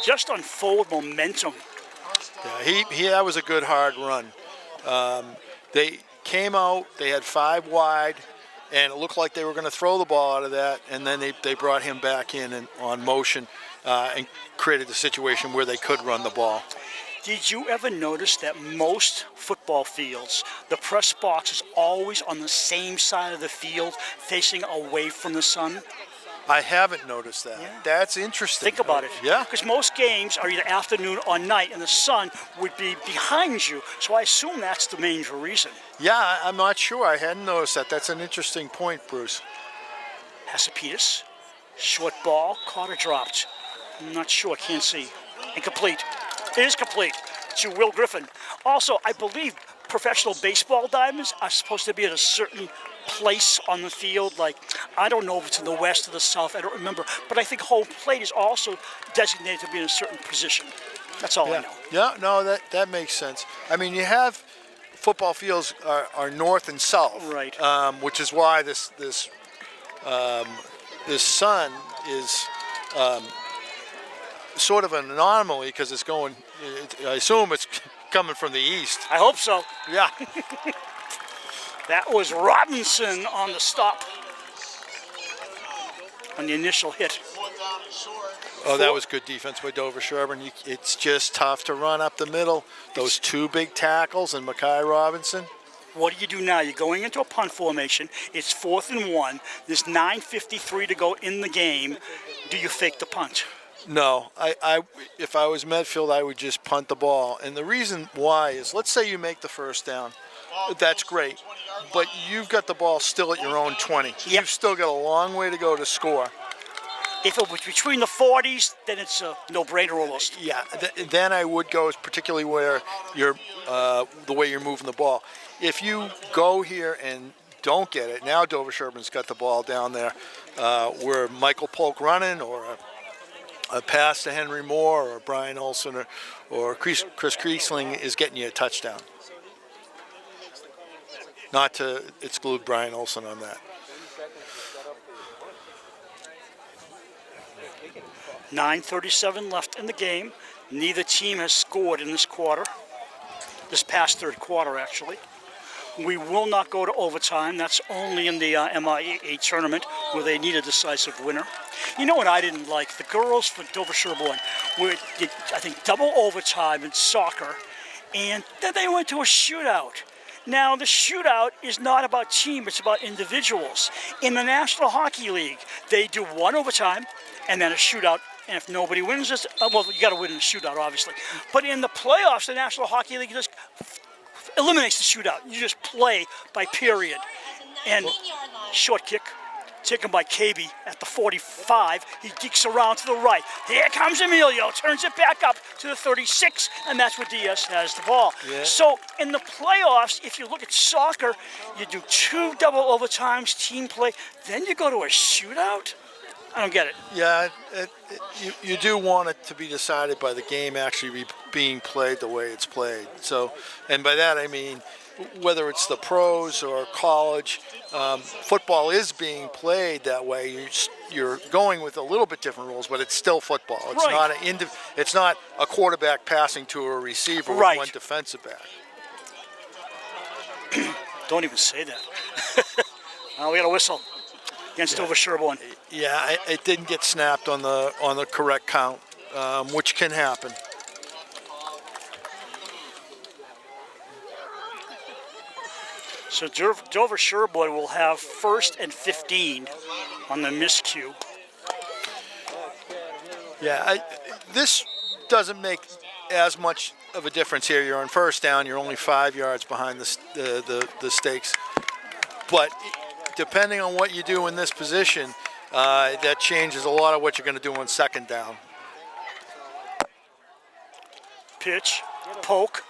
Just on forward momentum. Yeah, that was a good hard run. They came out, they had 5 wide, and it looked like they were going to throw the ball out of that, and then they brought him back in and on motion and created a situation where they could run the ball. Did you ever notice that most football fields, the press box is always on the same side of the field, facing away from the sun? I haven't noticed that. Yeah. That's interesting. Think about it. Yeah. Because most games are either afternoon or night, and the sun would be behind you. So I assume that's the main reason. Yeah, I'm not sure. I hadn't noticed that. That's an interesting point, Bruce. Hasapitas, short ball, caught or dropped. I'm not sure, can't see. Incomplete. It is complete to Will Griffin. Also, I believe professional baseball diamonds are supposed to be at a certain place on the field. Like, I don't know if it's in the west or the south, I don't remember. But I think home plate is also designated to be in a certain position. That's all I know. Yeah, no, that makes sense. I mean, you have football fields are north and south, Right. Which is why this sun is sort of an anomaly because it's going. I assume it's coming from the east. I hope so. Yeah. That was Robinson on the stop, on the initial hit. Oh, that was good defense by Dover-Sherborn. It's just tough to run up the middle. Those 2 big tackles and Mekhi Robinson. What do you do now? You're going into a punt formation. It's 4th and 1. There's 9:53 to go in the game. Do you fake the punt? No, if I was Medfield, I would just punt the ball. And the reason why is, let's say you make the first down. That's great. But you've got the ball still at your own 20. You've still got a long way to go to score. If it was between the 40s, then it's a no-brainer almost. Yeah, then I would go, particularly where you're the way you're moving the ball. If you go here and don't get it, now Dover-Sherborn's got the ball down there where Michael Polk running or a pass to Henry Moore or Brian Olsen or Chris Kriesling is getting you a touchdown. Not to exclude Brian Olsen on that. 9:37 left in the game. Neither team has scored in this quarter. This past third quarter, actually. We will not go to overtime. That's only in the MIAA tournament where they need a decisive winner. You know what I didn't like? The girls for Dover-Sherborn did, I think, double overtime in soccer, and then they went to a shootout. Now, the shootout is not about team, it's about individuals. In the National Hockey League, they do 1 overtime and then a shootout. And if nobody wins this, well, you got to win in the shootout, obviously. But in the playoffs, the National Hockey League just eliminates the shootout. You just play by period. And short kick, taken by KB at the 45. He geeks around to the right. Here comes Emilio, turns it back up to the 36, and that's where Diaz has the ball. Yeah. So in the playoffs, if you look at soccer, you do 2 double overtimes, team play, then you go to a shootout? I don't get it. Yeah, you do want it to be decided by the game actually being played the way it's played. So, and by that I mean whether it's the pros or college, football is being played that way. You're going with a little bit different rules, but it's still football. It's Right. It's not a quarterback passing to a receiver with Right. one defensive back. Don't even say that. We got a whistle against Dover-Sherborn. Yeah, it didn't get snapped on the correct count, which can happen. So Dover-Sherborn will have 1st and 15 on the miscue. Yeah, this doesn't make as much of a difference here. You're on first down. You're only 5 yards behind the stakes. But depending on what you do in this position, that changes a lot of what you're going to do on second down. Pitch, poke,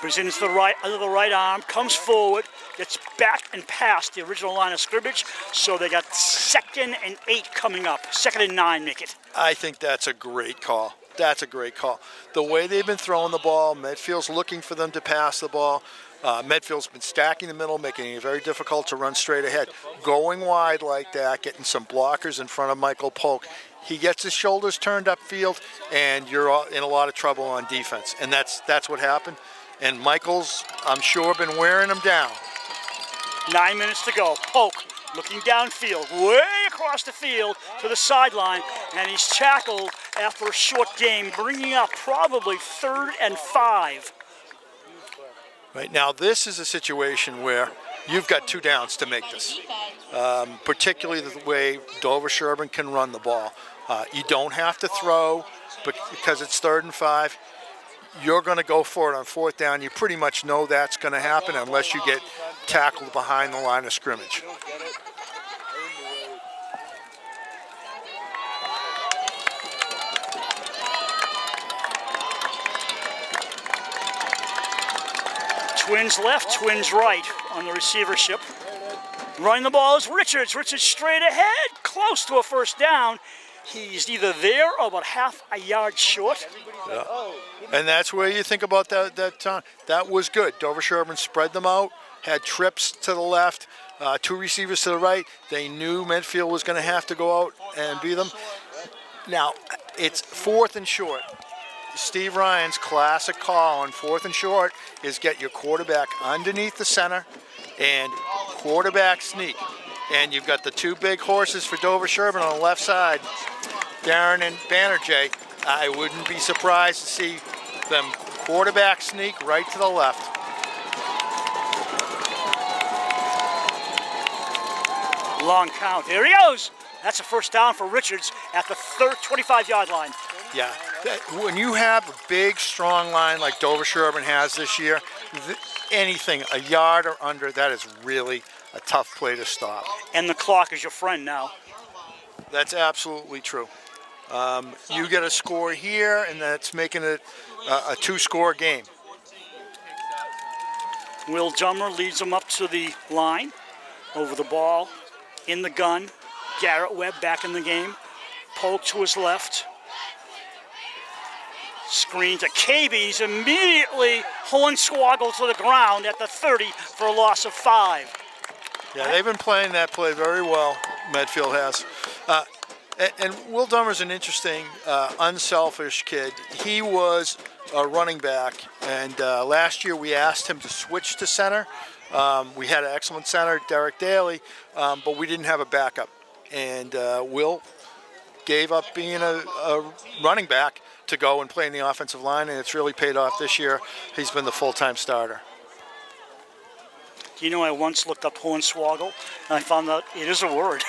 brings it into the right, under the right arm, comes forward, gets back and past the original line of scrimmage. So they got 2nd and 8 coming up. 2nd and 9 make it. I think that's a great call. That's a great call. The way they've been throwing the ball, Medfield's looking for them to pass the ball. Medfield's been stacking the middle, making it very difficult to run straight ahead. Going wide like that, getting some blockers in front of Michael Polk, he gets his shoulders turned upfield, and you're in a lot of trouble on defense. And that's what happened. And Michael's, I'm sure, been wearing him down. 9 minutes to go. Polk looking downfield, way across the field to the sideline, and he's tackled after a short game, bringing up probably 3rd and 5. Right now, this is a situation where you've got 2 downs to make this, particularly the way Dover-Sherborn can run the ball. You don't have to throw, but because it's 3rd and 5, you're going to go for it on 4th down. You pretty much know that's going to happen unless you get tackled behind the line of scrimmage. Twins left, Twins right on the receivership. Running the ball is Richards. Richards straight ahead, close to a 1st down. He's either there or about half a yard short. Yeah. And that's where you think about that time. That was good. Dover-Sherborn spread them out, had trips to the left, 2 receivers to the right. They knew Medfield was going to have to go out and beat them. Now, it's 4th and short. Steve Ryan's classic call on 4th and short is get your quarterback underneath the center and quarterback sneak. And you've got the 2 big horses for Dover-Sherborn on the left side, Darren and Banerjee. I wouldn't be surprised to see them quarterback sneak right to the left. Long count. There he goes. That's a 1st down for Richards at the 25-yard line. Yeah, when you have a big, strong line like Dover-Sherborn has this year, anything a yard or under, that is really a tough play to stop. And the clock is your friend now. That's absolutely true. You get a score here, and that's making it a 2-score game. Will Dummer leads them up to the line, over the ball, in the gun. Garrett Webb back in the game. Polk to his left. Screen to Cabies, immediately Hornswoggle to the ground at the 30 for a loss of 5. Yeah, they've been playing that play very well, Medfield has. And Will Dummer's an interesting, unselfish kid. He was a running back, and last year we asked him to switch to center. We had an excellent center, Derek Daly, but we didn't have a backup. And Will gave up being a running back to go and play in the offensive line, and it's really paid off this year. He's been the full-time starter. Do you know I once looked up Hornswoggle, and I found out it is a word.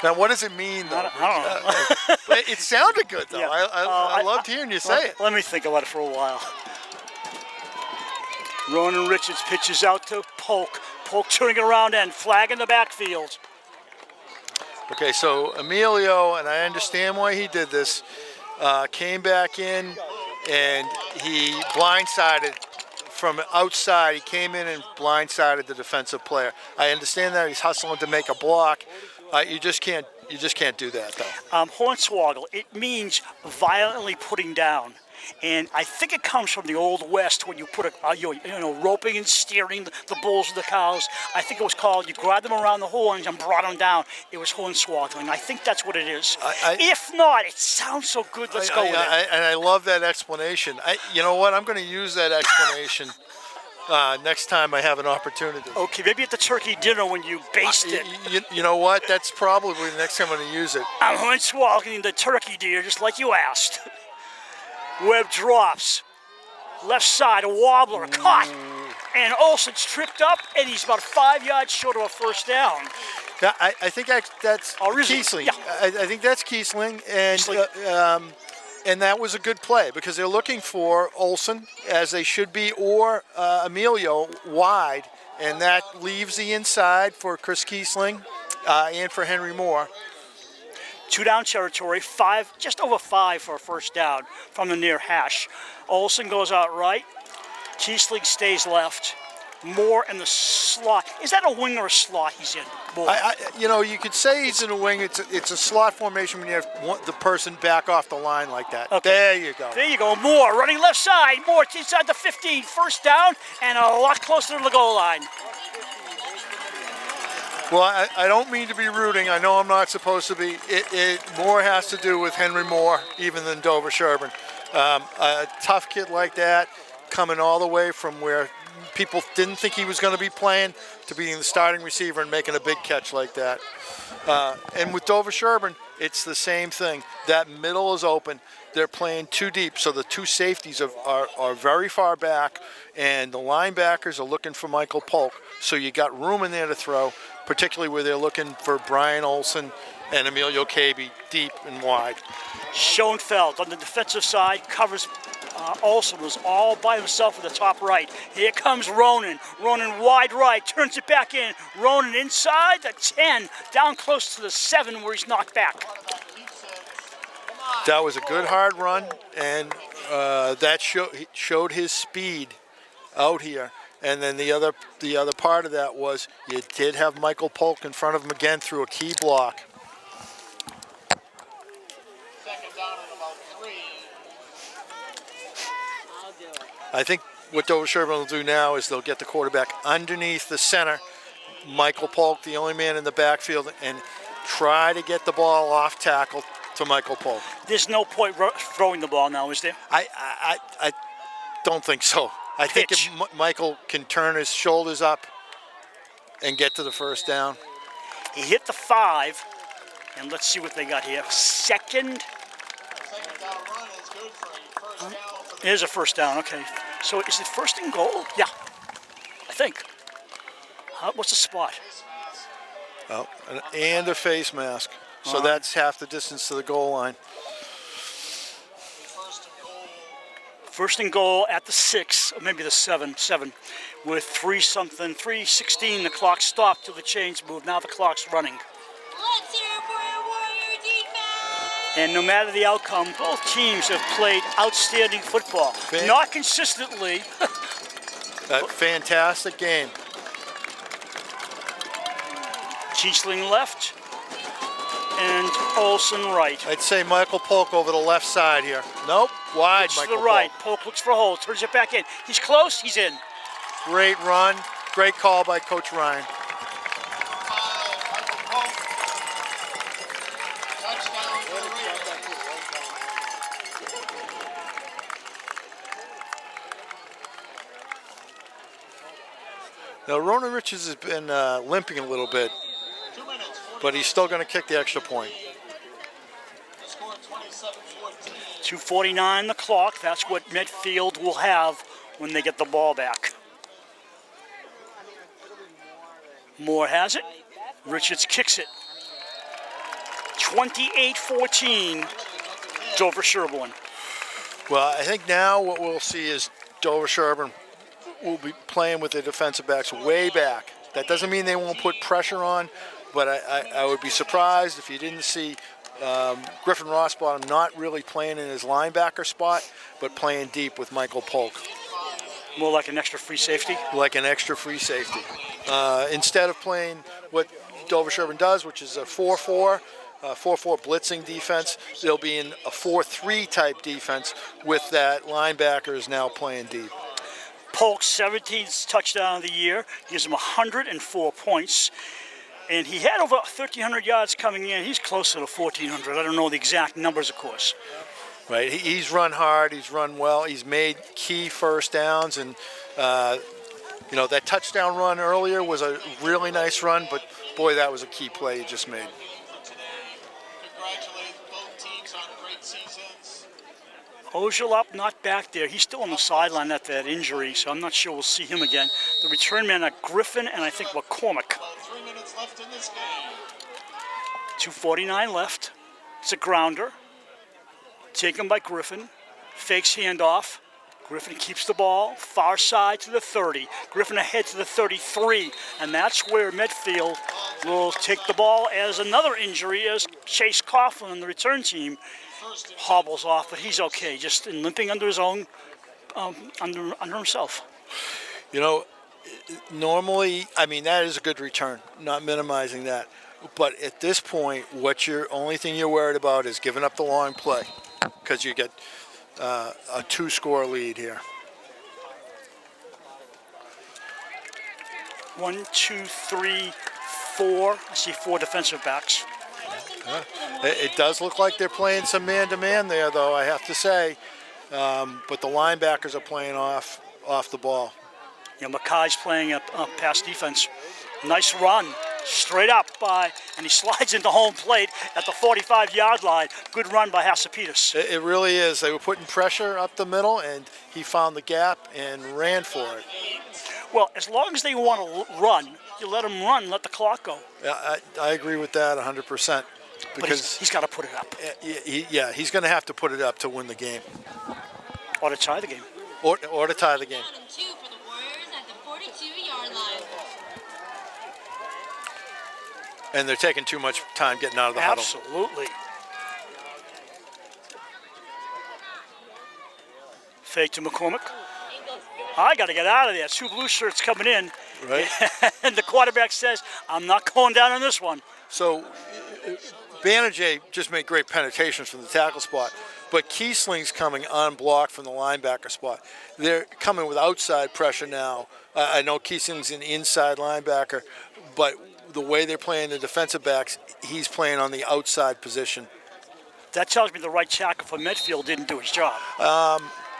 Now, what does it mean, though? I don't know. It sounded good, though. Yeah. I loved hearing you say it. Let me think about it for a while. Ronan Richards pitches out to Polk. Polk turning it around and flag in the backfield. Okay, so Emilio, and I understand why he did this, came back in and he blindsided from outside. He came in and blindsided the defensive player. I understand that he's hustling to make a block. You just can't do that, though. Hornswoggle, it means violently putting down. And I think it comes from the Old West when you put roping and steering the bulls and the cows. I think it was called, you grabbed them around the horns and brought them down. It was hornswoggling. I think that's what it is. If not, it sounds so good. Let's go with it. And I love that explanation. You know what? I'm going to use that explanation next time I have an opportunity. Okay, maybe at the turkey dinner when you baste it. You know what? That's probably the next time I'm going to use it. I'm hornswoggling the turkey, dear, just like you asked. Webb drops. Left side, a wobbler, caught. And Olsen's tripped up, and he's about 5 yards short of a 1st down. Yeah, I think that's Kiesling. Yeah. I think that's Kiesling, and that was a good play because they're looking for Olsen, as they should be, or Emilio wide, and that leaves the inside for Chris Kiesling and for Henry Moore. 2-down territory, 5, just over 5 for a 1st down from the near hash. Olsen goes out right. Kiesling stays left. Moore in the slot. Is that a wing or a slot he's in? Moore. You could say he's in a wing. It's a slot formation when you have the person back off the line like that. Okay. There you go. There you go. Moore running left side. Moore inside the 15. First down and a lot closer to the goal line. Well, I don't mean to be rooting. I know I'm not supposed to be. It more has to do with Henry Moore even than Dover-Sherborn. A tough kid like that, coming all the way from where people didn't think he was going to be playing to being the starting receiver and making a big catch like that. And with Dover-Sherborn, it's the same thing. That middle is open. They're playing too deep, so the two safeties are very far back, and the linebackers are looking for Michael Polk. So you got room in there to throw, particularly where they're looking for Brian Olsen and Emilio Cabe deep and wide. Schoenfeld on the defensive side covers Olsen, was all by himself at the top right. Here comes Ronan. Ronan wide right, turns it back in. Ronan inside the 10, down close to the 7 where he's knocked back. That was a good hard run, and that showed his speed out here. And then the other part of that was you did have Michael Polk in front of him again through a key block. Second down and about 3. I think what Dover-Sherborn will do now is they'll get the quarterback underneath the center, Michael Polk, the only man in the backfield, and try to get the ball off tackle to Michael Polk. There's no point throwing the ball now, is there? I don't think so. I think if Michael can turn his shoulders up and get to the first down. He hit the 5, and let's see what they got here. Second Down run is good for a first down. Here's a first down, okay. So is it first and goal? Yeah, I think. What's the spot? Oh, and a face mask. So that's half the distance to the goal line. First and goal at the 6, or maybe the 7, with 3:16. The clock stopped till the chains moved. Now the clock's running. Let's hear it for your Warrior defense! And no matter the outcome, both teams have played outstanding football. Not consistently. That fantastic game. Kiesling left and Olsen right. I'd say Michael Polk over the left side here. Nope, wide Looks Michael to the right. Polk. Polk looks for a hole, turns it back in. He's close, he's in. Great run, great call by Coach Ryan. Michael Polk. Touchdown for the Raiders. Now Ronan Richards has been limping a little bit, 2 minutes, 40. but he's still going to kick the extra point. The score 27-14. 2:49 the clock. That's what Medfield will have when they get the ball back. Moore has it. Richards kicks it. 28-14, Dover-Sherborn. Well, I think now what we'll see is Dover-Sherborn will be playing with their defensive backs way back. That doesn't mean they won't put pressure on, but I would be surprised if you didn't see Griffin Rossbottom not really playing in his linebacker spot, but playing deep with Michael Polk. More like an extra free safety. Like an extra free safety. Instead of playing what Dover-Sherborn does, which is a 4-4 blitzing defense, they'll be in a 4-3 type defense with that linebackers now playing deep. Polk's 17th touchdown of the year gives him 104 points. And he had over 1,300 yards coming in. He's closer to 1,400. I don't know the exact numbers, of course. Right, he's run hard, he's run well, he's made key first downs, and that touchdown run earlier was a really nice run, but boy, that was a key play he just made. Congratulate both teams on great seasons. Ojelop not back there. He's still on the sideline after that injury, so I'm not sure we'll see him again. The return men are Griffin and I think McCormick. About 3 minutes left in this game. 2:49 left. It's a grounder. Taken by Griffin. Fakes handoff. Griffin keeps the ball. Far side to the 30. Griffin ahead to the 33. And that's where Medfield will take the ball as another injury as Chase Coughlin, the return team, hobbles off. But he's okay, just limping under his own, under himself. Normally, I mean, that is a good return, not minimizing that. But at this point, only thing you're worried about is giving up the long play because you get a 2-score lead here. 1, 2, 3, 4. I see 4 defensive backs. It does look like they're playing some man-to-man there, though, I have to say. But the linebackers are playing off the ball. You know, Mackay's playing up pass defense. Nice run, straight up and he slides into home plate at the 45-yard line. Good run by Hasapitas. It really is. They were putting pressure up the middle, and he found the gap and ran for it. Well, as long as they want to run, you let them run, let the clock go. Yeah, I agree with that 100%. Because he's got to put it up. Yeah, he's going to have to put it up to win the game. Or to tie the game. Or to tie the game. And 2 for the Warriors at the 42-yard line. And they're taking too much time getting out of the huddle. Absolutely. Fake to McCormick. I got to get out of there. 2 blue shirts coming in. Right. And the quarterback says, I'm not going down on this one. So Banerjee just made great penetrations from the tackle spot, but Kiesling's coming unblocked from the linebacker spot. They're coming with outside pressure now. I know Kiesling's an inside linebacker, but the way they're playing the defensive backs, he's playing on the outside position. That tells me the right tackle for Medfield didn't do his job.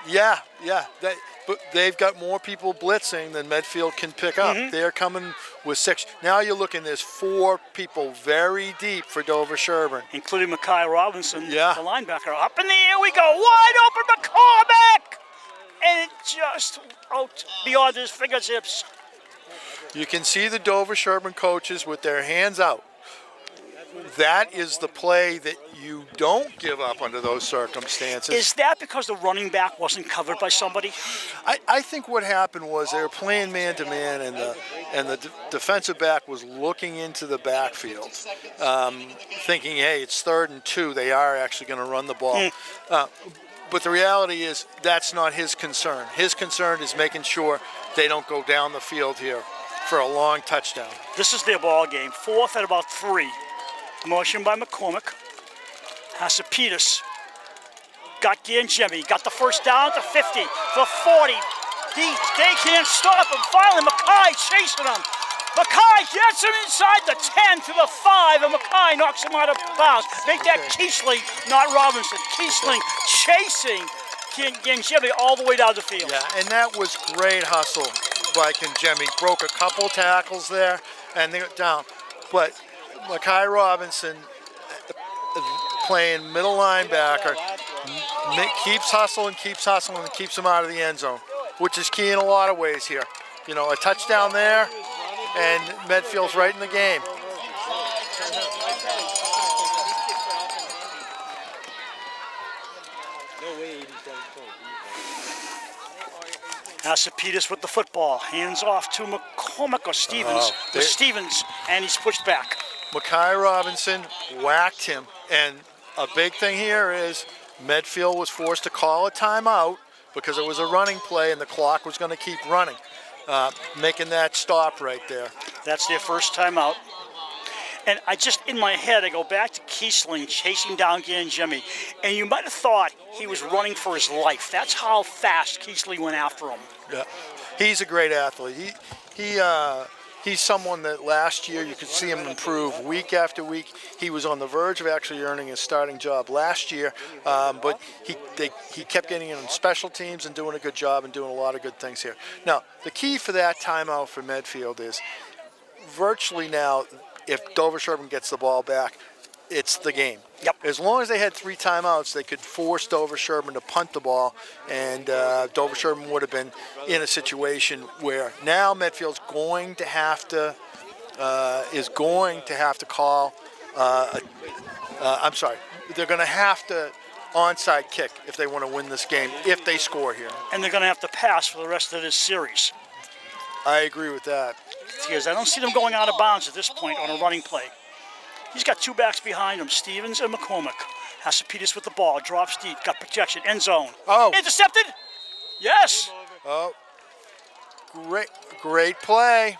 Yeah. But they've got more people blitzing than Medfield can pick up. Mm-hmm. They're coming with 6. Now you're looking, there's 4 people very deep for Dover-Sherborn. Including Mackay Robinson, Yeah. the linebacker. Up in the air we go. Wide open McCormick! And it just out beyond his fingertips. You can see the Dover-Sherborn coaches with their hands out. That is the play that you don't give up under those circumstances. Is that because the running back wasn't covered by somebody? I think what happened was they were playing man-to-man, and the defensive back was looking into the backfield, thinking, hey, it's 3rd and 2. They are actually going to run the ball. But the reality is that's not his concern. His concern is making sure they don't go down the field here for a long touchdown. This is their ball game. 4th at about 3. Motion by McCormick. Hasapitas got Ganjemi, got the first down to 50, the 40. They can't stop him. Finally, Mackay chasing him. Mackay gets him inside the 10 to the 5, and Mackay knocks him out of bounds. Make that Kiesling, not Robinson. Kiesling chasing Ganjemi all the way down the field. Yeah, and that was great hustle by Ganjemi. Broke a couple tackles there, and they got down. But Mackay Robinson, playing middle linebacker, keeps hustling, and keeps him out of the end zone, which is key in a lot of ways here. You know, a touchdown there, and Medfield's right in the game. Hasapitas with the football, hands off to McCormick or Stevens. Stevens, and he's pushed back. Mackay Robinson whacked him, and a big thing here is Medfield was forced to call a timeout because it was a running play and the clock was going to keep running, making that stop right there. That's their first timeout. And I just, in my head, I go back to Kiesling chasing down Ganjemi, and you might have thought he was running for his life. That's how fast Kiesling went after him. Yeah, he's a great athlete. He's someone that last year you could see him improve week after week. He was on the verge of actually earning his starting job last year, but he kept getting in on special teams and doing a good job and doing a lot of good things here. Now, the key for that timeout for Medfield is virtually now, if Dover-Sherborn gets the ball back, it's the game. Yep. As long as they had 3 timeouts, they could force Dover-Sherborn to punt the ball, and Dover-Sherborn would have been in a situation where now Medfield's going to have to call. They're going to have to onside kick if they want to win this game, if they score here. And they're going to have to pass for the rest of this series. I agree with that. Because I don't see them going out of bounds at this point on a running play. He's got 2 backs behind him, Stevens and McCormick. Hasapitas with the ball, drops deep, got protection, end zone. Oh. Intercepted? Yes. Oh. great play.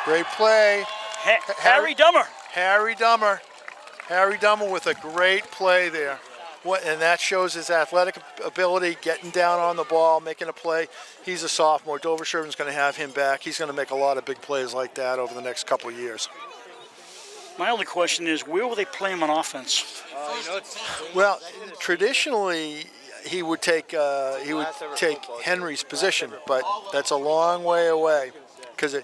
Great play. Harry Dummer. Harry Dummer with a great play there. And that shows his athletic ability, getting down on the ball, making a play. He's a sophomore. Dover-Sherborn's going to have him back. He's going to make a lot of big plays like that over the next couple of years. My only question is, where will they play him on offense? Well, traditionally, he would take Henry's position, but that's a long way away because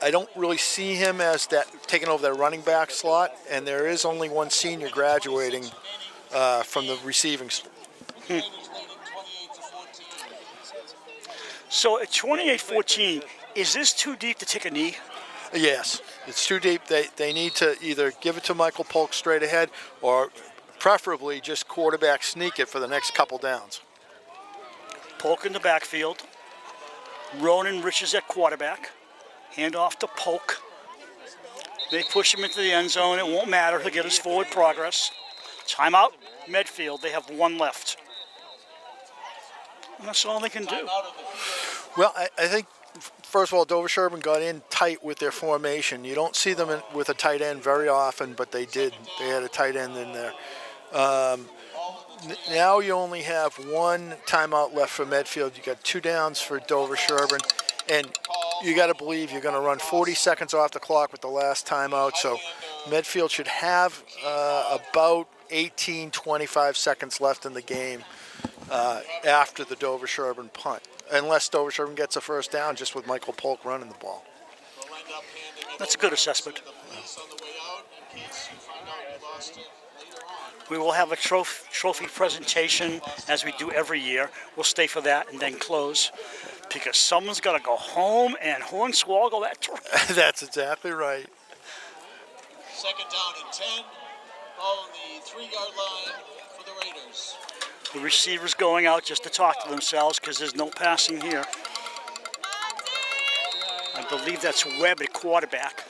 I don't really see him as that taking over that running back slot, and there is only one senior graduating from the receiving. So at 28-14, is this too deep to take a knee? Yes, it's too deep. They need to either give it to Michael Polk straight ahead or preferably just quarterback sneak it for the next couple downs. Polk in the backfield. Ronan Riches at quarterback. Hand off to Polk. They push him into the end zone. It won't matter. He'll get his forward progress. Timeout, Medfield. They have one left. And that's all they can do. Well, I think, first of all, Dover-Sherborn got in tight with their formation. You don't see them with a tight end very often, but they did. They had a tight end in there. Now you only have one timeout left for Medfield. You got 2 downs for Dover-Sherborn, and you got to believe you're going to run 40 seconds off the clock with the last timeout. So Medfield should have about 25 seconds left in the game after the Dover-Sherborn punt, unless Dover-Sherborn gets a first down just with Michael Polk running the ball. That's a good assessment. We will have a trophy presentation as we do every year. We'll stay for that and then close because someone's got to go home and hornswoggle that trophy. That's exactly right. Second down and 10. Ball on the 3-yard line for the Raiders. The receivers going out just to talk to themselves because there's no passing here. I believe that's Webb at quarterback.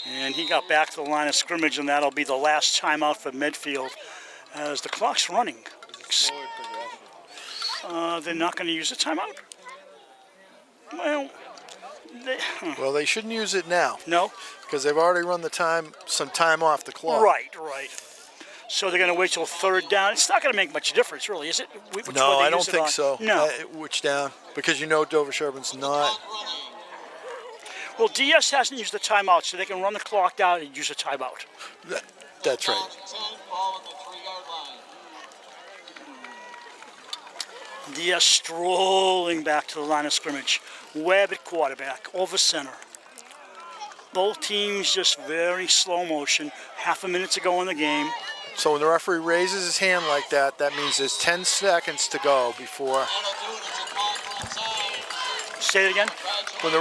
And he got back to the line of scrimmage, and that'll be the last timeout for Medfield as the clock's running. They're not going to use a timeout? Well, they shouldn't use it now. No? Because they've already run some time off the clock. Right. So they're going to wait till third down. It's not going to make much difference, really, is it? No, I don't think so. No. Which down? Because you know Dover-Sherborn's not. Well, DS hasn't used the timeout, so they can run the clock down and use a timeout. That's right. DS strolling back to the line of scrimmage. Webb at quarterback, over center. Both teams just very slow motion. Half a minute to go in the game. So when the referee raises his hand like that, that means there's 10 seconds to go before. Say it again. When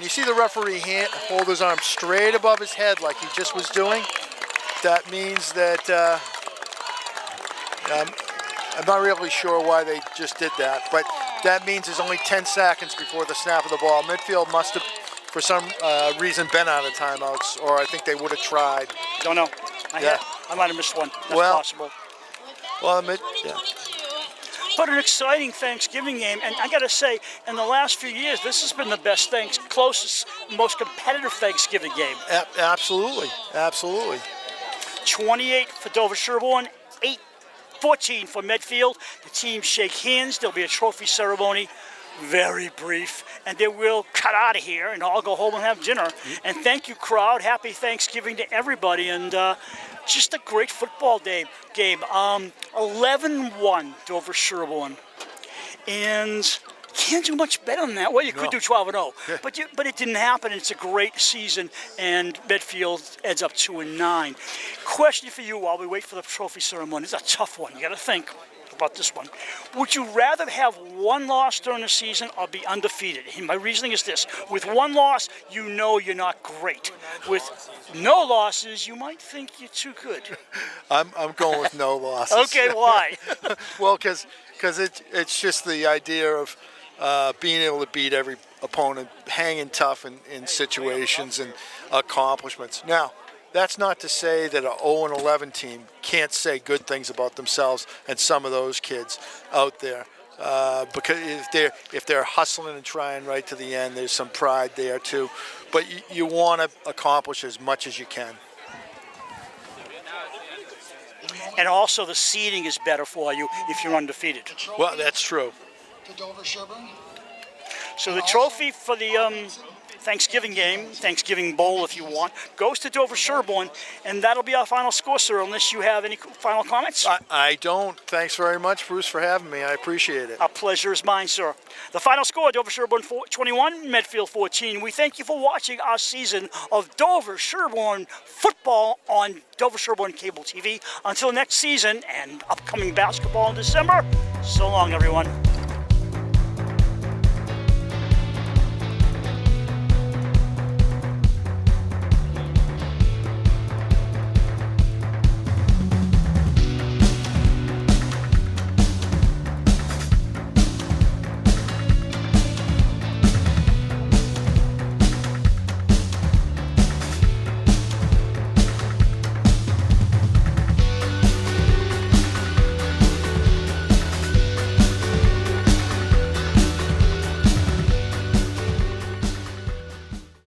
you see the referee hold his arm straight above his head like he just was doing, that means that I'm not really sure why they just did that, but that means there's only 10 seconds before the snap of the ball. Midfield must have, for some reason, been out of timeouts, or I think they would have tried. Don't know. I might have missed one. That's possible. Well, But an exciting Thanksgiving game, and I got to say, in the last few years, this has been the best, closest, most competitive Thanksgiving game. Absolutely. 28 for Dover-Sherborn, 8-14 for Medfield. The teams shake hands. There'll be a trophy ceremony, very brief, and then we'll cut out of here and all go home and have dinner. And thank you, crowd. Happy Thanksgiving to everybody, and just a great football game. 11-1 Dover-Sherborn, and can't do much better than that. Well, you could do 12-0, but it didn't happen. It's a great season, and Medfield ends up 2-9. Question for you while we wait for the trophy ceremony. It's a tough one. You got to think about this one. Would you rather have one loss during the season or be undefeated? And my reasoning is this. With one loss, you know you're not great. With no losses, you might think you're too good. I'm going with no losses. Okay, why? Well, because it's just the idea of being able to beat every opponent, hanging tough in situations and accomplishments. Now, That's not to say that an 0-11 team can't say good things about themselves and some of those kids out there. Because if they're hustling and trying right to the end, there's some pride there too. But you want to accomplish as much as you can. And also the seeding is better for you if you're undefeated. Well, that's true. To Dover-Sherborn. So the trophy for the Thanksgiving game, Thanksgiving Bowl if you want, goes to Dover-Sherborn, and that'll be our final score, sir, unless you have any final comments. I don't. Thanks very much, Bruce, for having me. I appreciate it. Our pleasure is mine, sir. The final score, Dover-Sherborn 21, Medfield 14. We thank you for watching our season of Dover-Sherborn football on Dover-Sherborn Cable TV. Until next season and upcoming basketball in December, so long, everyone.